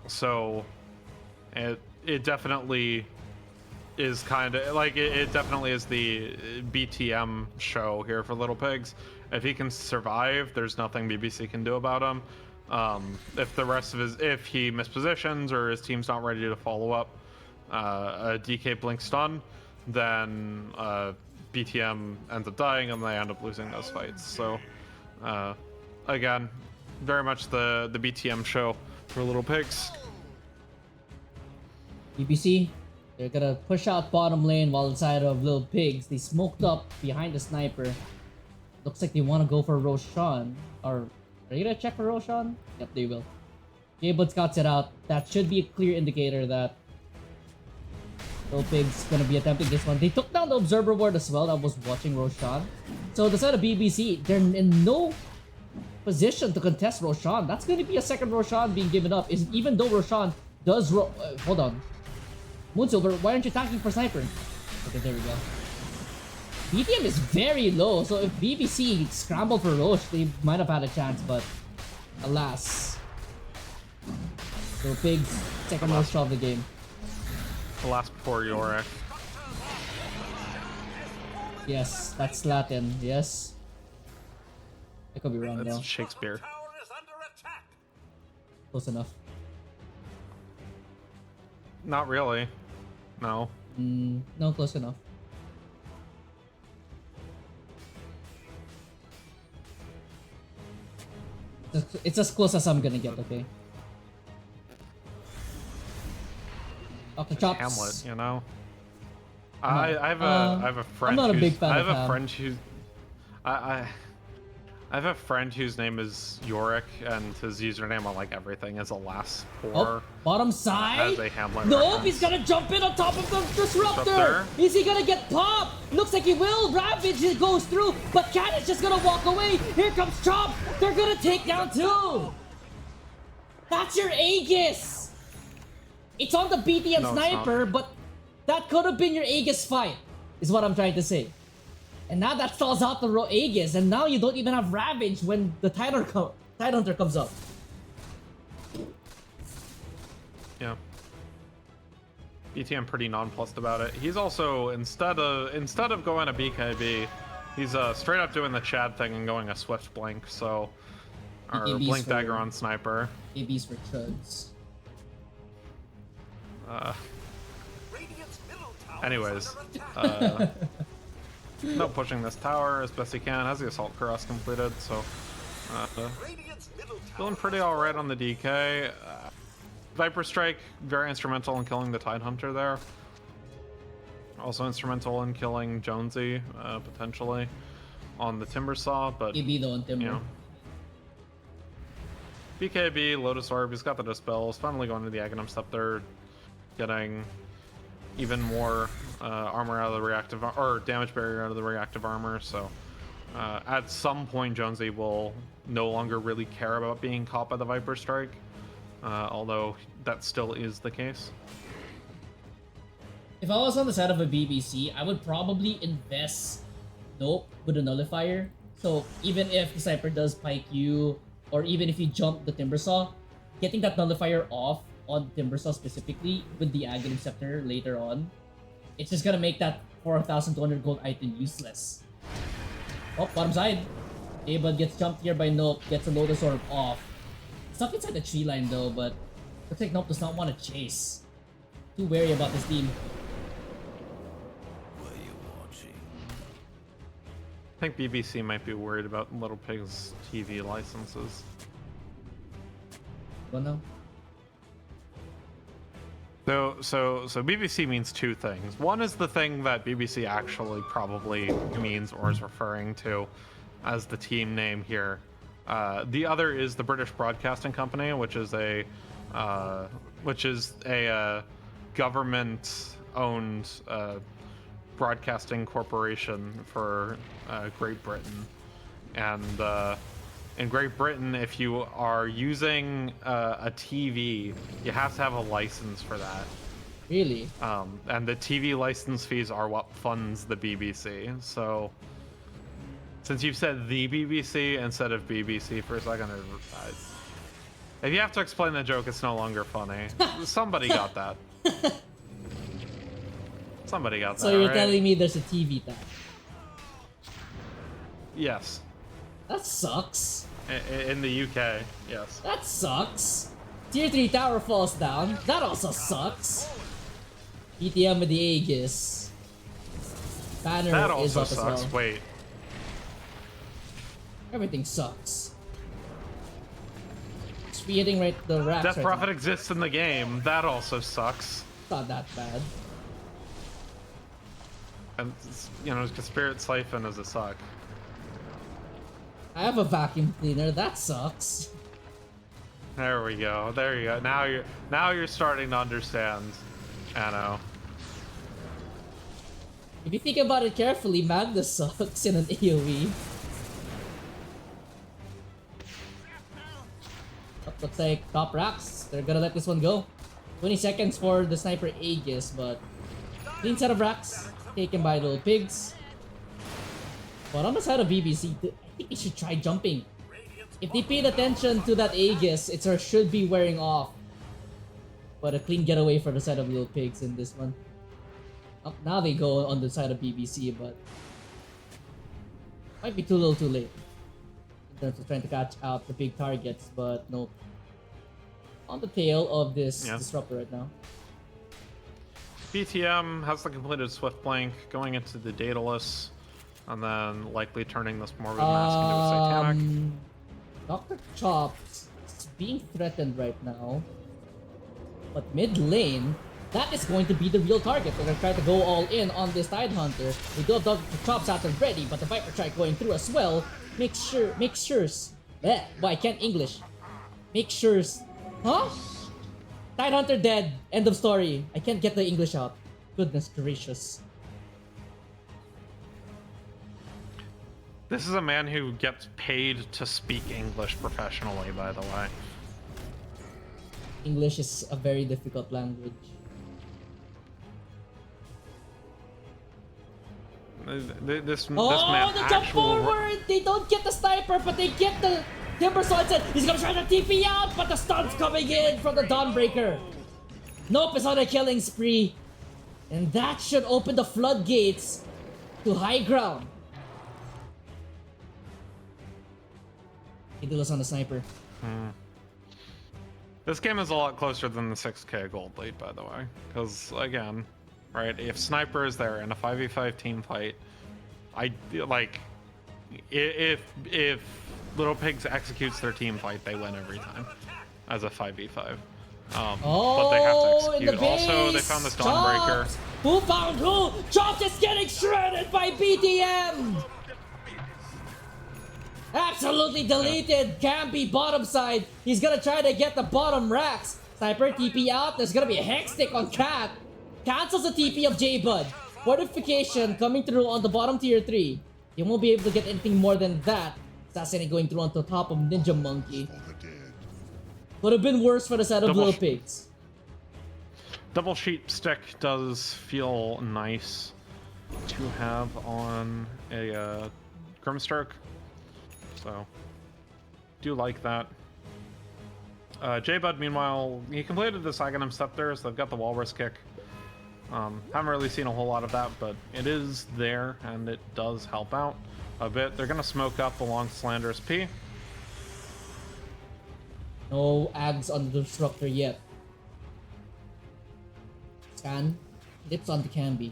S2: So it definitely is kind of like it definitely is the BTM show here for Little Pigs. If he can survive, there's nothing BBC can do about him. If the rest of if he mispositions or his team's not ready to follow up a DK blink stun, then BTM ends up dying and they end up losing those fights. So again, very much the BTM show for Little Pigs.
S1: BBC, they're gonna push out bottom lane while inside of Little Pigs. They smoked up behind the sniper. Looks like they want to go for Roshan. Or are you gonna check for Roshan? Yep, they will. Gabewood scouts it out. That should be a clear indicator that Little Pigs gonna be attempting this one. They took down the observer ward as well that was watching Roshan. So the side of BBC, they're in no position to contest Roshan. That's gonna be a second Roshan being given up. Even though Roshan does hold on. Moonsilver, why aren't you attacking for sniper? Okay, there we go. BTM is very low, so if BBC scrambled for Roche, they might have had a chance, but alas. So Pigs, second Roche of the game.
S2: The last before Yorick.
S1: Yes, that's Latin, yes. I could be wrong
S2: That's
S1: though.
S2: Shakespeare.
S3: Tower is under attack.
S1: Close enough.
S2: Not really. No.
S1: No, close enough. It's as close as I'm gonna get, okay? Okay, chops.
S2: Hamlet, you know. I have a friend.
S1: I'm not a big fan
S2: I
S1: of
S2: have a
S1: Ham.
S2: friend who, I have a friend whose name is Yorick, and his username on like everything is alas
S1: Oh,
S2: poor.
S1: bottom side.
S2: As a Hamlet
S1: Nope,
S2: reference.
S1: he's gonna jump in on top of the disruptor.
S2: Disruptor.
S1: Is he gonna get popped? Looks like he will. Ravage it goes through, but Cat is just gonna walk away. Here comes Chop. They're gonna take down two. That's your Aegis. It's on the BTM
S2: No, it's
S1: sniper, but that could have been your Aegis fight, is what I'm trying to say. And now that stalls out the Aegis, and now you don't even have Ravage when the Tidehunter comes up.
S2: Yeah. BTM pretty nonplussed about it. He's also instead of going a BKB, he's straight up doing the Chad thing and going a Swift Blink. So, or
S1: BKBs
S2: Blink
S1: for-
S2: Dagger on Sniper.
S1: ABs for chuds.
S3: Radiant's middle tower
S2: Anyways,
S3: is under attack.
S2: no pushing this tower as best he can. Has the Assault Cuirass completed, so
S3: Radiant's middle tower
S2: feeling pretty alright on the DK. Viper Strike, very instrumental in killing the Tidehunter there. Also instrumental in killing Jonesy, potentially, on the Timbersaw, but
S1: AB though on Timber.
S2: you know. BKB, Lotus Orb, he's got the Dispels, finally going to the Aghanim Scepter, getting even more armor out of the reactive, or damage barrier out of the reactive armor, so at some point Jonesy will no longer really care about being caught by the Viper Strike, although that still is the case.
S1: If I was on the side of a BBC, I would probably invest Nope with a nullifier. So even if the sniper does pike you, or even if you jump the Timbersaw, getting that nullifier off on Timbersaw specifically with the Aghanim Scepter later on, it's just gonna make that 4,200 gold item useless. Oh, bottom side. Abud gets jumped here by Nope, gets a Lotus Orb off. Stuck inside the tree line though, but looks like Nope does not want to chase. Too wary about this team.
S2: I think BBC might be worried about Little Pig's TV licenses.
S1: Well, no.
S2: So BBC means two things. One is the thing that BBC actually probably means or is referring to as the team name here. The other is the British Broadcasting Company, which is a government-owned broadcasting corporation for Great Britain. And in Great Britain, if you are using a TV, you have to have a license for that.
S1: Really?
S2: And the TV license fees are what funds the BBC. So, since you've said the BBC instead of BBC for a second, if you have to explain the joke, it's no longer funny. Somebody got that. Somebody got that,
S1: So you're
S2: right?
S1: telling me there's a TV tab?
S2: Yes.
S1: That sucks.
S2: In the UK, yes.
S1: That sucks. Tier 3 tower falls down. That also sucks. ETM with the Aegis. Banner
S2: That
S1: is
S2: also
S1: up
S2: sucks.
S1: as well.
S2: Wait.
S1: Everything sucks. Just hitting right the racks
S2: Death
S1: right
S2: Prophet
S1: now.
S2: exists in the game. That also sucks.
S1: Not that bad.
S2: And, you know, Spirit Siphon is a suck.
S1: I have a vacuum cleaner. That sucks.
S2: There we go. There you go. Now you're starting to understand, Anno.
S1: If you think about it carefully, Magnus sucks in an AoE. Looks like top racks. They're gonna let this one go. 20 seconds for the sniper Aegis, but clean set of racks taken by little pigs. But on the side of BBC, I think they should try jumping. If they paid attention to that Aegis, it should be wearing off. But a clean getaway for the side of little pigs in this one. Now they go on the side of BBC, but might be too little too late in terms of trying to catch out the big targets, but nope. On the tail of this disruptor right now.
S2: BTM has the completed Swift Blank, going into the Daedalus, and then likely turning this Morbid Mask into a Satanic.
S1: Dr. Chops is being threatened right now. But mid lane, that is going to be the real target. They're gonna try to go all in on this Tidehunter. We do have Dr. Chops out there ready, but the Viper Strike going through as well. Make sure. Well, I can't English. Make sure. Huh? Tidehunter dead. End of story. I can't get the English out. Goodness gracious.
S2: This is a man who gets paid to speak English professionally, by the way.
S1: English is a very difficult language.
S2: This man
S1: The jump
S2: actual
S1: forward! They don't get the sniper, but they get the Timber Sword. He's gonna try to TP out, but the stun's coming in from the Dawnbreaker. Nope is on a killing spree. And that should open the floodgates to high ground. Idol's on the sniper.
S2: This game is a lot closer than the 6k gold lead, by the way. Because, again, right, if Sniper is there in a 5v5 team fight, if Little Pigs executes their team fight, they win every time as a 5v5. But they have to
S1: in the
S2: execute.
S1: base!
S2: Also, they found this Dawnbreaker.
S1: Chops! Who found who? Chops is getting shredded by BTM! Absolutely deleted. Campy bottom side. He's gonna try to get the bottom racks. Sniper TP out. There's gonna be a hex stick on Cat. Cancels the TP of J-Bud. Fortification coming through on the bottom tier 3. You won't be able to get anything more than that. Assassinate going through on the top of Ninja Monkey. Would have been worse for the side of Little Pigs.
S2: Double Sheep Stick does feel nice to have on a Grimstroke. So, do like that. J-Bud, meanwhile, he completed the Aghanim Scepter, so they've got the Walrus Kick. Haven't really seen a whole lot of that, but it is there, and it does help out a bit. They're going to smoke up along Slanderous P.
S1: No ags on the Disruptor yet. Scan. Dips on the Camby.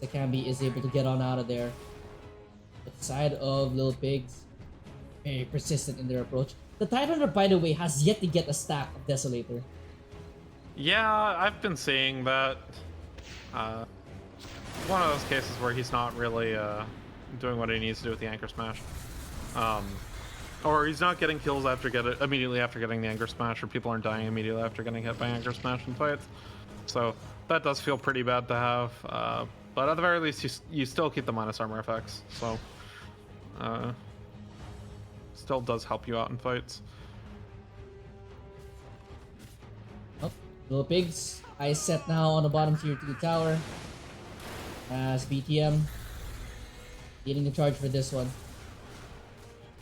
S1: The Camby is able to get on out of there. But the side of Little Pigs, very persistent in their approach. The Tidehunter, by the way, has yet to get a stack of Desolator.
S2: Yeah, I've been seeing that. One of those cases where he's not really doing what he needs to do with the Anchor Smash. Or he's not getting kills immediately after getting the Anchor Smash, or people aren't dying immediately after getting hit by Anchor Smash in fights. So that does feel pretty bad to have. But at the very least, you still keep the minus armor effects. So Still does help you out in fights.
S1: Oh, little pigs. Ice set now on the bottom tier 2 tower. As BTM leading the charge for this one.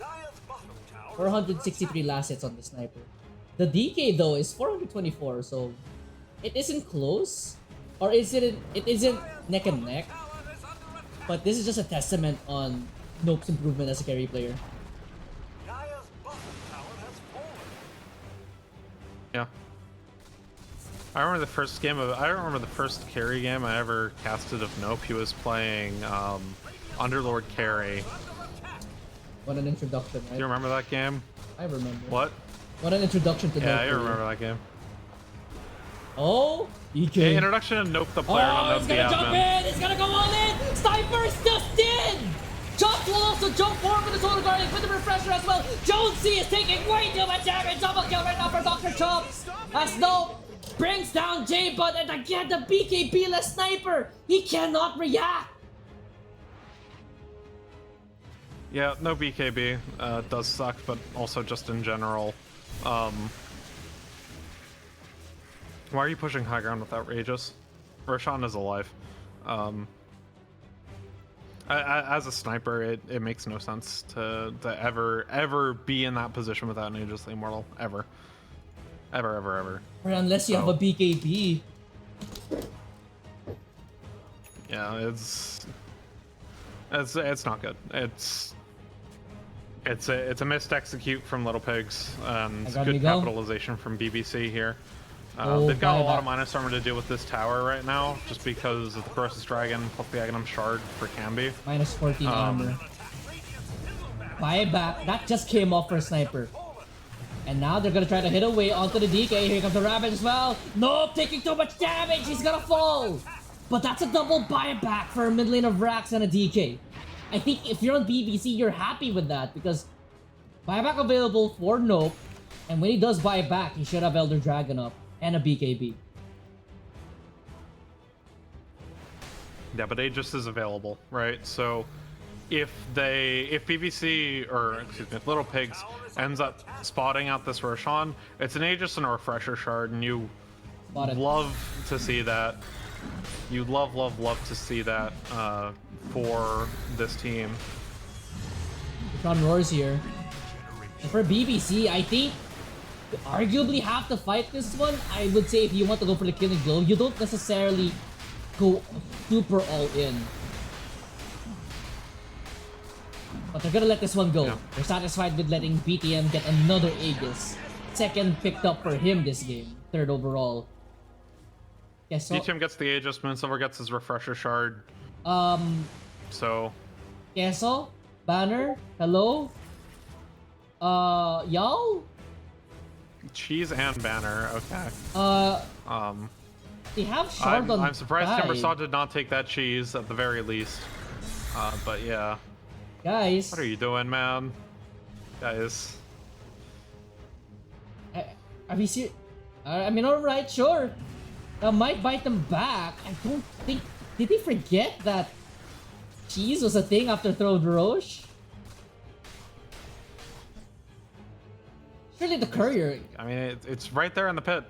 S3: Dire's bottom tower
S1: 463 last hits on the sniper. The DK though is 424, so it isn't close, or is it? It isn't neck and neck.
S3: tower is under attack.
S1: But this is just a testament on Nope's improvement as a carry player.
S3: Dire's bottom tower has fallen.
S2: Yeah. I remember the first carry game I ever casted of Nope. He was playing Underlord carry.
S1: What an introduction,
S2: Do
S1: right?
S2: you remember that game?
S1: I remember.
S2: What?
S1: What an introduction to Nope.
S2: Yeah, I
S1: for you.
S2: remember that game.
S1: Oh, EK.
S2: Yeah, introduction to Nope the player, not
S1: Oh,
S2: Nope
S1: it's
S2: the
S1: gonna jump
S2: admin.
S1: in! It's gonna go all in! Sniper's just in! Chops will also jump forward with the Solar Guardian with the refresher as well. Jonesy is taking way too much damage. Double kill right now for Dr. Chops. As Nope brings down J-Bud, and again the BKB-less sniper. He cannot react.
S2: Yeah, no BKB does suck, but also just in general. Why are you pushing high ground with Outrageous? Roshan is alive. As a sniper, it makes no sense to ever be in that position without an Aegis Immortal. Ever. Or
S1: unless you have a BKB.
S2: Yeah, it's not good. It's a missed execute from Little Pigs and
S1: I got me
S2: good
S1: go.
S2: capitalization from BBC here.
S1: Oh,
S2: They've got a lot
S1: buyback.
S2: of minus armor to deal with this tower right now, just because of the Corrosive Dragon plus the Aghanim Shard for Camby.
S1: Minus 14 armor. Buyback. That just came off for a sniper. And now they're gonna try to hit away onto the DK. Here comes the Ravage as well. Nope, taking too much damage. He's gonna fall. But that's a double buyback for a mid lane of Rax and a DK. I think if you're on BBC, you're happy with that because buyback available for Nope. And when he does buyback, he should have Elder Dragon up and a BKB.
S2: Yeah, but Aegis is available, right? So if BBC, or excuse me, if Little Pigs ends up spotting out this Roshan, it's an Aegis and a Refresher Shard, and you
S1: Spotted.
S2: love to see that. You love to see that for this team.
S1: Sean Roars here. And for BBC, I think you arguably have to fight this one. I would say if you want to go for the killing blow, you don't necessarily go super all in. But they're gonna let this one go.
S2: Yeah.
S1: They're satisfied with letting BTM get another Aegis. Second picked up for him this game. Third overall. Guess so.
S2: DTM gets the Aegis, Moonsilver gets his Refresher Shard, so...
S1: Queso? Banner? Hello? Y'all?
S2: Cheese and Banner, okay.
S1: They have Shard on
S2: I'm surprised
S1: Guy.
S2: Timbersaw did not take that cheese at the very least. But yeah.
S1: Guys.
S2: What are you doing, man? Guys.
S1: Are we serious? I mean, alright, sure. That might bite them back. I don't think... Did they forget that cheese was a thing after Throne Roche? Surely the courier...
S2: I mean, it's right there in the pit.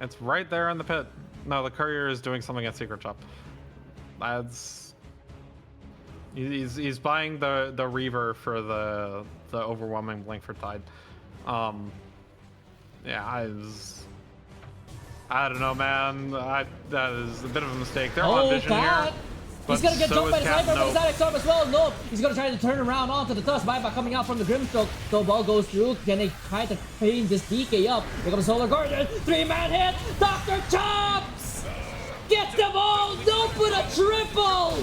S2: It's right there in the pit. No, the courier is doing something at Secret Shop. That's... He's buying the Reaver for the overwhelming Blink for Tide. Yeah, I don't know, man. That is a bit of a mistake. They're on vision
S1: Cat!
S2: here.
S1: He's gonna get
S2: so
S1: jumped by
S2: is
S1: the
S2: Cat,
S1: sniper, but
S2: no.
S1: his Alex Storm as well. No, he's gonna try to turn around onto the dust. Buyback coming out from the Grimstroke. So ball goes through. Can they try to clean this DK up? Here comes Solar Guardian. 3-man hit. Dr. Chops gets the ball. No, put a triple.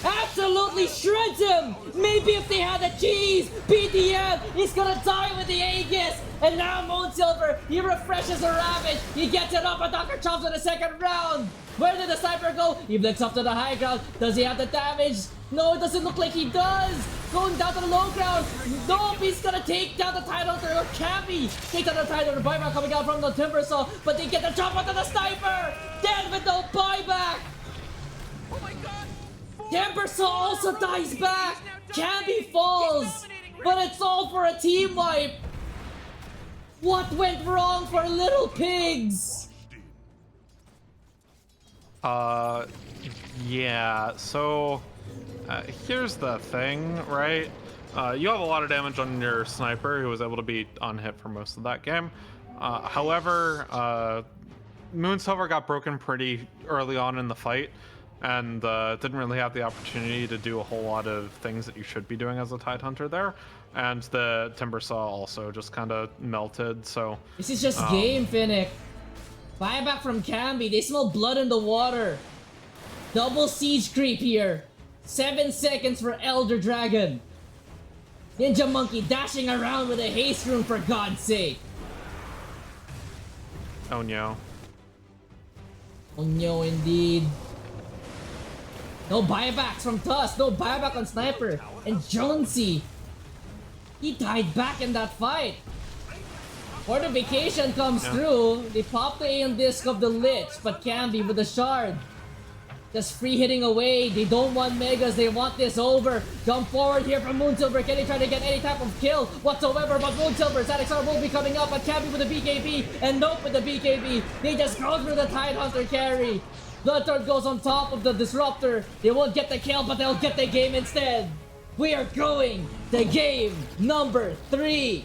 S1: Absolutely shreds him. Maybe if they had a cheese, BTM, he's gonna die with the Aegis. And now Moonsilver, he refreshes the Ravage. He gets it up, but Dr. Chops in the second round. Where did the sniper go? He blinks up to the high ground. Does he have the damage? No, it doesn't look like he does. Going down to the low ground. Nope, he's gonna take down the title to Cammy. Take down the title to buyback coming out from the Timbersaw, but they get the jump onto the sniper. Dead with no buyback.
S3: Oh my god!
S1: Timbersaw also dies back. Camby falls. But it's all for a team wipe! What went wrong for Little Pigs?
S2: Yeah, so here's the thing, right? You have a lot of damage on your sniper, who was able to be on hit for most of that game. However, Moonsilver got broken pretty early on in the fight, and didn't really have the opportunity to do a whole lot of things that you should be doing as a Tidehunter there. And the Timber Saw also just kind of melted, so...
S1: This is just game, Finnick. Buyback from Camby. They smell blood in the water. Double siege creep here. 7 seconds for Elder Dragon. Ninja Monkey dashing around with a haste rune, for God's sake.
S2: Oh no.
S1: Oh no, indeed. No buybacks from Tusk. No buyback on Sniper. And Jonesy, he died back in that fight. Fortification comes through. They pop the Aeon Disc of the Lich, but Camby with the shard. Just free hitting away. They don't want Megas. They want this over. Jump forward here from Moonsilver. Can he try to get any type of kill whatsoever? But Moonsilver, Zadixar will be coming up. But Camby with the BKB. And Nope with the BKB. They just go through the Tidehunter carry. Bloodthird goes on top of the Disruptor. They won't get the kill, but they'll get the game instead. We are going to game number 3.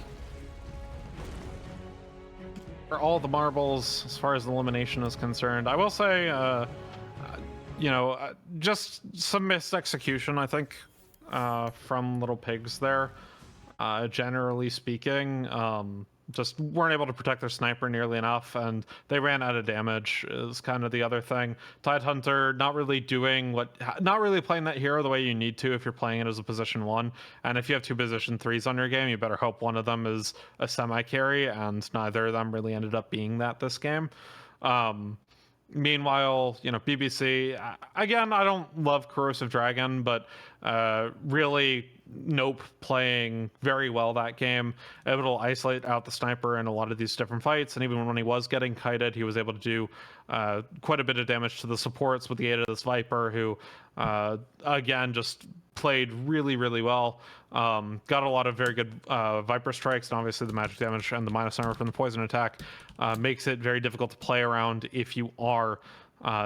S2: For all the marbles, as far as elimination is concerned, I will say, just some missed execution, I think, from Little Pigs there. Generally speaking, just weren't able to protect their sniper nearly enough, and they ran out of damage is kind of the other thing. Tidehunter not really playing that hero the way you need to if you're playing it as a position 1, and if you have 2 position 3s on your game, you better hope one of them is a semi-carry, and neither of them really ended up being that this game. Meanwhile, BBC, again, I don't love Corrosive Dragon, but really Nope playing very well that game, able to isolate out the sniper in a lot of these different fights, and even when he was getting kited, he was able to do quite a bit of damage to the supports with the aid of this Viper, who again just played really, really well. Got a lot of very good Viper strikes, and obviously the magic damage and the minus armor from the poison attack makes it very difficult to play around if you are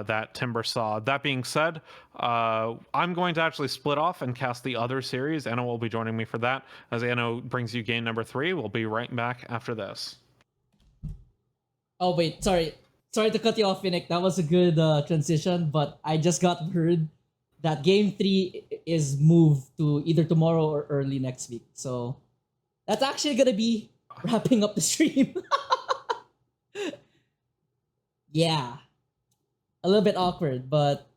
S2: that Timber Saw. That being said, I'm going to actually split off and cast the other series. Anna will be joining me for that. As Anna brings you game number 3, we'll be right back after this.
S1: Oh wait, sorry to cut you off, Finnick. That was a good transition, but I just got word that game 3 is moved to either tomorrow or early next week. So that's actually gonna be wrapping up the stream. Yeah. A little bit awkward, but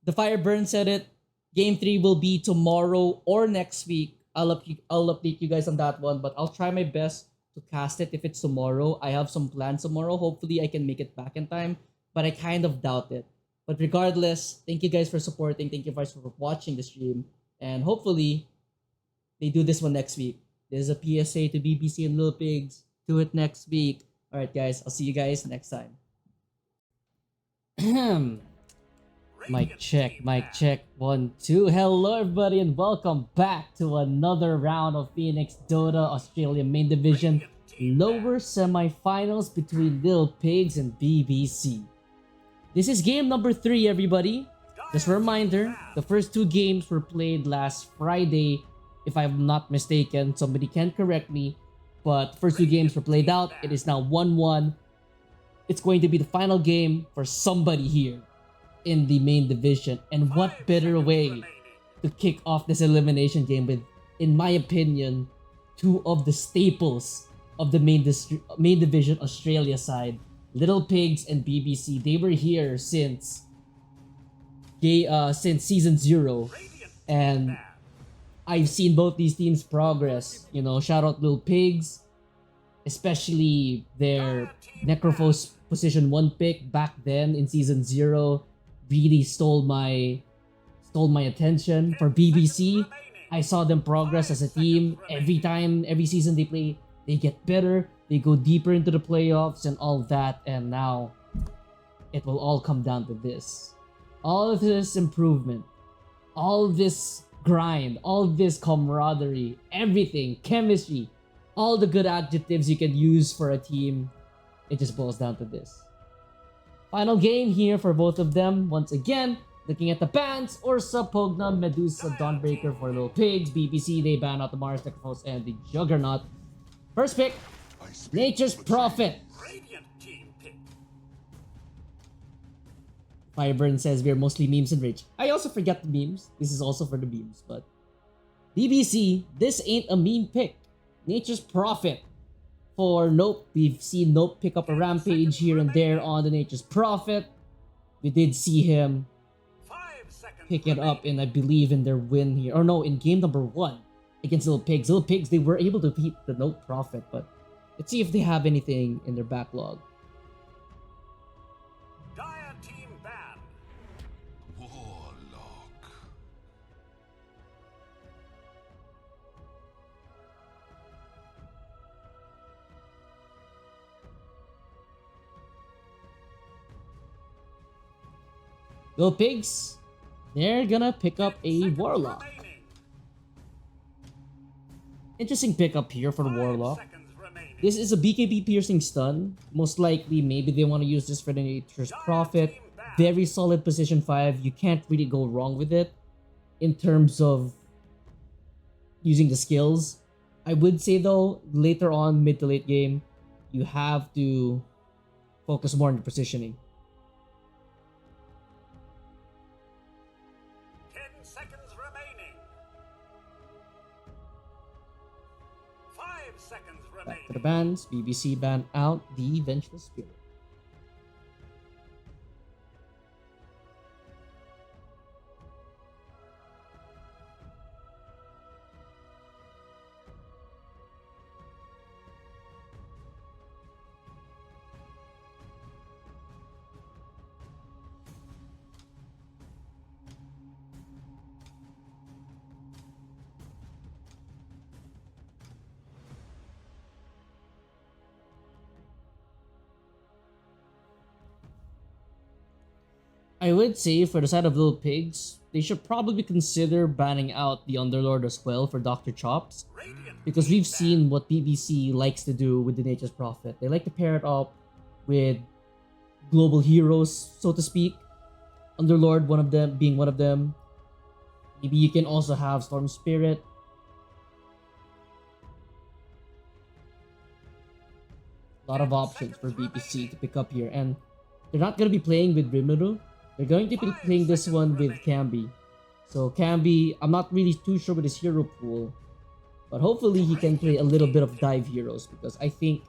S1: the Fireburn said it. Game 3 will be tomorrow or next week. I'll update you guys on that one, but I'll try my best to cast it if it's tomorrow. I have some plans tomorrow. Hopefully I can make it back in time, but I kind of doubt it. But regardless, thank you guys for supporting. Thank you guys for watching the stream. And hopefully they do this one next week. There's a PSA to BBC and Little Pigs. Do it next week. Alright guys, I'll see you guys next time. Mic check, 1, 2. Hello everybody and welcome back to another round of Phoenix Dota Australia Main Division lower semi-finals between Little Pigs and BBC. This is game number 3, everybody. Just a reminder, the first 2 games were played last Friday, if I'm not mistaken. Somebody can correct me, but first 2 games were played out. It is now 1-1. It's going to be the final game for somebody here in the main division. And what better way to kick off this elimination game with, in my opinion, 2 of the staples of the main division Australia side, Little Pigs and BBC. They were here since season 0, and I've seen both these teams progress. Shout out Little Pigs, especially their Necrophos position 1 pick back then in season 0 really stole my attention. For BBC, I saw them progress as a team. Every season they play, they get better, they go deeper into the playoffs and all that, and now it will all come down to this. All of this improvement, all of this grind, all this camaraderie, everything, chemistry, all the good adjectives you can use for a team. It just boils down to this. Final game here for both of them. Once again, looking at the bans, Ursa, Pogna, Medusa, Dawnbreaker for Little Pigs, BBC, they ban out the Mars, Necrophos, and the Juggernaut. First pick, Nature's Prophet.
S3: Radiant team pick.
S1: Fireburn says we're mostly memes and rich. I also forget the memes. This is also for the memes, but BBC, this ain't a meme pick. Nature's Prophet. For Nope, we've seen Nope pick up a rampage here and there on the Nature's Prophet. We did see him
S3: 5 seconds
S1: pick it up in, I believe, in their win here. Or no, in game number 1 against Little Pigs. Little Pigs, they were able to beat the Nope Prophet, but let's see if they have anything in their backlog.
S3: Dire team banned.
S4: Warlock.
S1: Little Pigs, they're gonna pick up a
S3: Seconds
S1: Warlock.
S3: remaining.
S1: Interesting pickup here for the
S3: 5
S1: Warlock.
S3: seconds remaining.
S1: This is a BKB piercing stun. Most likely, maybe they want to use this for the Nature's Prophet. Very solid position 5. You can't really go wrong with it in terms of using the skills. I would say though, later on, mid to late game, you have to focus more on the positioning.
S3: 10 seconds remaining. 5 seconds
S1: Back to the
S3: remaining.
S1: bans. BBC ban out the Vengeful Spirit. I would say for the side of Little Pigs, they should probably consider banning out the Underlord as well for Dr. Chops.
S3: Radiant
S1: Because
S3: team
S1: we've
S3: banned.
S1: seen what BBC likes to do with the Nature's Prophet. They like to pair it up with global heroes, so to speak. Underlord, one of them being one of them. Maybe you can also have Storm Spirit. A lot of options for BBC to pick up here. And they're not going to be playing with Rimuru. They're going to be playing this one with Cambi. So Cambi, I'm not really too sure with his hero pool. But hopefully he can play a little bit of dive heroes. Because I think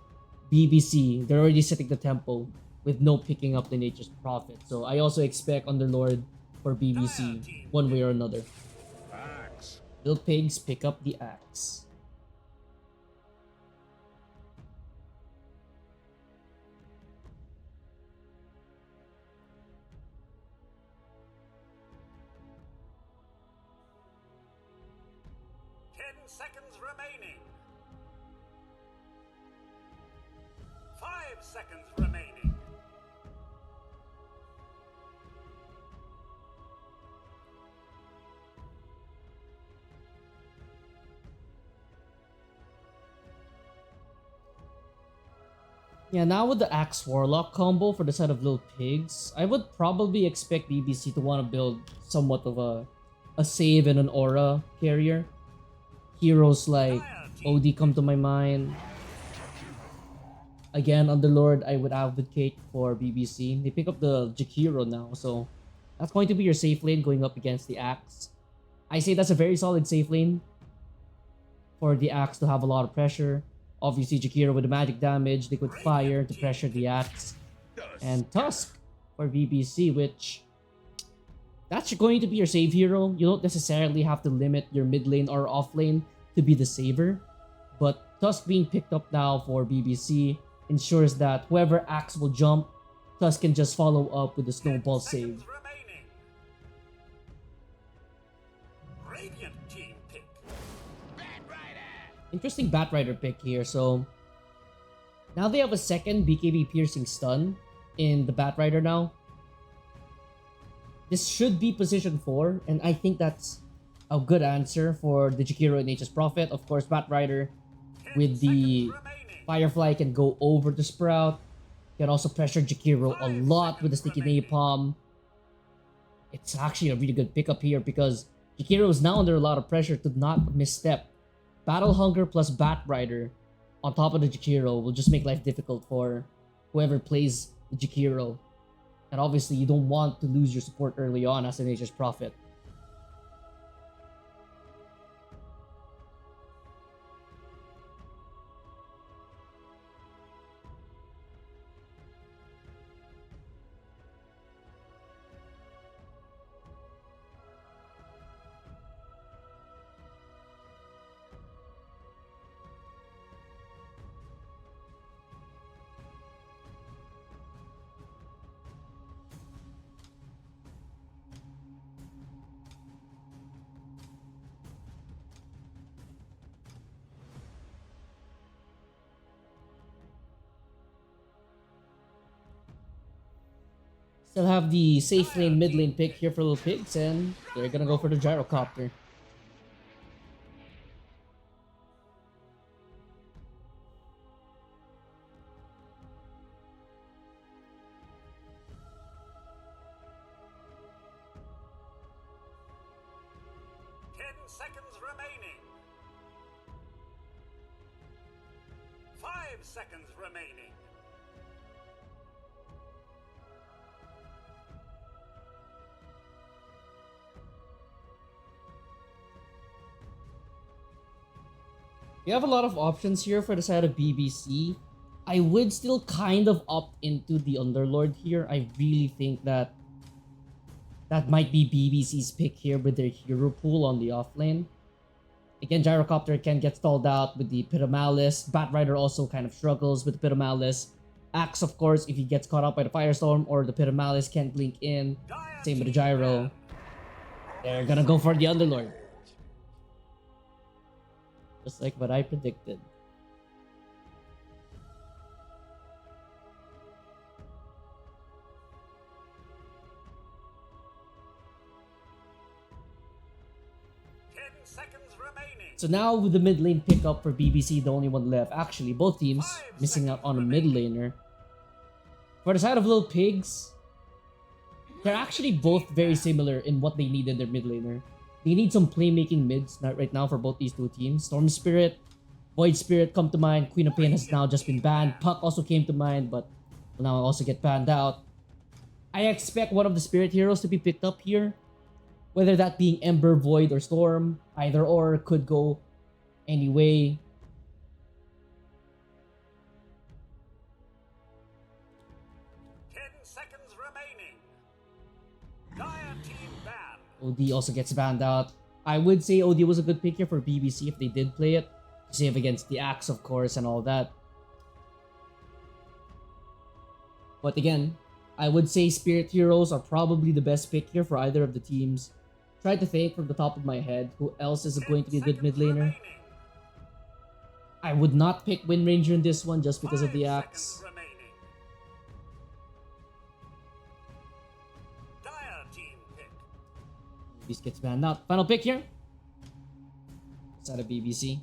S1: BBC, they're already setting the tempo with no picking up the Nature's Prophet. So I also expect Underlord for BBC one way or another.
S4: Axe.
S1: Little Pigs pick up the axe.
S3: Seconds remaining. 5 seconds remaining.
S1: Yeah, now with the Axe Warlock combo for the side of Little Pigs, I would probably expect BBC to want to build somewhat of a save and an aura carrier. Heroes like OD come to my mind. Again, Underlord, I would advocate for BBC. They pick up the Jakiro now, so that's going to be your safe lane going up against the Axe. I say that's a very solid safe lane for the Axe to have a lot of pressure. Obviously, Jakiro with the magic damage, Liquid Fire to pressure the Axe. And Tusk for BBC, which that's going to be your save hero. You don't necessarily have to limit your mid lane or off lane to be the saver. But Tusk being picked up now for BBC ensures that whoever Axe will jump, Tusk can just follow up with a snowball save.
S3: Seconds remaining. Radiant team pick.
S1: Interesting Batrider pick here. So now they have a second BKB piercing stun in the Batrider now. This should be position 4, and I think that's a good answer for the Jakiro and Nature's Prophet. Of course, Bat Rider
S3: 10
S1: with the
S3: seconds remaining.
S1: Firefly can go over to Sprout. Can also pressure Jakiro a
S3: 5
S1: lot with the
S3: seconds
S1: Sticky
S3: remaining.
S1: Napalm. It's actually a really good pickup here because Jakiro is now under a lot of pressure to not misstep. Battle Hunger plus Bat Rider on top of the Jakiro will just make life difficult for whoever plays the Jakiro. And obviously, you don't want to lose your support early on as a Nature's Prophet. Still have the safe lane, mid lane pick here for Little Pigs, and they're gonna go for the Gyrocopter.
S3: Ten seconds remaining. 5 seconds remaining.
S1: You have a lot of options here for the side of BBC. I would still kind of opt into the Underlord here. I really think that that might be BBC's pick here with their hero pool on the offlane. Again, Gyrocopter can get stalled out with the Pit of Malice. Bat Rider also kind of struggles with the Pit of Malice. Axe, of course, if he gets caught up by the Firestorm or the Pit of Malice can't blink in. Same with the Gyro. They're gonna go for the Underlord. Just like what I predicted.
S3: Seconds remaining.
S1: So now with the mid lane pickup for BBC, the only one left. Actually, both teams missing out on a mid laner. For the side of Little Pigs, they're actually both very similar in what they need in their mid laner. They need some playmaking mids right now for both these two teams. Storm Spirit, Void Spirit come to mind. Queen of Pain has now just been banned. Puck also came to mind, but will now also get banned out. I expect one of the Spirit heroes to be picked up here. Whether that being Ember, Void, or Storm, either or could go any way.
S3: Seconds remaining. Dire team banned.
S1: OD also gets banned out. I would say OD was a good pick here for BBC if they did play it. Save against the Axe, of course, and all that. But again, I would say Spirit Heroes are probably the best pick here for either of the teams. Try to think from the top of my head who else is going to be a good mid laner. I would not pick Wind Ranger in this one just because of the Axe. This gets banned out. Final pick here. It's out of BBC.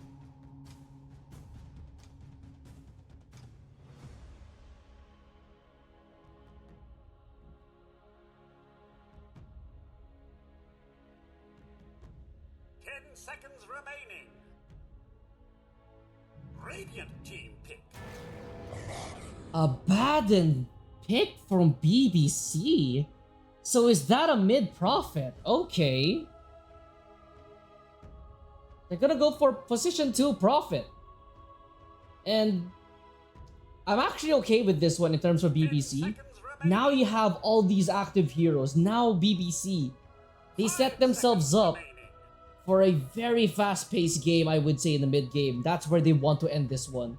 S3: Seconds remaining. Radiant team pick.
S1: Abaddon pick from BBC? So is that a mid-prophet? Okay. They're gonna go for position 2 prophet. And I'm actually okay with this one in terms of BBC. Now you have all these active heroes. Now BBC, they set themselves up for a very fast-paced game, I would say, in the mid-game. That's where they want to end this one.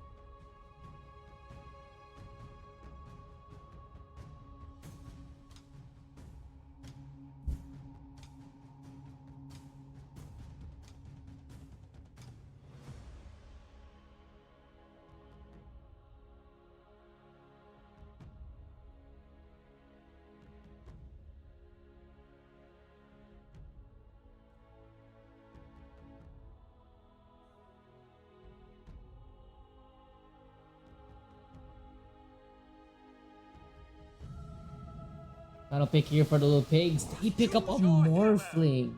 S1: Final pick here for the little pigs. They pick up a Morphling.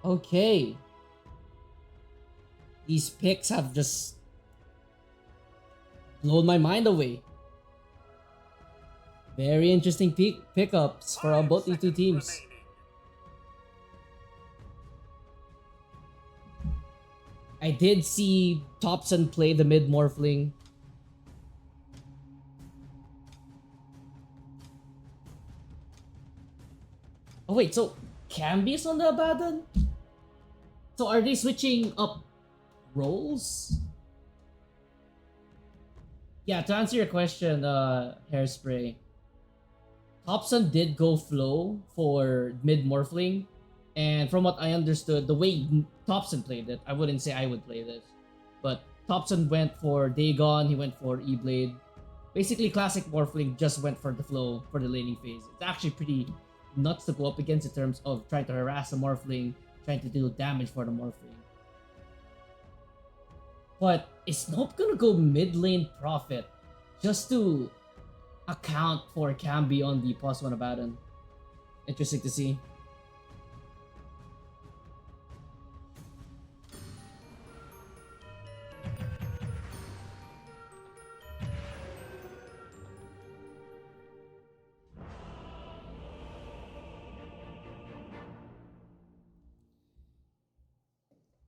S1: Okay. These picks have just blown my mind away. Very interesting pickups for both these two teams. I did see Thompson play the mid Morphling. Oh wait, so Camby's on the Abaddon? So are they switching up roles? Yeah, to answer your question, Hairspray, Thompson did go flow for mid Morphling, and from what I understood, the way Thompson played it, I wouldn't say I would play this, but Thompson went for Dagon, he went for E-Blade. Basically, classic Morphling just went for the flow for the laning phase. It's actually pretty nuts to go up against in terms of trying to harass the Morphling, trying to deal damage for the Morphling. But is Nope gonna go mid lane Prophet just to account for Camby on the +1 Abaddon? Interesting to see.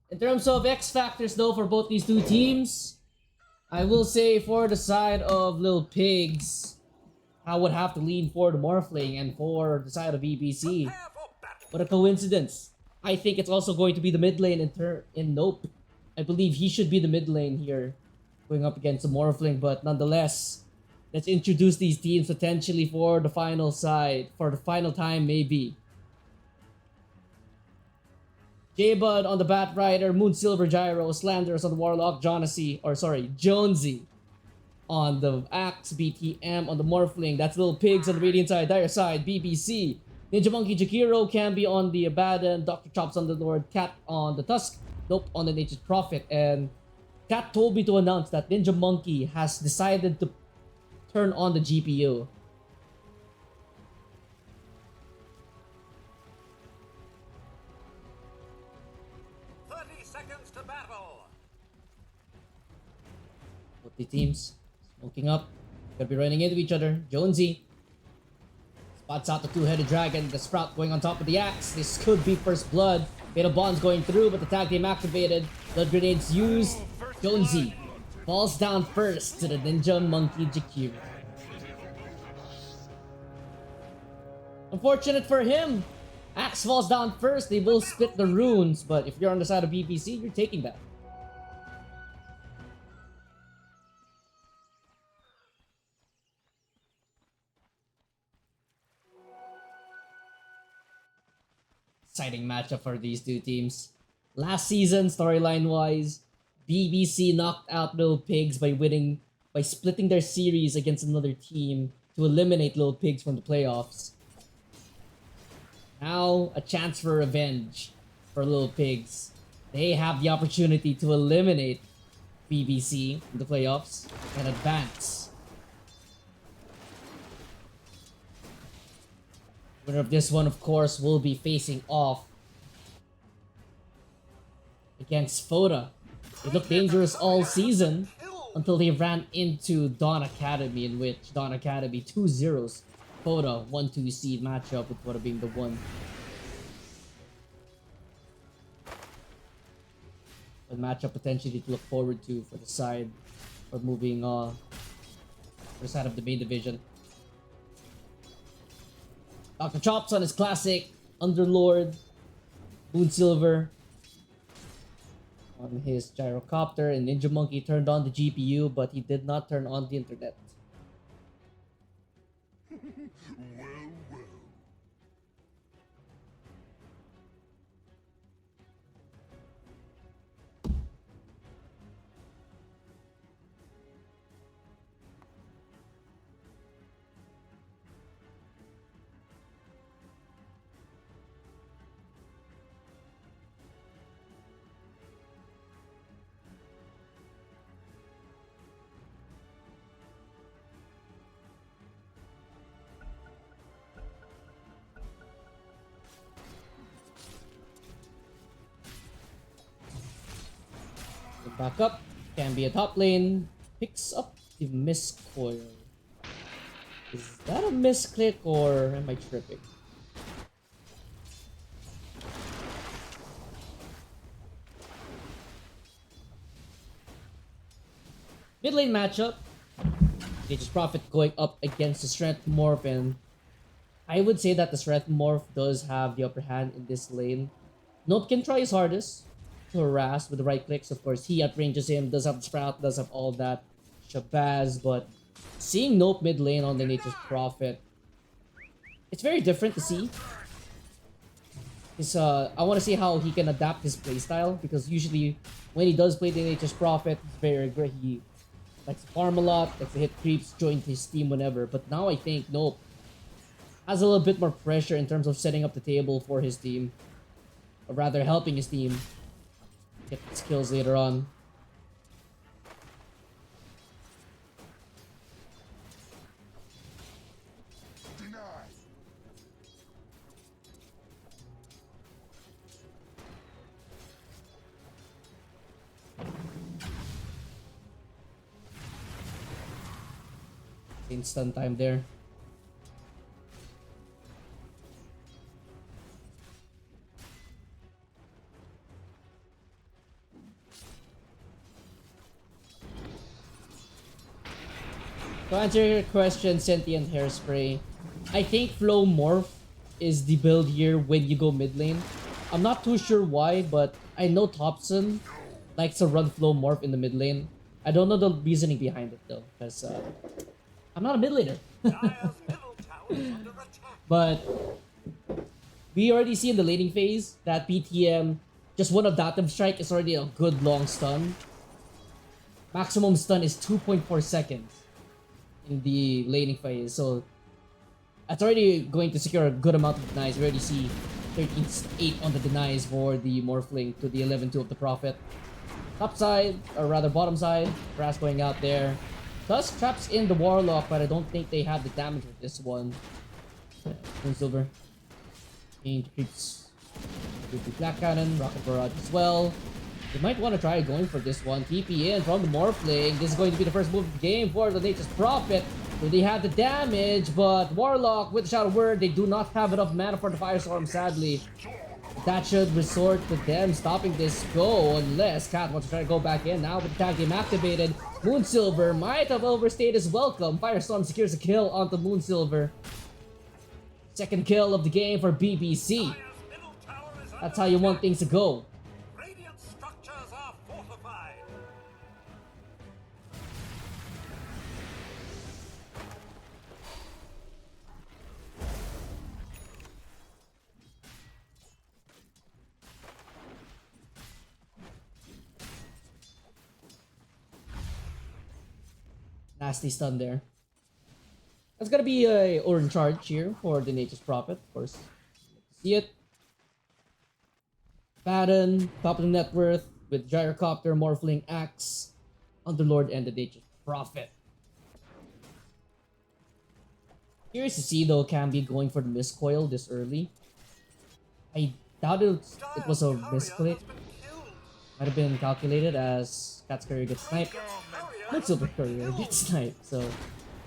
S1: In terms of X factors though for both these two teams, I will say for the side of Lil Pigs, I would have to lean for the Morphling, and for the side of BBC, what a coincidence. I think it's also going to be the mid lane in Nope. I believe he should be the mid lane here, going up against the Morphling, but nonetheless, let's introduce these teams potentially for the final side, for the final time maybe. J-Bud on the Bat Rider, Moonsilver Gyro, Slanders on the Warlock, Jonesy on the Axe, BTM on the Morphling, that's Little Pigs on the Radiant side, Dire side, BBC, Ninja Monkey Jakiro, Camby on the Abaddon, Dr. Chops on the Lord, Cat on the Tusk, Nope on the Nature's Prophet, and Cat told me to announce that Ninja Monkey has decided to turn on the GPU. Both the teams smoking up. Gonna be running into each other. Jonesy spots out the two-headed dragon. The Sprout going on top of the axe. This could be first blood. Fatal Bond's going through, but the tag team activated. Blood grenades used. Jonesy falls down first to the Ninja Monkey Jakiro. Unfortunate for him. Axe falls down first. They will split the runes, but if you're on the side of BBC, you're taking that. Exciting matchup for these two teams. Last season, storyline-wise, BBC knocked out Little Pigs by splitting their series against another team to eliminate Little Pigs from the playoffs. Now, a chance for revenge for Little Pigs. They have the opportunity to eliminate BBC in the playoffs and advance. Winner of this one, of course, will be facing off against Foda. They looked dangerous all season until they ran into Dawn Academy, in which Dawn Academy 2-0s Foda 1-2 seed matchup with Foda being the one. A matchup potentially to look forward to for the side or moving for the side of the main division. Dr. Chops on his classic Underlord, Moonsilver on his gyrocopter, and Ninja Monkey turned on the GPU, but he did not turn on the internet. Back up. Can be a top lane. Picks up the miscoil. Is that a misclick or am I tripping? Mid lane matchup. Nature's Prophet going up against the Strength Morph, and I would say that the Strength Morph does have the upper hand in this lane. Nope can try his hardest to harass with the right clicks. Of course, he outranges him, does have the Sprout, does have all that Shabazz, but seeing Nope mid lane on the Nature's Prophet, it's very different to see. I want to see how he can adapt his playstyle, because usually when he does play the Nature's Prophet, he's very great. He likes to farm a lot, likes to hit creeps, join his team whenever. But now I think Nope has a little bit more pressure in terms of setting up the table for his team, or rather helping his team get skills later on. Instant time there. To answer your question, Sentient Hairspray, I think Flow Morph is the build here when you go mid lane. I'm not too sure why, but I know Thompson likes to run Flow Morph in the mid lane. I don't know the reasoning behind it though, because I'm not a mid laner.
S3: Dire's middle tower is under attack.
S1: But we already see in the laning phase that PTM, just one of Datum Strike is already a good long stun. Maximum stun is 2.4 seconds in the laning phase, so that's already going to secure a good amount of denies. We already see 13-8 on the denies for the Morphling to the 11-2 of the Prophet. Top side, or rather bottom side, Brass going out there. Tusk traps in the Warlock, but I don't think they have the damage with this one. Silver. Into creeps. With the Black Cannon, Rocket Barrage as well. They might want to try going for this one. TP in from the Morphling. This is going to be the first move of the game for the Nature's Prophet. So they have the damage, but Warlock with the Shadow Word, they do not have enough mana for the Firestorm, sadly. That should resort to them stopping this go, unless Cat wants to try to go back in. Now with the tag game activated, Moonsilver might have overstayed his welcome. Firestorm secures a kill onto Moonsilver. Second kill of the game for BBC.
S3: Dire's middle tower is under
S1: That's how you want things to go.
S3: Radiant structures are fortified.
S1: Nasty stun there. That's gonna be a orange charge here for the Nature's Prophet, of course. See it. Baron, top of the net worth with Gyrocopter, Morphling, Axe, Underlord, and the Nature's Prophet. Curious to see though Camby going for the miscoil this early. I doubt it was a misclick. Might have been calculated as Cat's Courier gets sniped. Not Silver Courier gets sniped, so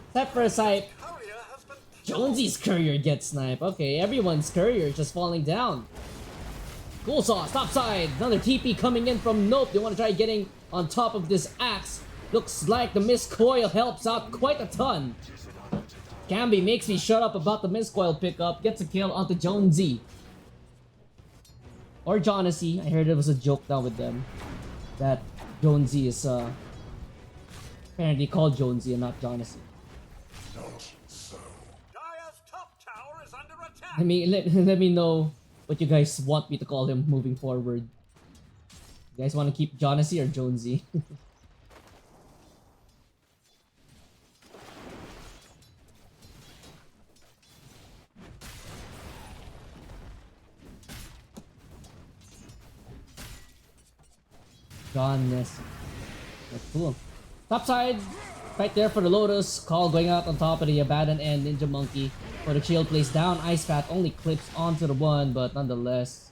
S1: except for a snipe,
S3: Courier has been
S1: Jonesy's Courier gets sniped. Okay, everyone's Courier is just falling down. Cool Sauce, top side, another TP coming in from Nope. They want to try getting on top of this Axe. Looks like the Miscoil helps out quite a ton. Camby makes me shut up about the Miscoil pickup, gets a kill onto Jonesy. Or Jonassy, I heard it was a joke down with them. That Jonesy is apparently called Jonesy and not Jonassy.
S3: Dire's top tower is under attack.
S1: Let me know what you guys want me to call him moving forward. You guys want to keep Jonassy or Jonesy? Jonassy. That's cool. Top side, right there for the Lotus. Call going out on top of the Abaddon and Ninja Monkey. For the shield placed down, Ice Path only clips onto the one, but nonetheless,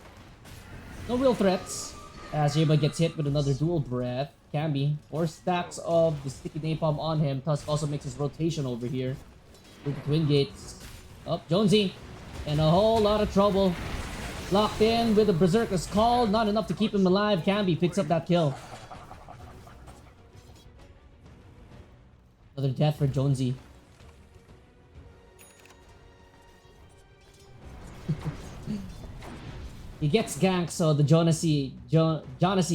S1: no real threats. As Reba gets hit with another dual breath. Can be. 4 stacks of the sticky napalm on him. Tusk also makes his rotation over here with the twin gates. Up, Jonesy in a whole lot of trouble. Locked in with the Berserker's Call. Not enough to keep him alive. Camby picks up that kill. Another death for Jonesy. He gets ganked, so the Jonassy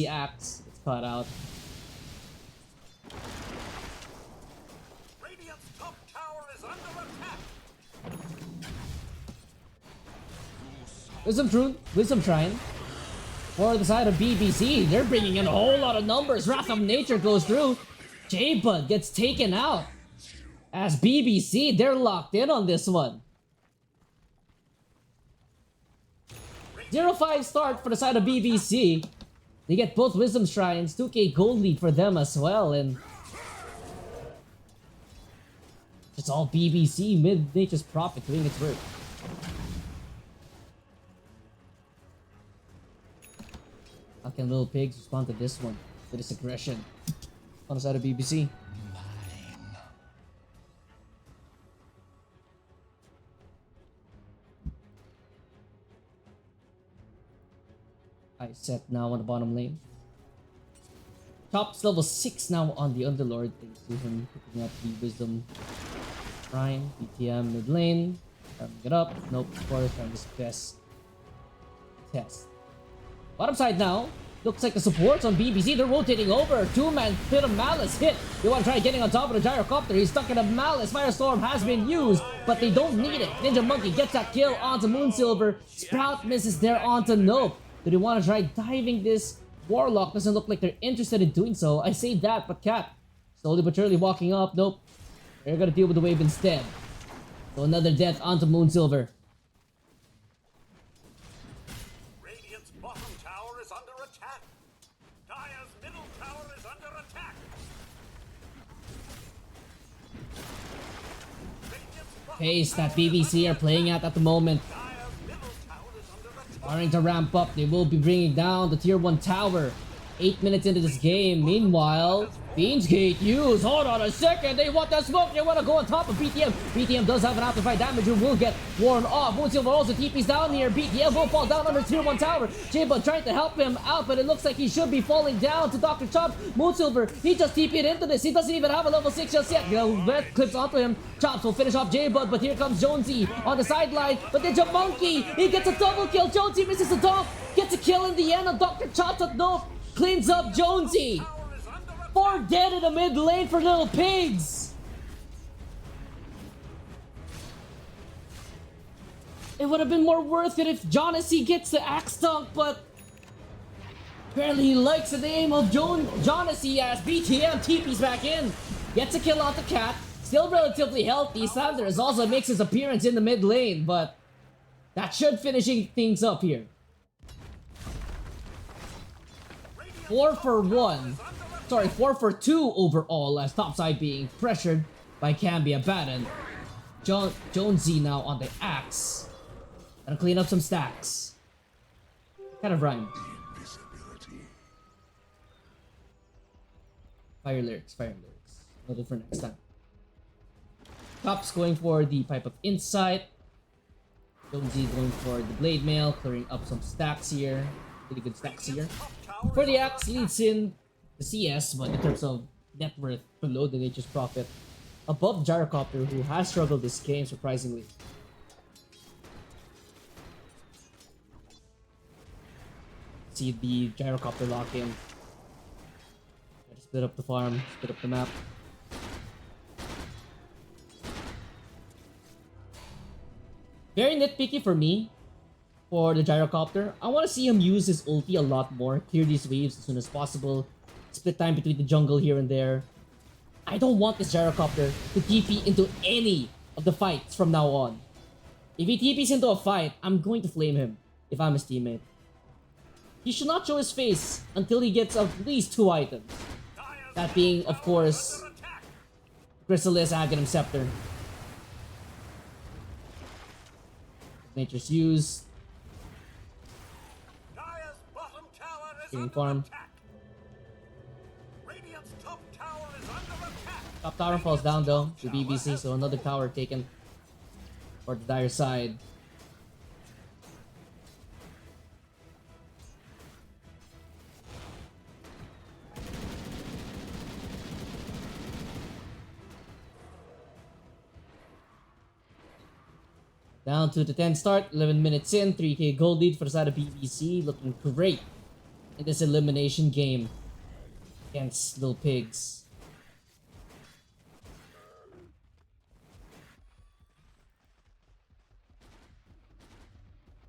S1: axe gets caught out.
S3: Radiant's top tower is under attack.
S1: Wisdom Shrine. For the side of BBC, they're bringing in a whole lot of numbers. Wrath of Nature goes through. J-Bud gets taken out. As BBC, they're locked in on this one. 0-5 start for the side of BBC. They get both Wisdom Shrines, 2k gold lead for them as well, and it's all BBC, mid-nature's Prophet doing its work. How can Little Pigs respond to this one? To this aggression on the side of BBC? I set now on the bottom lane. Top's level 6 now on the Underlord, thanks to him picking up the Wisdom Shrine. BTM mid lane. Farming it up. Nope, of course, trying his best test. Bottom side now. Looks like the supports on BBC, they're rotating over. 2-man Pit of Malice hit. They want to try getting on top of the Gyrocopter. He's stuck in a Malice. Firestorm has been used, but they don't need it. Ninja Monkey gets that kill onto Moonsilver. Sprout misses there onto Nope. Do they want to try diving this? Warlock doesn't look like they're interested in doing so. I say that, but Cat slowly but surely walking up. Nope. They're gonna deal with the wave instead. So another death onto Moonsilver.
S3: Radiant's bottom tower is under attack. Dire's middle tower is under attack. Radiant's bottom
S1: Pace that
S3: tower is
S1: BBC are playing at the moment.
S3: Dire's middle tower is under attack.
S1: Starting to ramp up. They will be bringing down the tier 1 tower. 8 minutes into this game. Meanwhile, Fiend's Gate used. Hold on a second. They want that smoke. They want to go on top of BTM. BTM does have an amplified damage and will get worn off. Moonsilver also TP's down here. BTM will fall down under tier 1 tower. J-Bud trying to help him out, but it looks like he should be falling down to Dr. Chops. Moonsilver, he just TP'd into this. He doesn't even have a level 6 just yet. Red clips onto him. Chops will finish off J-Bud, but here comes Jonesy on the sideline. But Ninja Monkey, he gets a double kill. Jonesy misses the top. Gets a kill in the end on Dr. Chops at Nope. Cleans up Jonesy. 4 dead in the mid lane for Little Pigs. It would have been more worth it if Jonassy gets the axe dunk, but apparently he likes the name of Jonassy as BTM TP's back in. Gets a kill off the Cat. Still relatively healthy. Sanders also makes his appearance in the mid lane, but that should finishing things up here. 4 for 1. Sorry, 4 for 2 overall as topside being pressured by Cambia Batten. Jonesy now on the axe. Gonna clean up some stacks. Kind of rhyme. Fire lyrics. Noted for next time. Top's going for the Pipe of Insight. Jonesy going for the Blade Mail, clearing up some stacks here. Really good stacks here. For the axe leads in the CS, but in terms of net worth, below the Nature's Prophet. Above Gyrocopter, who has struggled this game, surprisingly. See the Gyrocopter lock in. Try to split up the farm, split up the map. Very nitpicky for me. For the Gyrocopter, I want to see him use his ulti a lot more, clear these waves as soon as possible, split time between the jungle here and there. I don't want this Gyrocopter to TP into any of the fights from now on. If he TPs into a fight, I'm going to flame him if I'm his teammate. He should not show his face until he gets at least 2 items. That being, of course, Chrysalis, Aghanim Scepter. Nature's used.
S3: Dire's bottom tower is
S1: Getting
S3: under
S1: farm.
S3: attack. top tower is under attack.
S1: Top tower falls down though to BBC, so another tower taken for the dire side. Down to the 10 start, 11 minutes in, 3k gold lead for the side of BBC, looking great in this elimination game against Little Pigs.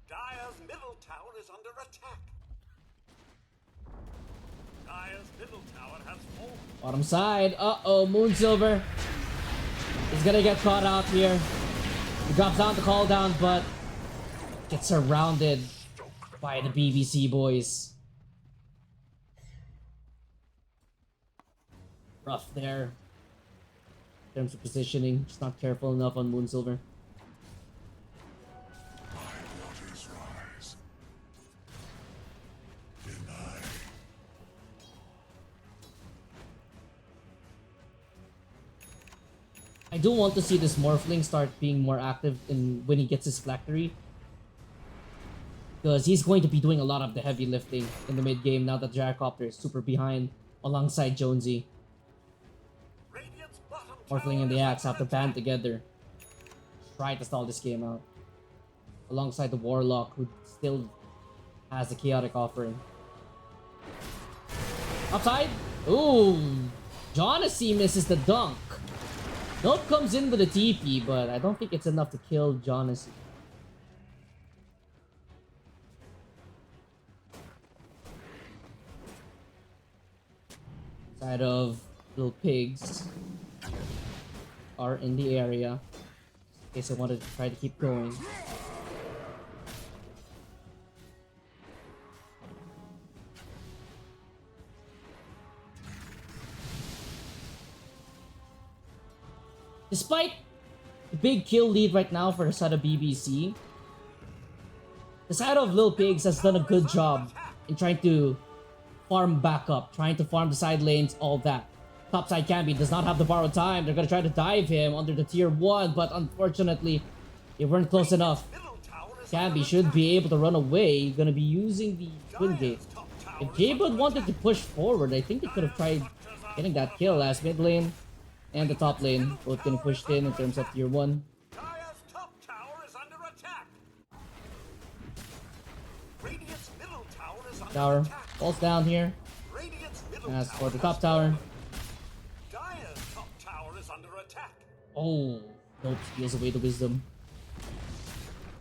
S3: Dire's middle tower is under attack. Dire's middle tower has fallen.
S1: Bottom side, uh-oh, Moonsilver is gonna get caught out here. He drops down to call down, but gets surrounded by the BBC boys. Rough there in terms of positioning. Just not careful enough on Moonsilver. I do want to see this Morphling start being more active in when he gets his Phylactery, because he's going to be doing a lot of the heavy lifting in the mid game now that Gyrocopter is super behind alongside Jonesy.
S3: Radiant's bottom
S1: Morphling and the Axe have to band together, try to stall this game out, alongside the Warlock who still has the Chaotic Offering. Upside, ooh, Jonassy misses the dunk. Nope comes in with a TP, but I don't think it's enough to kill Jonassy. Side of Little Pigs are in the area. In case I wanted to try to keep going. Despite the big kill lead right now for the side of BBC, the side of Lil Pigs has done a good job in trying to farm back up, trying to farm the side lanes, all that. Topside Camby does not have the borrowed time. They're gonna try to dive him under the tier 1, but unfortunately, they weren't close enough. Camby should be able to run away. Gonna be using the Twin Gate. If J-Bud wanted to push forward, I think they could have tried getting that kill as mid lane and the top lane both getting pushed in terms of tier 1.
S3: Dire's top tower is under attack. Radiant's middle tower is under
S1: Tower
S3: attack.
S1: falls down here.
S3: Radiant's middle
S1: As
S3: tower
S1: for the
S3: has
S1: top tower,
S3: Dire's top tower is under attack.
S1: oh, nope, steals away the wisdom.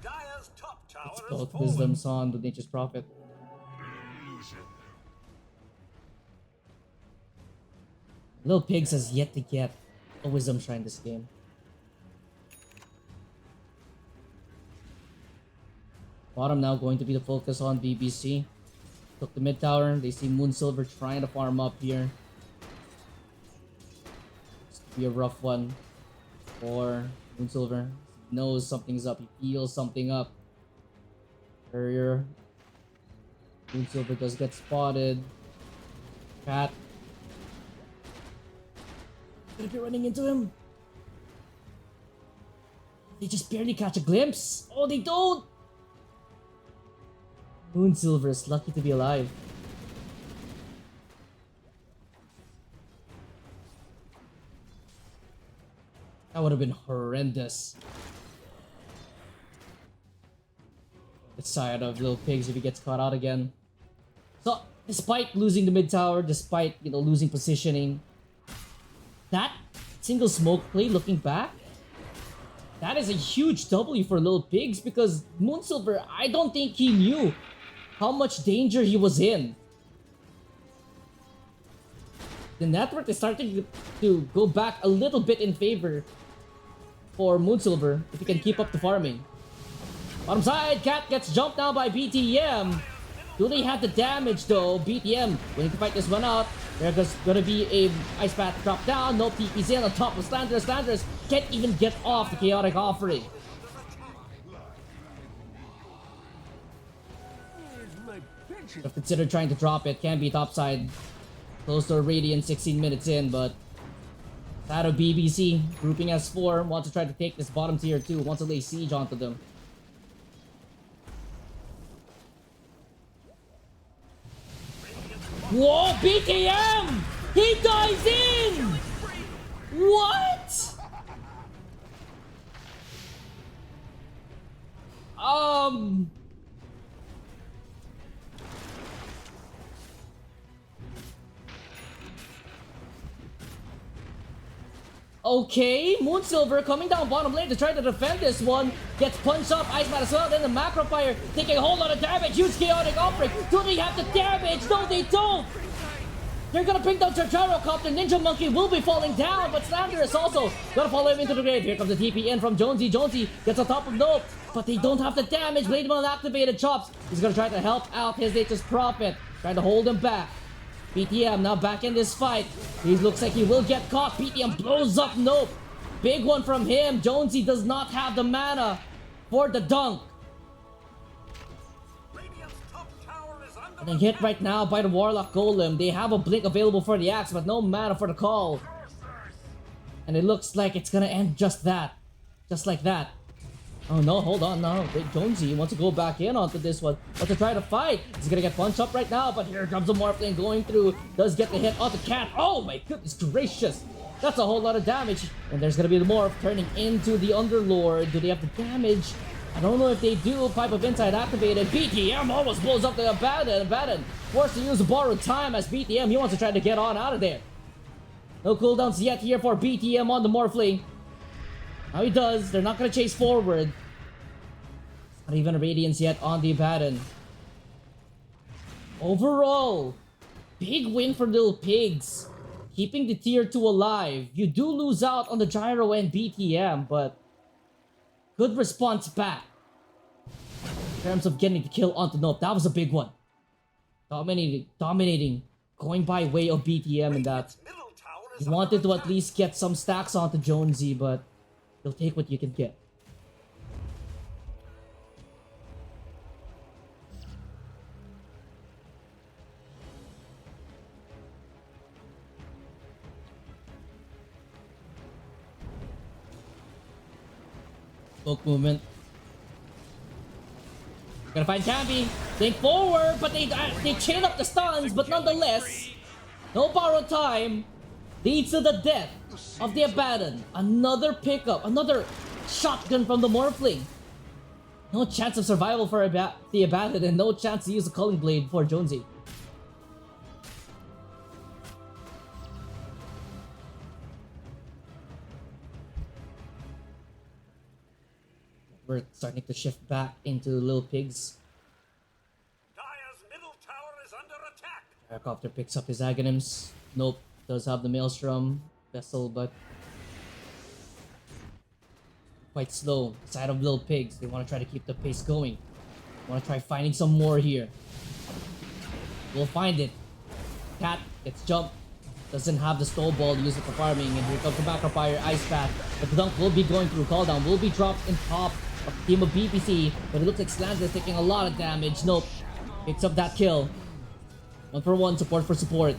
S3: Dire's top tower
S1: It's
S3: is
S1: both
S3: fallen.
S1: wisdoms on the Nature's Prophet. Lil Pigs has yet to get a wisdom shrine this game. Bottom now going to be the focus on BBC. Took the mid tower. They see Moonsilver trying to farm up here. This could be a rough one for Moonsilver. He knows something's up. He feels something up. Courier. Moonsilver does get spotted. Cat. Gonna be running into him. They just barely catch a glimpse. Oh, they don't! Moonsilver is lucky to be alive. That would have been horrendous. The side of Little Pigs if he gets caught out again. So, despite losing the mid tower, despite, losing positioning, that single smoke play, looking back, that is a huge W for Little Pigs because Moonsilver, I don't think he knew how much danger he was in. The network is starting to go back a little bit in favor for Moonsilver if he can keep up the farming. Bottom side, Cat gets jumped down by BTM. Do they have the damage though? BTM willing to fight this one out. There's gonna be a Ice Path drop down. No TP's in on top of Slanders. Slanders can't even get off the Chaotic Offering. If considered trying to drop it, can be topside. Close to a Radiant 16 minutes in, but out of BBC, grouping as 4, wants to try to take this bottom tier 2, wants to lay siege onto them. Whoa, BTM! He dives in! What? Okay, Moonsilver coming down bottom lane to try to defend this one. Gets punched up, Ice Man as well, then the Macro Fire taking a whole lot of damage. Huge chaotic offering. Do they have the damage? No, they don't! They're gonna bring down Gyrocopter. Ninja Monkey will be falling down, but Slander is also gonna follow him into the grave. Here comes the TP in from Jonesy. Jonesy gets on top of Nope, but they don't have the damage. Blade Mail activated chops. He's gonna try to help out his Nature's Prophet, trying to hold him back. BTM now back in this fight. He looks like he will get caught. BTM blows up Nope. Big one from him. Jonesy does not have the mana for the dunk. Getting hit right now by the Warlock Golem. They have a blink available for the axe, but no mana for the call. And it looks like it's gonna end just that. Just like that. Oh no, hold on, no. Wait, Jonesy wants to go back in onto this one. Wants to try to fight. He's gonna get punched up right now, but here comes the Morphling going through. Does get the hit onto Cat. Oh my goodness gracious. That's a whole lot of damage. And there's gonna be the Morph turning into the Underlord. Do they have the damage? I don't know if they do. Pipe of Insight activated. BTM almost blows up the Abaddon. Abaddon forced to use borrowed time as BTM. He wants to try to get on out of there. No cooldowns yet here for BTM on the Morphling. Now he does. They're not going to chase forward. Not even a Radiance yet on the Abaddon. Overall, big win for Little Pigs. Keeping the tier 2 alive. You do lose out on the Gyro and BTM, but good response back. In terms of getting the kill onto Nope, that was a big one. Dominating, going by way of BTM in that. He wanted to at least get some stacks onto Jonesy, but you'll take what you can get. Smoke movement. Gonna find Campy. Think forward, but they chain up the stuns, but nonetheless, no borrowed time leads to the death of the Abaddon. Another pickup, another shotgun from the Morphling. No chance of survival for the Abaddon, and no chance to use the Culling Blade for Jonesy. We're starting to shift back into Little Pigs.
S3: Dire's middle tower is under attack.
S1: Helicopter picks up his Aghanims. Nope, does have the Maelstrom vessel, but quite slow. Side of Little Pigs, they want to try to keep the pace going. Want to try finding some more here. We'll find it. Cat gets jumped. Doesn't have the snowball to use it for farming, and here comes the Macro Fire Ice Path. But the dunk will be going through. Call down will be dropped in top of the team of BPC, but it looks like Slans is taking a lot of damage. Nope. Picks up that kill. 1 for 1, support for support.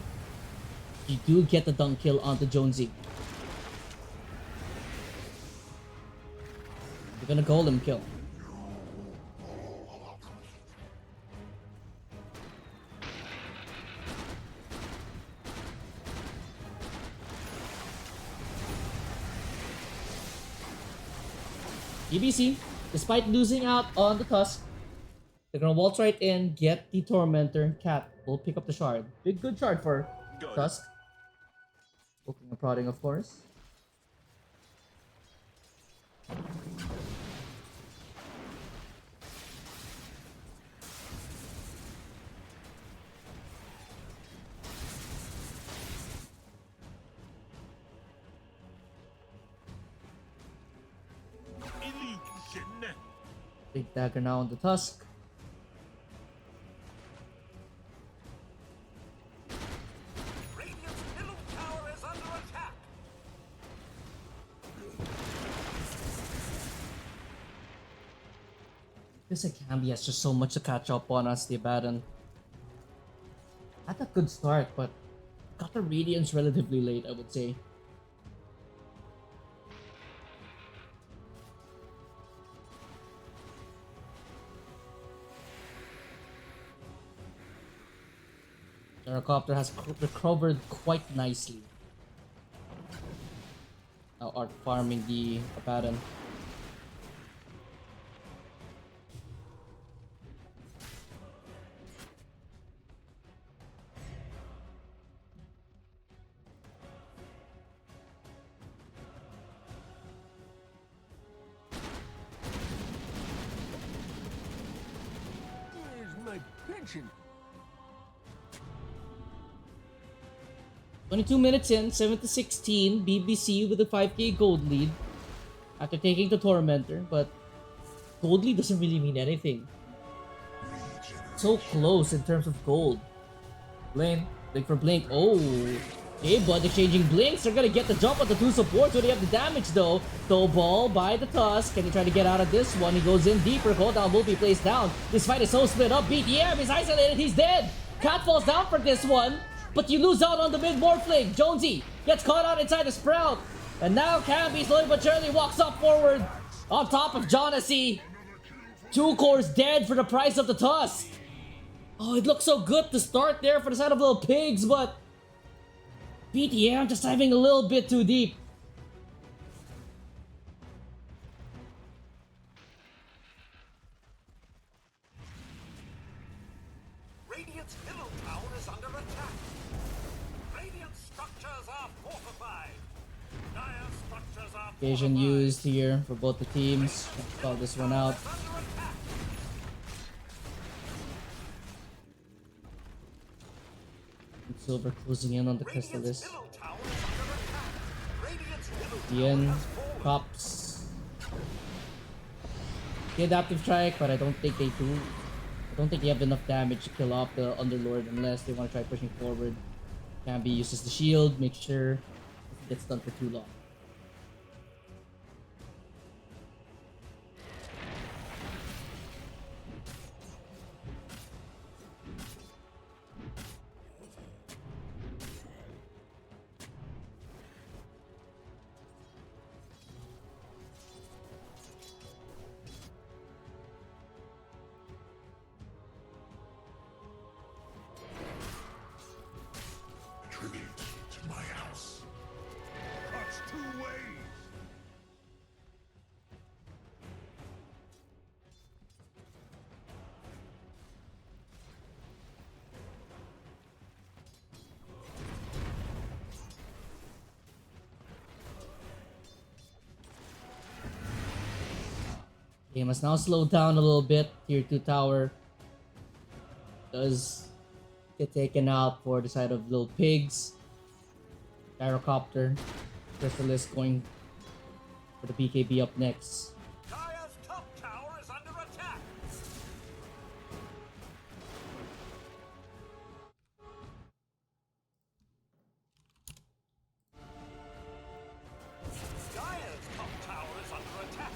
S1: You do get the dunk kill onto Jonesy. You're gonna golem kill. EBC, despite losing out on the Tusk, they're gonna waltz right in, get the Tormentor. Cat will pick up the shard. Big good shard for Tusk. Poking and prodding, of course. Big dagger now on the Tusk.
S3: Radiant's middle tower is under attack.
S1: This Akambi has just so much to catch up on us, the Abaddon. Had a good start, but For Radiant's relatively late, I would say. Gyrocopter has recovered quite nicely. Now Art farming the pattern.
S4: Where's my pension?
S1: 22 minutes in, 7-16, BBC with a 5k gold lead after taking the Tormentor, but gold lead doesn't really mean anything. So close in terms of gold. Blink for Blink. Oh, okay, but exchanging Blinks. They're gonna get the jump on the two supports. So they have the damage though. Throw ball by the Tusk. Can he try to get out of this one? He goes in deeper. Cooldown will be placed down. This fight is so split up. BTM is isolated. He's dead. Cat falls down for this one. But you lose out on the mid Morphling. Jonesy gets caught out inside the Sprout. And now Camby slowly but surely walks up forward on top of Jonassy. 2 cores dead for the price of the Tusk. Oh, it looks so good to start there for the side of Little Pigs, but BTM just diving a little bit too deep.
S3: Radiant's middle tower is under attack. Radiant structures are fortified. Dire structures are
S1: Occasion
S3: fortified.
S1: used here for both the teams. Let's call this one out.
S3: Is under attack.
S1: Silver closing in on the
S3: Radiant's
S1: Crystallis.
S3: middle tower is under attack. Radiant's middle
S1: Ian,
S3: tower has fallen.
S1: Cops. The adaptive strike, but I don't think they do. I don't think they have enough damage to kill off the Underlord unless they want to try pushing forward. Camby uses the shield, make sure it gets done for too long.
S4: Tribute to my house. Cuts 2 ways.
S1: Game has now slowed down a little bit. Tier 2 tower does get taken out for the side of Little Pigs. Gyrocopter. Crystallis going for the BKB up next.
S3: Dire's top tower is under attack. Dire's top tower is under attack.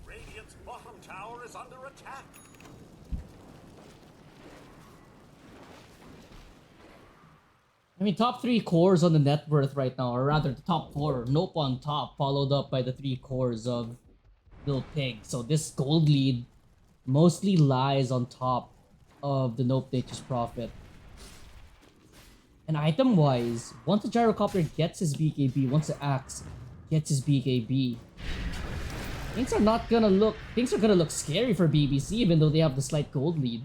S3: Radiant's bottom tower is under attack.
S1: I mean, top 3 cores on the net worth right now, or rather the top 4. Nope on top, followed up by the 3 cores of Little Pig. So this gold lead mostly lies on top of the Nope Nature's Prophet. And item-wise, once the Gyrocopter gets his BKB, once the Axe gets his BKB, things are gonna look scary for BBC, even though they have the slight gold lead.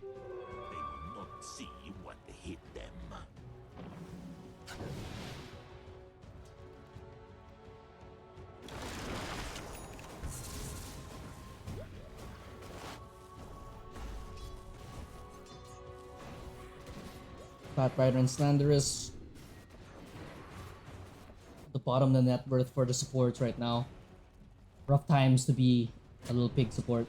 S4: They will not see what hit them.
S1: Fat Rider and Slanderous. The bottom of the net worth for the supports right now. Rough times to be a little pig support.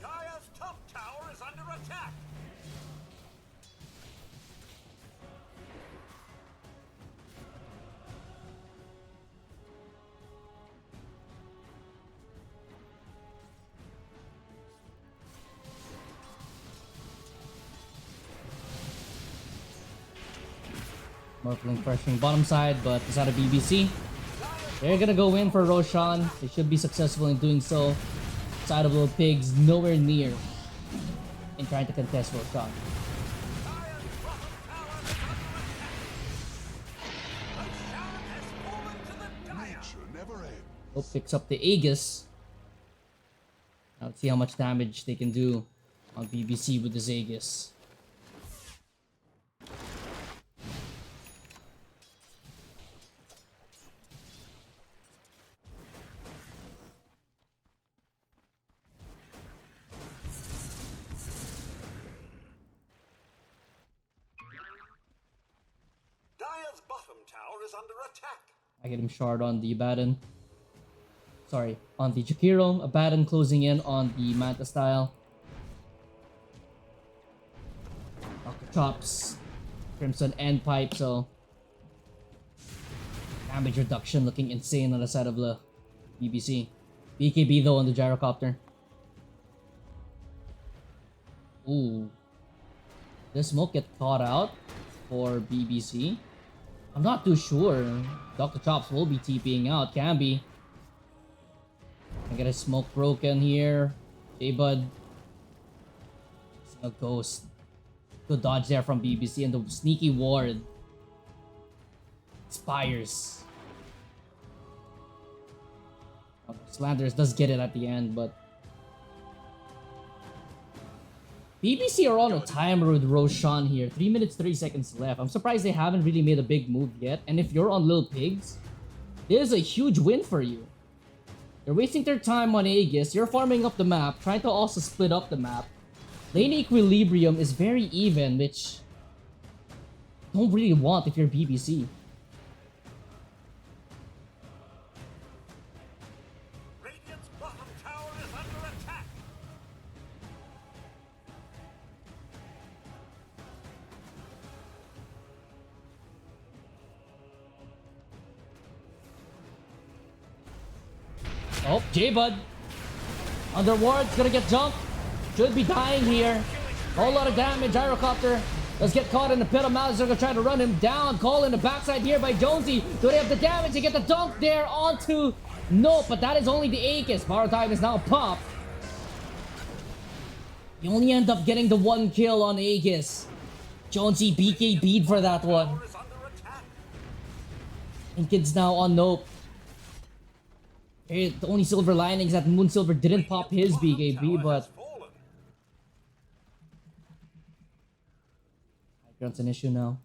S3: Dire's top tower is under attack.
S1: Morphling pressuring bottom side, but it's out of BBC. They're gonna go in for Roshan. They should be successful in doing so. Side of Little Pigs nowhere near in trying to contest Roshan.
S4: Nature never ends.
S1: Hope picks up the Aegis. Now let's see how much damage they can do on BBC with this Aegis.
S3: Dire's bottom tower is under attack.
S1: I get him shard on the Abaddon. Sorry, on the Jakiro. Abaddon closing in on the Manta style. Dr. Chops, Crimson and Pipe, so damage reduction looking insane on the side of the BBC. BKB though on the Gyrocopter. Ooh. This smoke get caught out for BBC. I'm not too sure. Dr. Chops will be TPing out. Can be. I get a smoke broken here. J-Bud. A ghost. Good dodge there from BBC, and the sneaky ward expires. Slanderous does get it at the end, but BBC are on a timer with Roshan here. 3 minutes, 30 seconds left. I'm surprised they haven't really made a big move yet. And if you're on Lil Pigs, this is a huge win for you. You're wasting their time on Aegis. You're farming up the map, trying to also split up the map. Lane equilibrium is very even, which you don't really want if you're BBC.
S3: Radiant's bottom tower is under attack.
S1: Oh, J-Bud. Under ward's gonna get jumped. Should be dying here. Whole lot of damage. Gyrocopter does get caught in the pit of malice. They're gonna try to run him down. Call in the backside here by Jonesy. Do they have the damage to get the dunk there onto? No, but that is only the Aegis. Power time is now popped. You only end up getting the one kill on Aegis. Jonesy BKB'd for that one.
S3: Tower is under attack.
S1: And kids now on Nope. Hey, the only silver lining is that Moonsilver didn't pop his BKB, but
S3: Fallen.
S1: that's an issue now.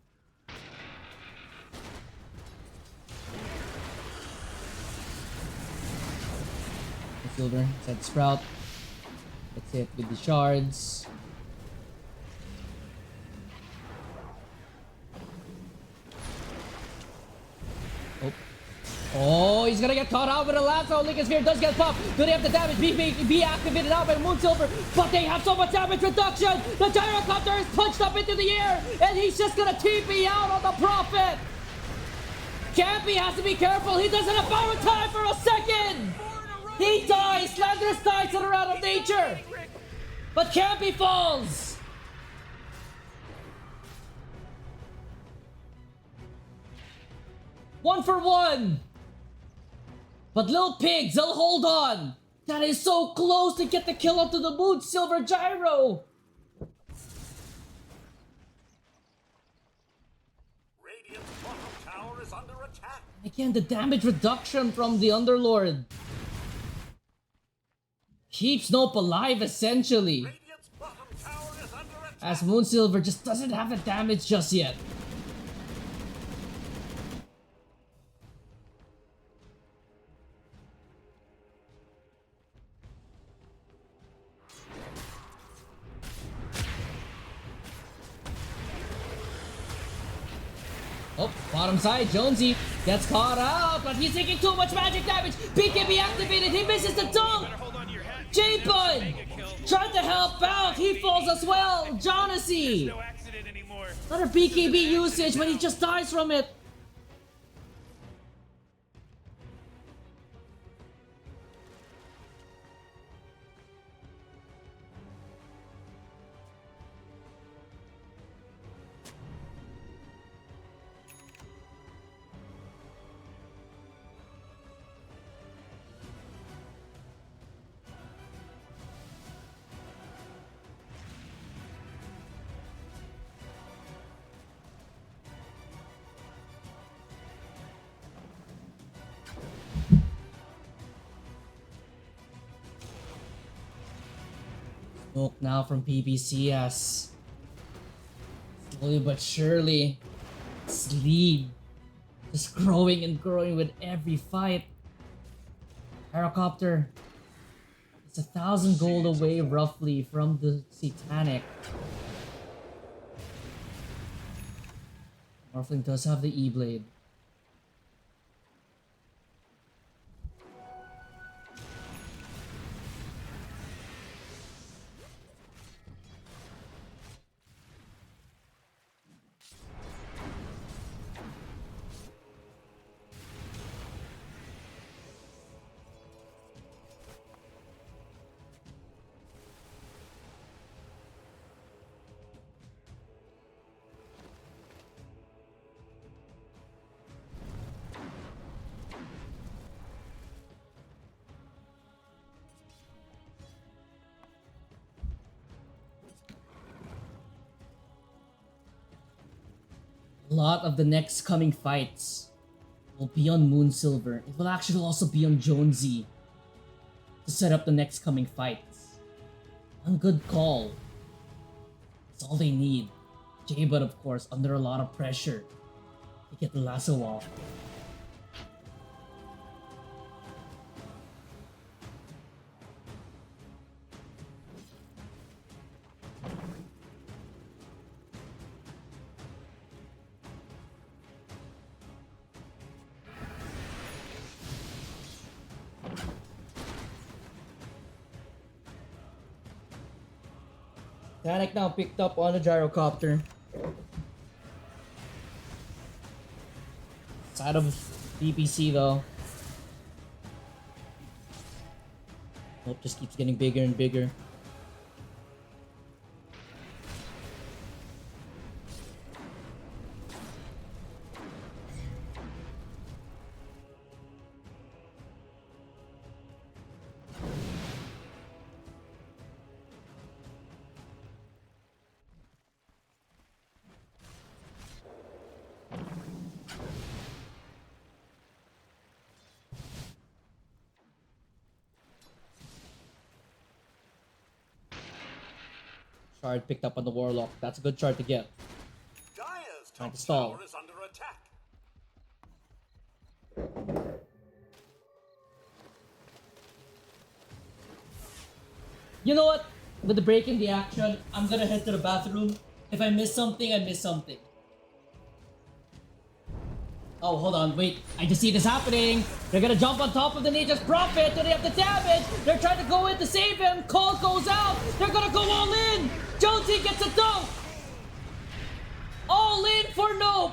S1: Silver, set Sprout. Let's hit with the shards. Oh, he's gonna get caught out with a lasso. Lincoln Sphere does get popped. Do they have the damage? Be activated out by Moonsilver, but they have so much damage reduction. The Gyrocopter is punched up into the air, and he's just gonna TP out on the Prophet. Campy has to be careful. He doesn't have power time for a second. He dies. Slanderous dies to the round of nature, but Campy falls. One for one. But Lil Pigs, they'll hold on. That is so close to get the kill onto the Moonsilver Gyro.
S3: Radiant's bottom tower is under attack.
S1: Again, the damage reduction from the Underlord keeps Nope alive essentially,
S3: Radiant's bottom tower is under attack.
S1: as Moonsilver just doesn't have the damage just yet. Oh, bottom side, Jonesy gets caught out, but he's taking too much magic damage. BKB activated, he misses the dunk. J-Bud trying to help out, he falls as well. Jonassy, another BKB usage, but he just dies from it. Smoke now from PBCS. Slowly but surely, its lead just growing and growing with every fight. Helicopter is 1,000 gold away roughly from the Satanic. Morphling does have the E-Blade. A lot of the next coming fights will be on Moonsilver. It will actually also be on Jonesy to set up the next coming fights. One good call. That's all they need. J-Bud, of course, under a lot of pressure to get the lasso off. Panic now picked up on the gyrocopter. Side of DPC though. Hope just keeps getting bigger and bigger. Shard picked up on the Warlock. That's a good shard to get.
S3: Dire's
S1: Trying
S3: top
S1: to stall.
S3: tower is under attack.
S1: You know what? With the break in the action, I'm gonna head to the bathroom. If I miss something, I miss something. Oh, hold on, wait. I just see this happening. They're gonna jump on top of the Nature's Prophet. Do they have the damage? They're trying to go in to save him. Call goes out. They're gonna go all in. Jonesy gets a dunk. All in for Nope.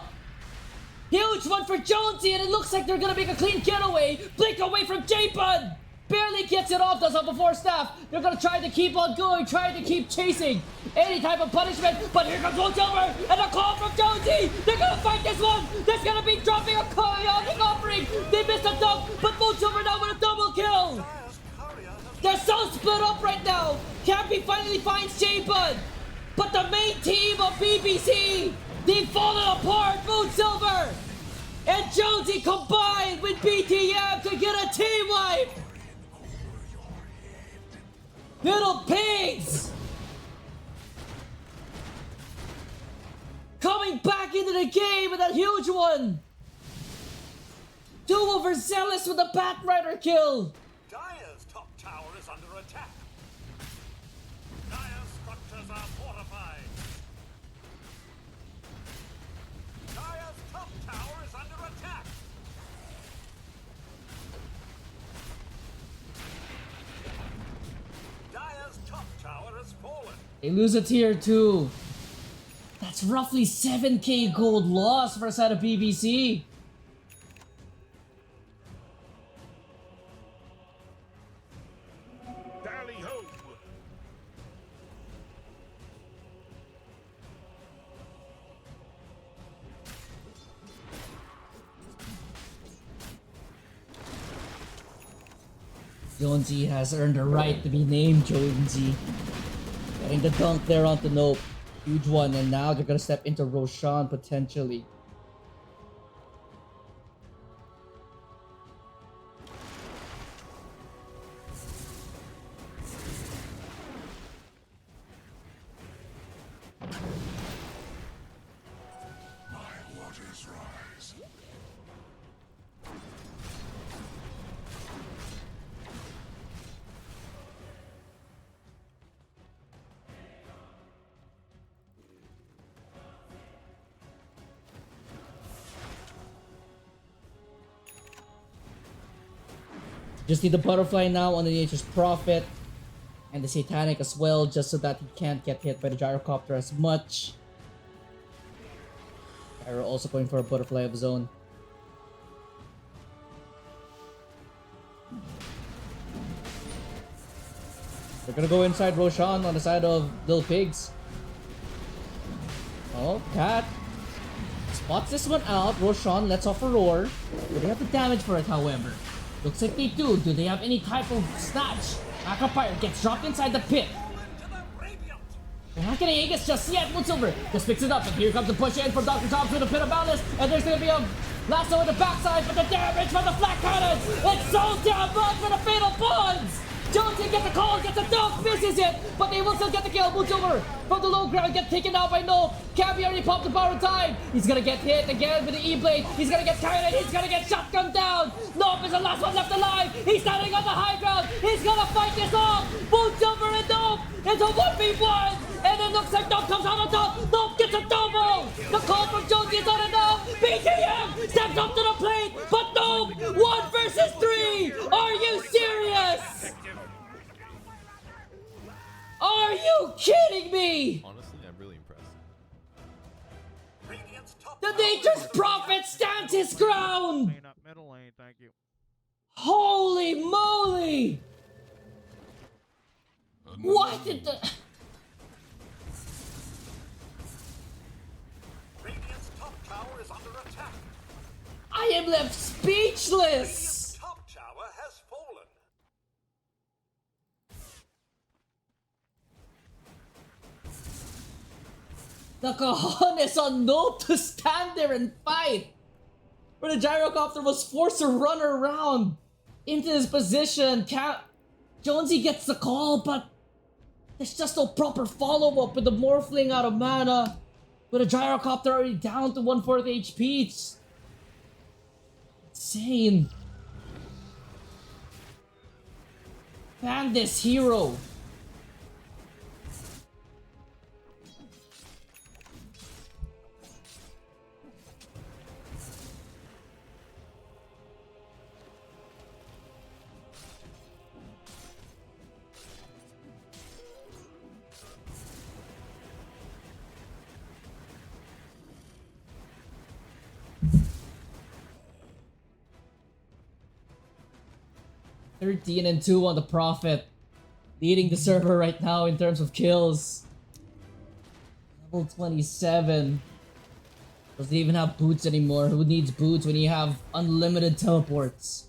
S1: Huge one for Jonesy, and it looks like they're gonna make a clean getaway. Blink away from J-Bud. Barely gets it off, does have before staff. They're gonna try to keep on going, trying to keep chasing any type of punishment. But here comes Moonsilver and a call from Jonesy. They're gonna fight this one. There's gonna be dropping a chaotic offering. They missed a dunk, but Moonsilver now with a double kill.
S3: Dire's courier has
S1: They're so split up right now. Cappy finally finds J-Bud. But the main team of BBC, they've fallen apart. Moonsilver and Jonesy combined with BTM to get a team wipe. Little pigs! Coming back into the game with that huge one! 2 overzealous with a Batrider kill!
S3: Dire's top tower is under attack. Dire's structures are fortified. Dire's top
S1: They lose a tier 2. That's roughly 7k gold loss for a side of BBC.
S4: Tally ho!
S1: Jonesy has earned the right to be named Jonesy. Getting the dunk there onto Nope. Huge one, and now they're gonna step into Roshan potentially. Just need the butterfly now on the Nature's Prophet. And the Satanic as well, just so that he can't get hit by the Gyrocopter as much. Gyro also going for a butterfly of his own. They're gonna go inside Roshan on the side of Little Pigs. Oh, Cat spots this one out. Roshan lets off a roar. Do they have the damage for it, however? Looks like they do. Do they have any type of snatch? Acropire gets dropped inside the pit. They're not getting Aegis just yet. Moonsilver just picks it up, and here comes the push in from Dr. Tom to the Pit of Malice, and there's gonna be a lasso on the backside, but the damage from the flat cannons! It's so damn much for the fatal bonds! Jonesy gets a call, gets a dunk, misses it, but they will still get the kill. Moonsilver from the low ground gets taken out by Nope. Cabby already popped the power time. He's gonna get hit again with the E-Blade. He's gonna get carried, he's gonna get shotgun down. Nope is the last one left alive. He's standing on the high ground. He's gonna fight this off. Moonsilver and Nope. It's a 1v1. And it looks like Nope comes out on top. Nope gets a double. The call from Jonesy is not enough. BTM steps up to the plate, but Nope 1 versus 3. Are you serious? Are you kidding me?
S5: Honestly, I'm really impressed.
S1: The Nature's Prophet stands his ground!
S6: Lane up middle lane, thank you.
S1: Holy moly! What did the...
S3: Radiant's top tower is under attack.
S1: I am left speechless!
S3: Radiant's top tower has fallen.
S1: The cojones on Nope to stand there and fight! Where the Gyrocopter was forced to run around into his position. Jonesy gets the call, but there's just no proper follow-up with the Morphling out of mana. With a Gyrocopter already down to 1/4 HP. It's insane. Ban this hero. (13-2) on the Prophet, leading the server right now in terms of kills. Level 27. Doesn't even have boots anymore. Who needs boots when you have unlimited teleports?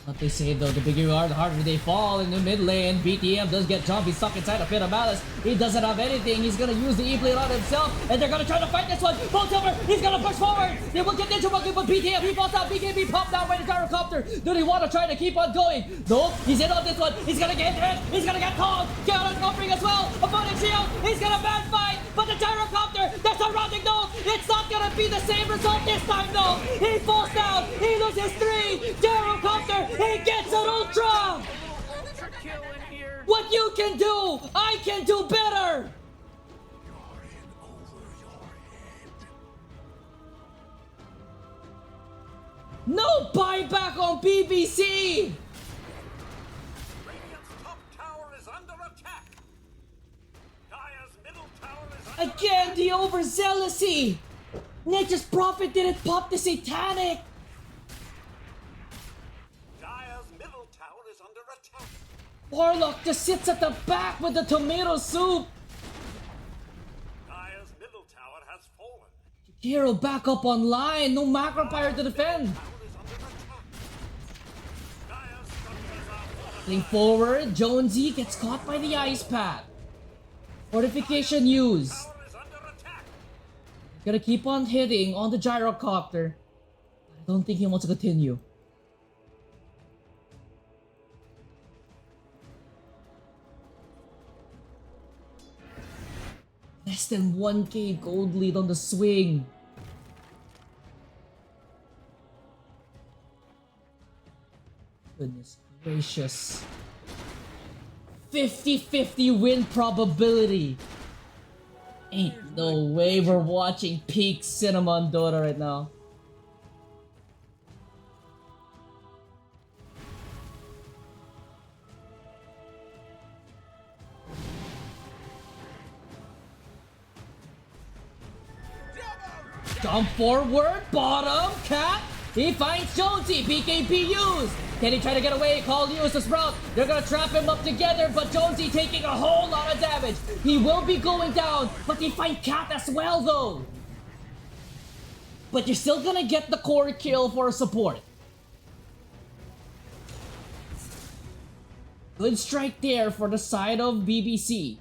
S1: What they say though, the bigger you are, the harder they fall in the mid lane. BTM does get jumped, he's stuck inside a Pit of Malice. He doesn't have anything, he's gonna use the E-Blade on himself, and they're gonna try to fight this one. Moonsilver, he's gonna push forward. They will get Ninja Monkey, but BTM, he falls down. BKB popped down by the Gyrocopter. Do they want to try to keep on going? No, he's in on this one. He's gonna get hit, he's gonna get called. Chaos covering as well. Opponent shield, he's gonna bad fight, but the Gyrocopter, they're surrounding Nope. It's not gonna be the same result this time though. He falls down, he loses 3. Gyrocopter, he gets an ultra!
S6: Ultra kill in here.
S1: What you can do, I can do better! No buyback on BBC!
S3: Radiant's top tower is under attack. Dire's middle tower is under
S1: Again, the overzealousy! Nature's Prophet didn't pop the satanic!
S3: Dire's middle tower is under attack.
S1: Warlock just sits at the back with the tomato soup!
S3: Dire's middle tower has fallen.
S1: Hero back up online, no macro fire to defend!
S3: Tower is under attack. Dire's structures are fortified.
S1: Playing forward, Jonesy gets caught by the ice pad. Fortification used.
S3: Tower is under attack.
S1: Gotta keep on hitting on the gyrocopter. I don't think he wants to continue. Less than 1k gold lead on the swing. Goodness gracious. 50-50 win probability. Ain't no way we're watching peak cinema on Dota right now. Jump forward, bottom, cap. He finds Jonesy, BKB used. Can he try to get away? Call use the sprout. They're gonna trap him up together, but Jonesy taking a whole lot of damage. He will be going down, but they find Cat as well though. But you're still gonna get the core kill for support. Good strike there for the side of BBC.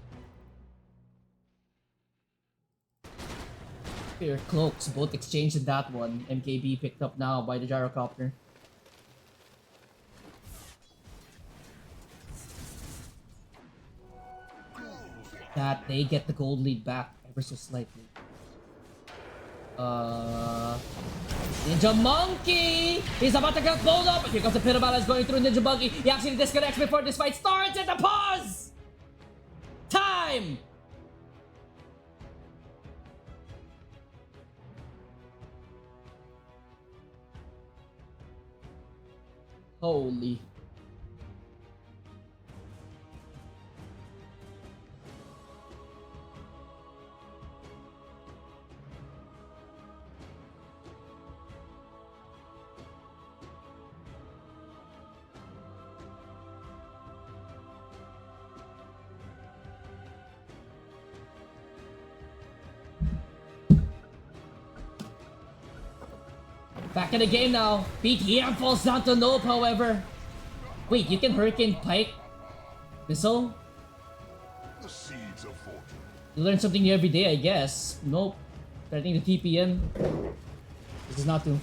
S1: Fair cloaks, both exchanged in that one. MKB picked up now by the gyrocopter. That they get the gold lead back ever so slightly. Ninja Monkey! He's about to get blown up! Here comes the pit of balance going through Ninja Monkey. He actually disconnects before this fight starts and the pause! Time! Holy. Back in the game now. BTM falls down to Nope, however. Wait, you can Hurricane Pike Missile?
S4: The seeds of fortune.
S1: You learn something new every day, I guess. Nope. Threatening the TPN. This is not to.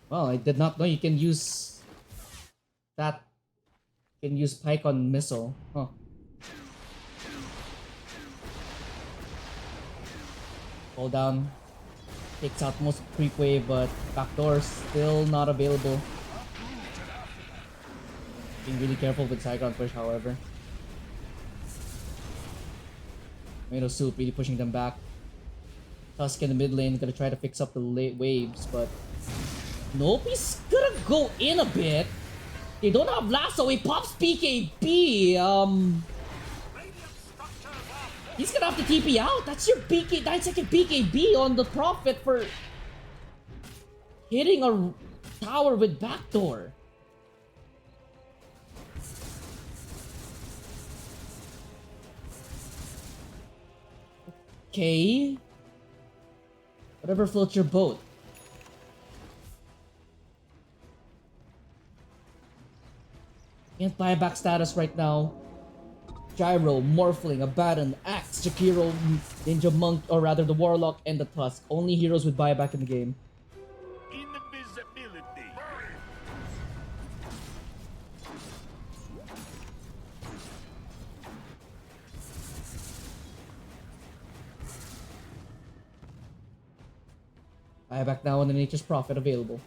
S1: Well, I did not know you can use that. You can use Pike on Missile. Huh. Fall down. Takes out most creep wave, but backdoor still not available. Being really careful with Saigon push, however. Tomato Soup really pushing them back. Tusk in the mid lane gonna try to fix up the late waves, but nope, he's gonna go in a bit. They don't have lasso, he pops BKB. He's gonna have to TP out. That's your BK 9-second BKB on the Prophet for hitting a tower with backdoor. Okay. Whatever floats your boat. Can't buy back status right now. Gyro, Morphling, Abaddon, Axe, Jakiro, Ninja Monk, or rather the Warlock and the Tusk. Only heroes with buyback in the game.
S4: Invisibility.
S1: Buyback now on the Nature's Prophet available.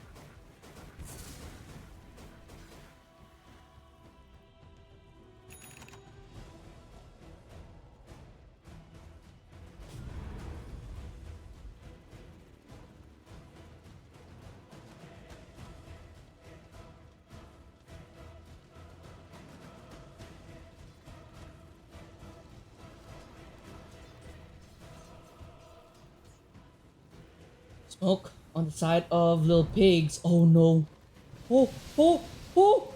S1: Smoke on the side of little pigs. Oh no. Oh, oh, oh,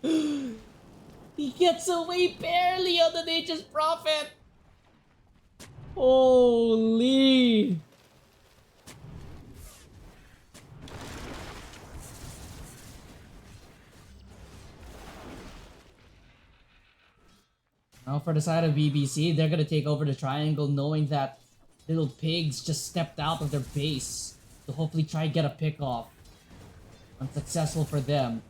S1: oh. He gets away barely on the Nature's Prophet. Holy. Now for the side of BBC, they're gonna take over the triangle knowing that little pigs just stepped out of their base to hopefully try and get a pick off. Unsuccessful for them.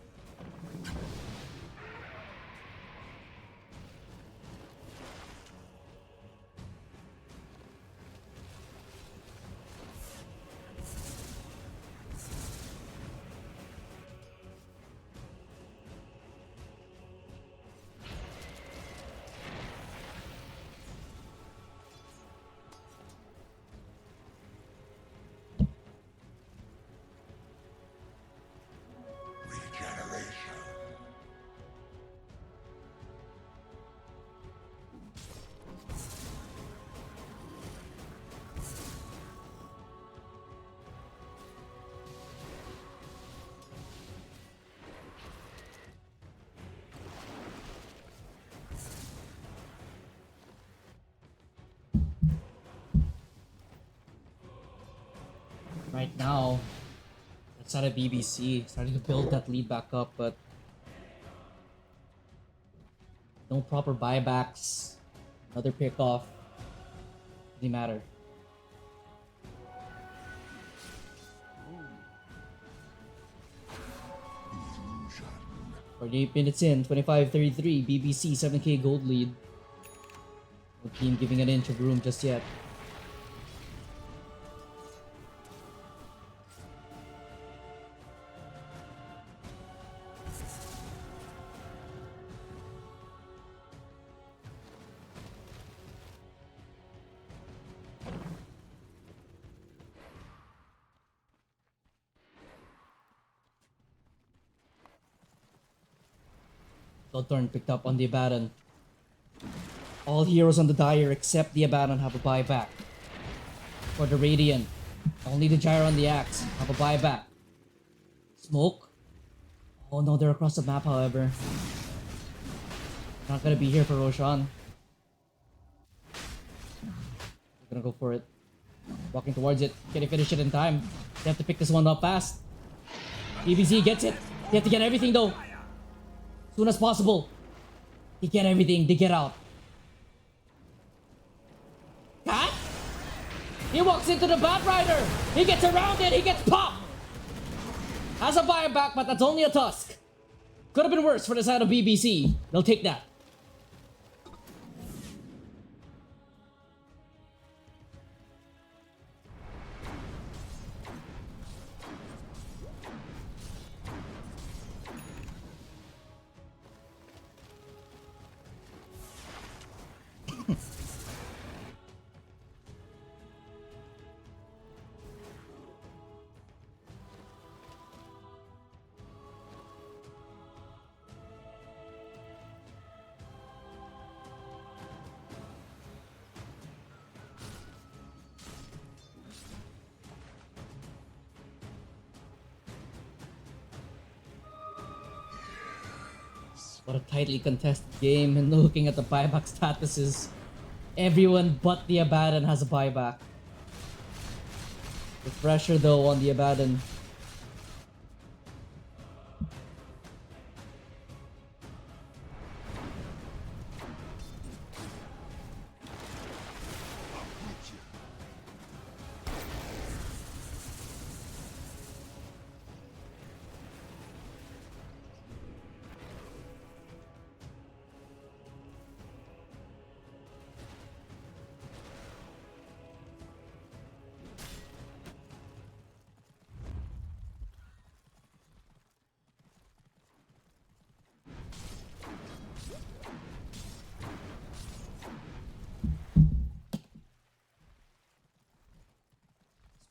S4: Regeneration.
S1: Right now, that side of BBC starting to build that lead back up, but no proper buybacks. Another pick off. Doesn't matter. 48 minutes in, 25-33, BBC 7k gold lead. No team giving an inch of room just yet. Turn picked up on the Abaddon. All heroes on the Dire except the Abaddon have a buyback. For the Radiant, only the Gyro and the Axe have a buyback. Smoke? Oh no, they're across the map however. Not gonna be here for Roshan. They're gonna go for it. Walking towards it. Can he finish it in time? They have to pick this one up fast. BBC gets it. They have to get everything though. Soon as possible. They get everything, they get out. Cat? He walks into the Bat Rider! He gets around it, he gets popped! Has a buyback, but that's only a Tusk. Could have been worse for the side of BBC. They'll take that. What a tightly contested game, and looking at the buyback statuses, everyone but the Abaddon has a buyback. The pressure though on the Abaddon.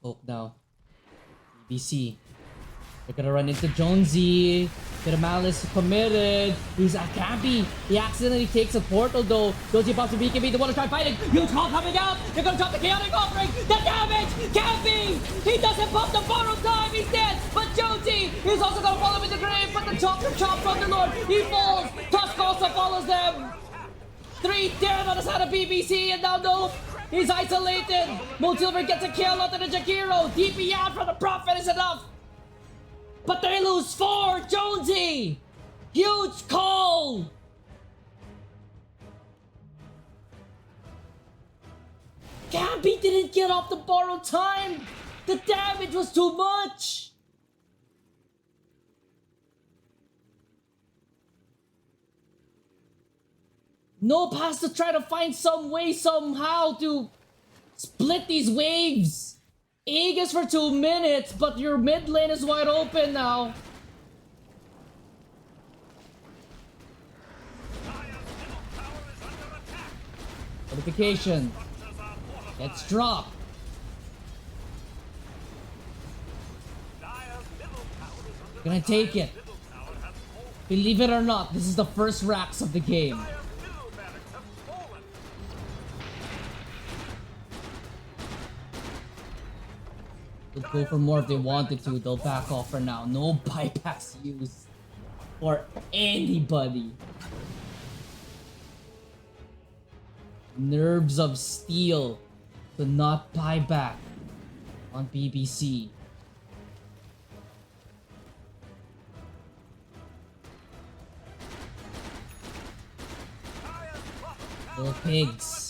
S1: Smoke now. BBC They're gonna run into Jonesy. Bit of malice committed. He's at Campy. He accidentally takes a portal though. Jonesy about to BKB. They want to try fighting. Huge call coming out. They're gonna drop the chaotic offering. The damage. Campy. He doesn't pop the borrow time. He's dead. But Jonesy is also gonna follow in the grave. But the chop from the Lord. He falls. Tusk also follows them. 3 dead on the side of BBC. And now no. He's isolated. Moonsilver gets a kill onto the Jakiro. DP out from the Prophet is enough. But they lose 4! Jonesy! Huge call! Gabby didn't get off the borrowed time! The damage was too much! Nope has to try to find some way somehow to split these waves! Aegis for 2 minutes, but your mid lane is wide open now. Notification. Let's drop. Gonna take it. Believe it or not, this is the first racks of the game. Would go for more if they wanted to. They'll back off for now. No bypass used for anybody. Nerves of steel to not buy back on BBC. Little pigs.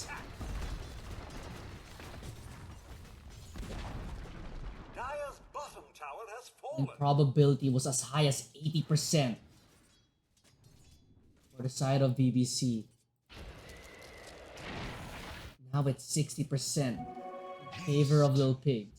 S1: And probability was as high as 80% for the side of BBC. Now it's 60% in favor of Little Pigs.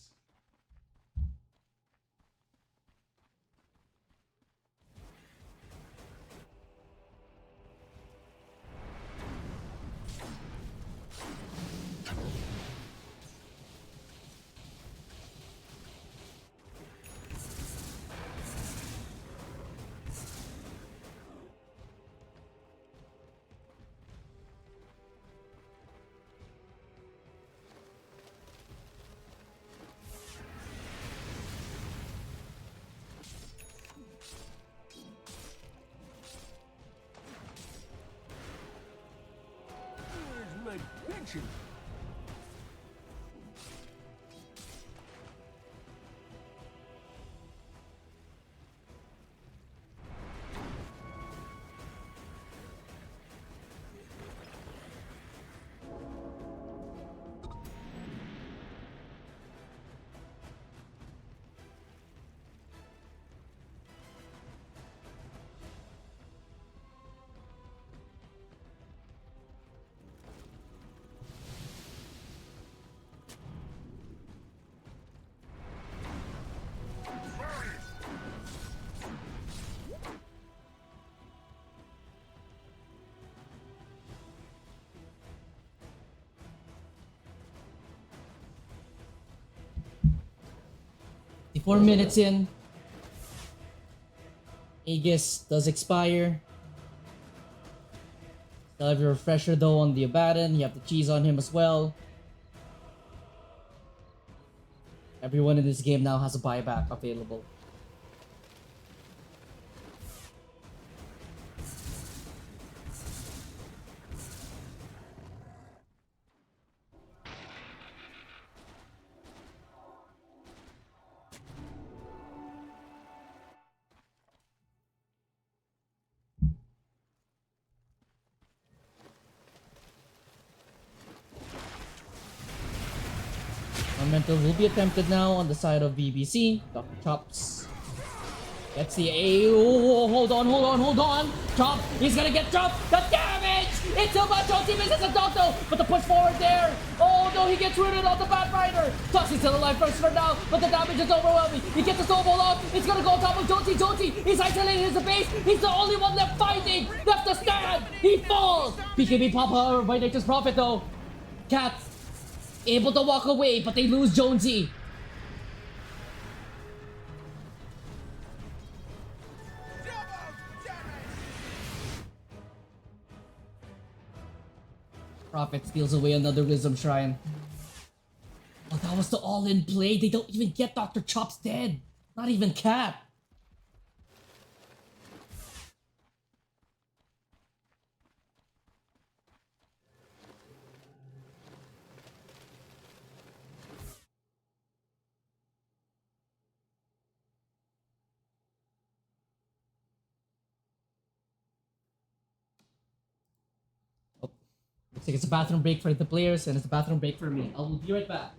S1: Four minutes in. Aegis does expire. Still have your refresher though on the Abaddon. You have the cheese on him as well. Everyone in this game now has a buyback available. Momentum will be attempted now on the side of BBC. Dr. Chops. Let's see. Oh, hold on. Chop, he's gonna get dropped. The damage! It's so much. Jonesy misses a Doctor, but the push forward there. Oh no, he gets rooted on the Bad Rider. Tusk is still alive first for now, but the damage is overwhelming. He gets the snowball off. It's gonna go on top of Jonesy. Jonesy is isolated in his base. He's the only one left fighting, left to stand. He falls. BKB pop out by Nature's Prophet though. Cat able to walk away, but they lose Jonesy. Prophet steals away another Wisdom Shrine. Oh, that was the all-in play. They don't even get Dr. Chop's dead. Not even Cap. Oh, looks like it's a bathroom break for the players and it's a bathroom break for me. I'll be right back.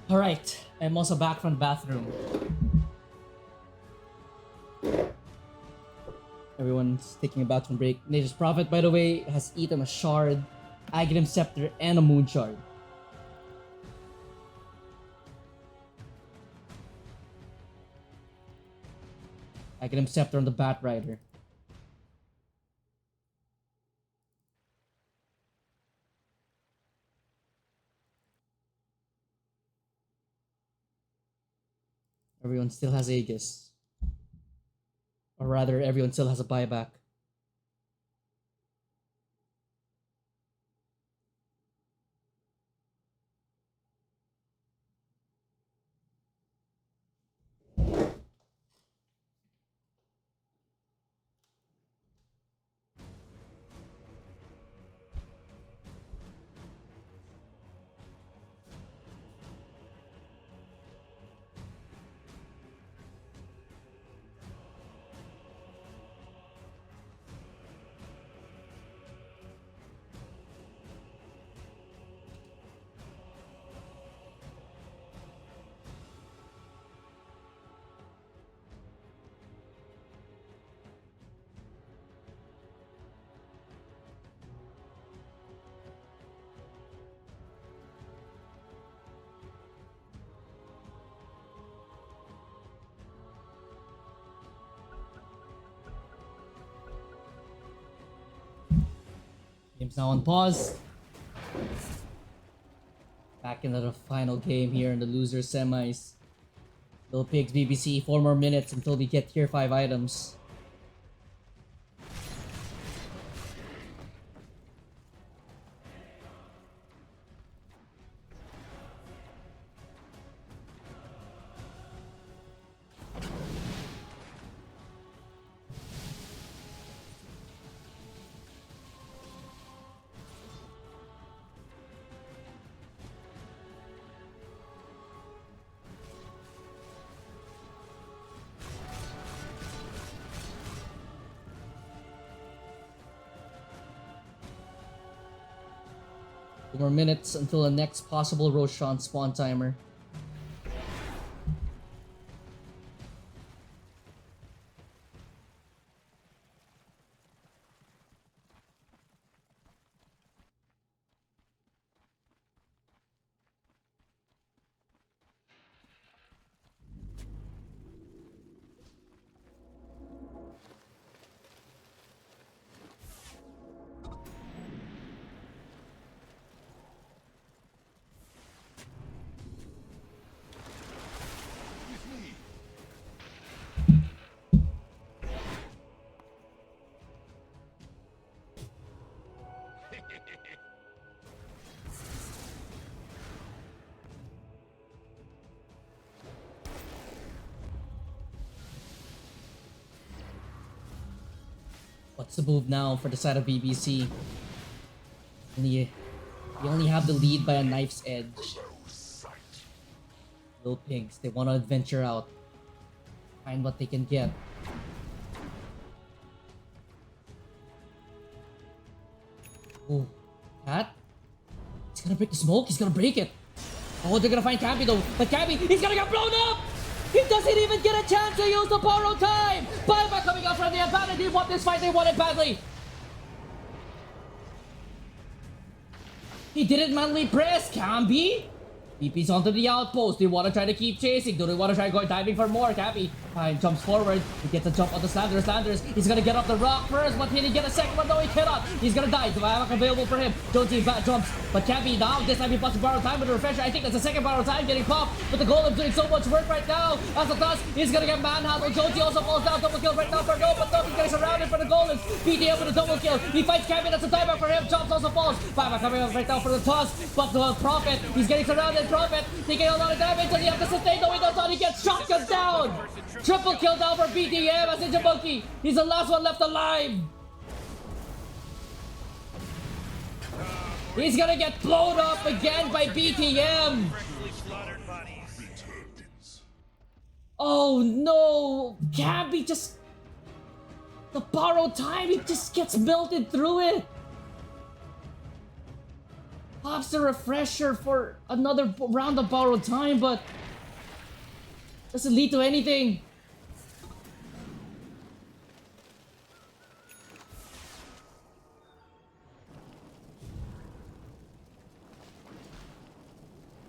S1: Alright, I'm also back from the bathroom. Everyone's taking a bathroom break. Nature's Prophet, by the way, has eaten a shard, Aghanim Scepter, and a Moon Shard. Aghanim Scepter on the Bat Rider. Everyone still has Aegis. Or rather, everyone still has a buyback. Game's now on pause. Back into the final game here in the loser semis. Little Pigs BBC, 4 more minutes until we get tier 5 items. Two more minutes until the next possible Roshan spawn timer. What's the move now for the side of BBC? You only have the lead by a knife's edge. Little pigs, they want to adventure out. Find what they can get. Oh, Cat? He's gonna break the smoke, he's gonna break it. Oh, they're gonna find Cappy though. But Cappy, he's gonna get blown up! He doesn't even get a chance to use the borrowed time! Bye-bye coming up from the advantage. They want this fight, they want it badly. He didn't manually press, Cappy. BP's onto the outpost. They want to try to keep chasing. Do they want to try going diving for more? Cappy jumps forward. He gets a jump on the Slanders. He's gonna get off the rock first, but can he get a second one? No, he cannot. He's gonna die. The Viamak available for him. Jonesy jumps, but Cappy now this time he pops borrowed time with a refresher. I think that's the second borrowed time getting popped. But the Golem's doing so much work right now. As the toss, he's gonna get manhandled. Jonesy also falls down. Double kill right now for no, but no, he's getting surrounded for the Golems. BTM with a double kill. He fights Cappy. That's a timeout for him. Jumps also falls. Viamak coming up right now for the toss, but the Prophet, he's getting surrounded. Prophet taking a lot of damage, and he has to sustain the windows on. He gets shotgun down. Triple kill down for BTM as Injamonkey. He's the last one left alive. He's gonna get blown up again by BTM. Oh no! Gabby just... The borrowed time, he just gets melted through it. Pops the refresher for another round of borrowed time, but doesn't lead to anything.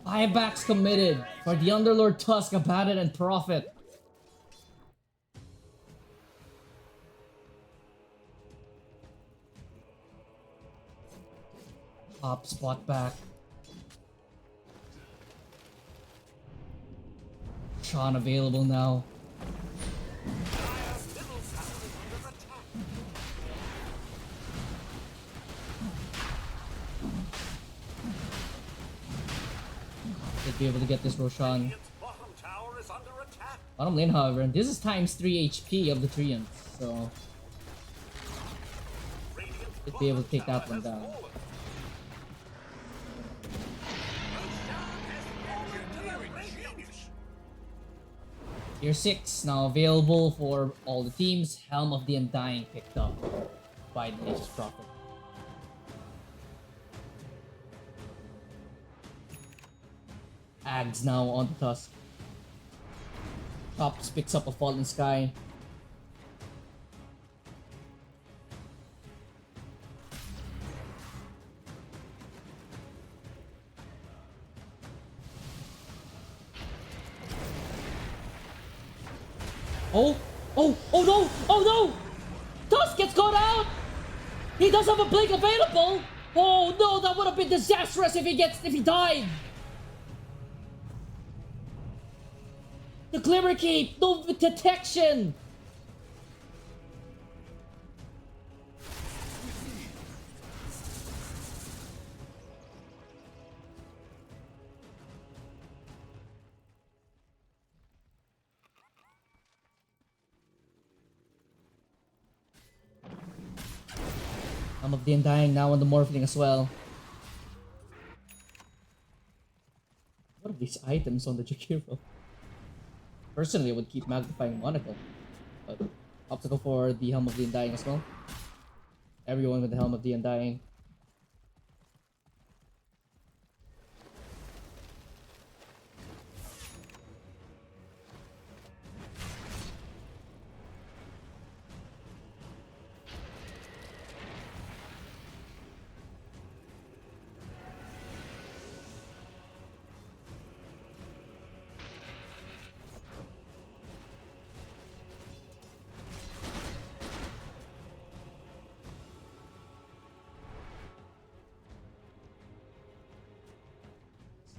S1: Buybacks committed for the Underlord, Tusk, Abaddon, and Prophet. Top spot back. Sean available now. Should be able to get this Roshan. Bottom lane, however, and this is times 3 HP of the Treants, so should be able to take that one down. Tier 6 now available for all the teams. Helm of the Undying picked up by the Nature's Prophet. Ags now on the Tusk. Tops picks up a Fallen Sky. Oh no! Oh no! Tusk gets caught out! He does have a blink available! Oh no, that would have been disastrous if he died! The Glimmer Cape! No detection! Some of the Undying now on the Morphling as well. What are these items on the Jakiro? Personally, I would keep Magnifying Monocle, but obstacle for the Helm of the Undying as well. Everyone with the Helm of the Undying.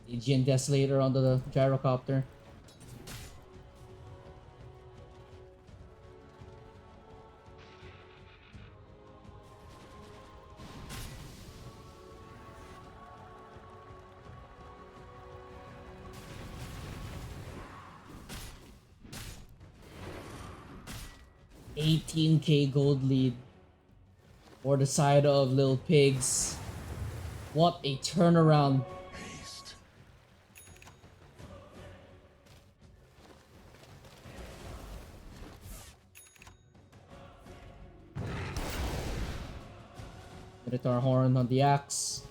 S1: Aegean Desolator on the gyrocopter. 18k gold lead for the side of Little Pigs. What a turnaround. Minotaur Horn on the axe.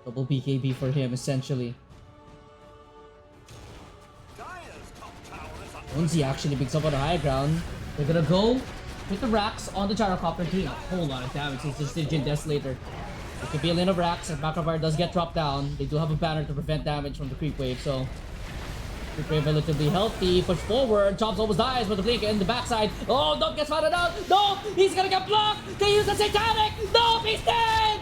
S1: Double BKB for him, essentially. Once he actually picks up on the high ground, they're gonna go with the racks on the gyrocopter, doing a whole lot of damage since the Stygian Desolator. It could be a lane of racks, if Macrobar does get dropped down. They do have a banner to prevent damage from the creep wave, so creep wave relatively healthy. Push forward, Chops almost dies, but the blink in the backside. Oh, Nope gets found out. No, he's gonna get blocked. They use the Satanic. No, he's dead.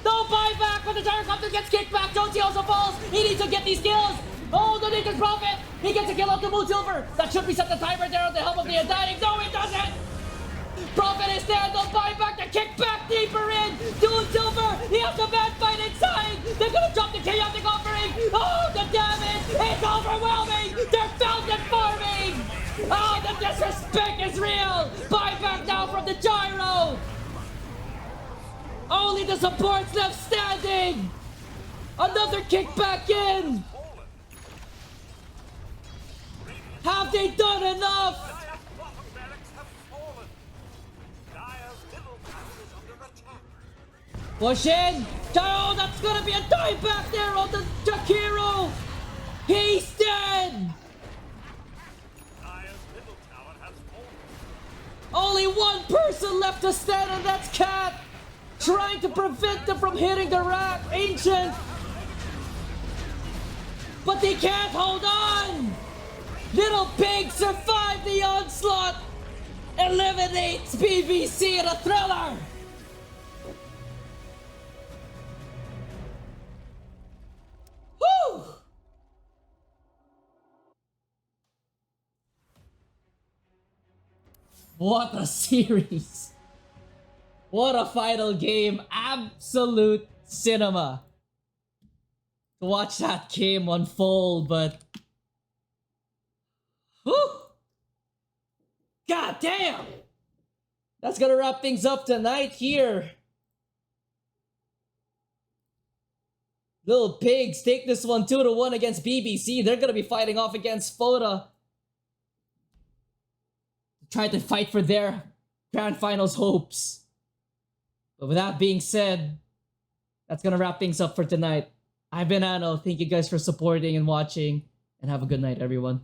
S1: No buyback, but the gyrocopter gets kicked back. Jonesy also falls. He needs to get these kills. Oh, the Naked Prophet. He gets a kill off the Moon Silver. That should be set the timer there on the help of the Undying. No, it doesn't. Prophet is dead. No buyback. The kick back deeper in. Moon Silver. He has the bad fight inside. They're gonna drop the chaotic offering. Oh, the damage is overwhelming. They're fountain farming. Oh, the disrespect is real. Buyback now from the gyro. Only the supports left standing. Another kick back in. Have they done enough? Push in. Oh, that's gonna be a die back there on the Jakiro. He's dead. Only one person left to stand, and that's Cat. Trying to prevent them from hitting the rack, Ancient. But they can't hold on. Little Pig survived the onslaught. Eliminates BBC in a thriller. Woo! What a series. What a final game. Absolute cinema. To watch that game unfold, but... Whew! God damn! That's gonna wrap things up tonight here. Little Pigs take this one 2-1 against BBC. They're gonna be fighting off against Foda. Trying to fight for their Grand Finals hopes. But with that being said, that's gonna wrap things up for tonight. I've been Ano. Thank you guys for supporting and watching. And have a good night, everyone.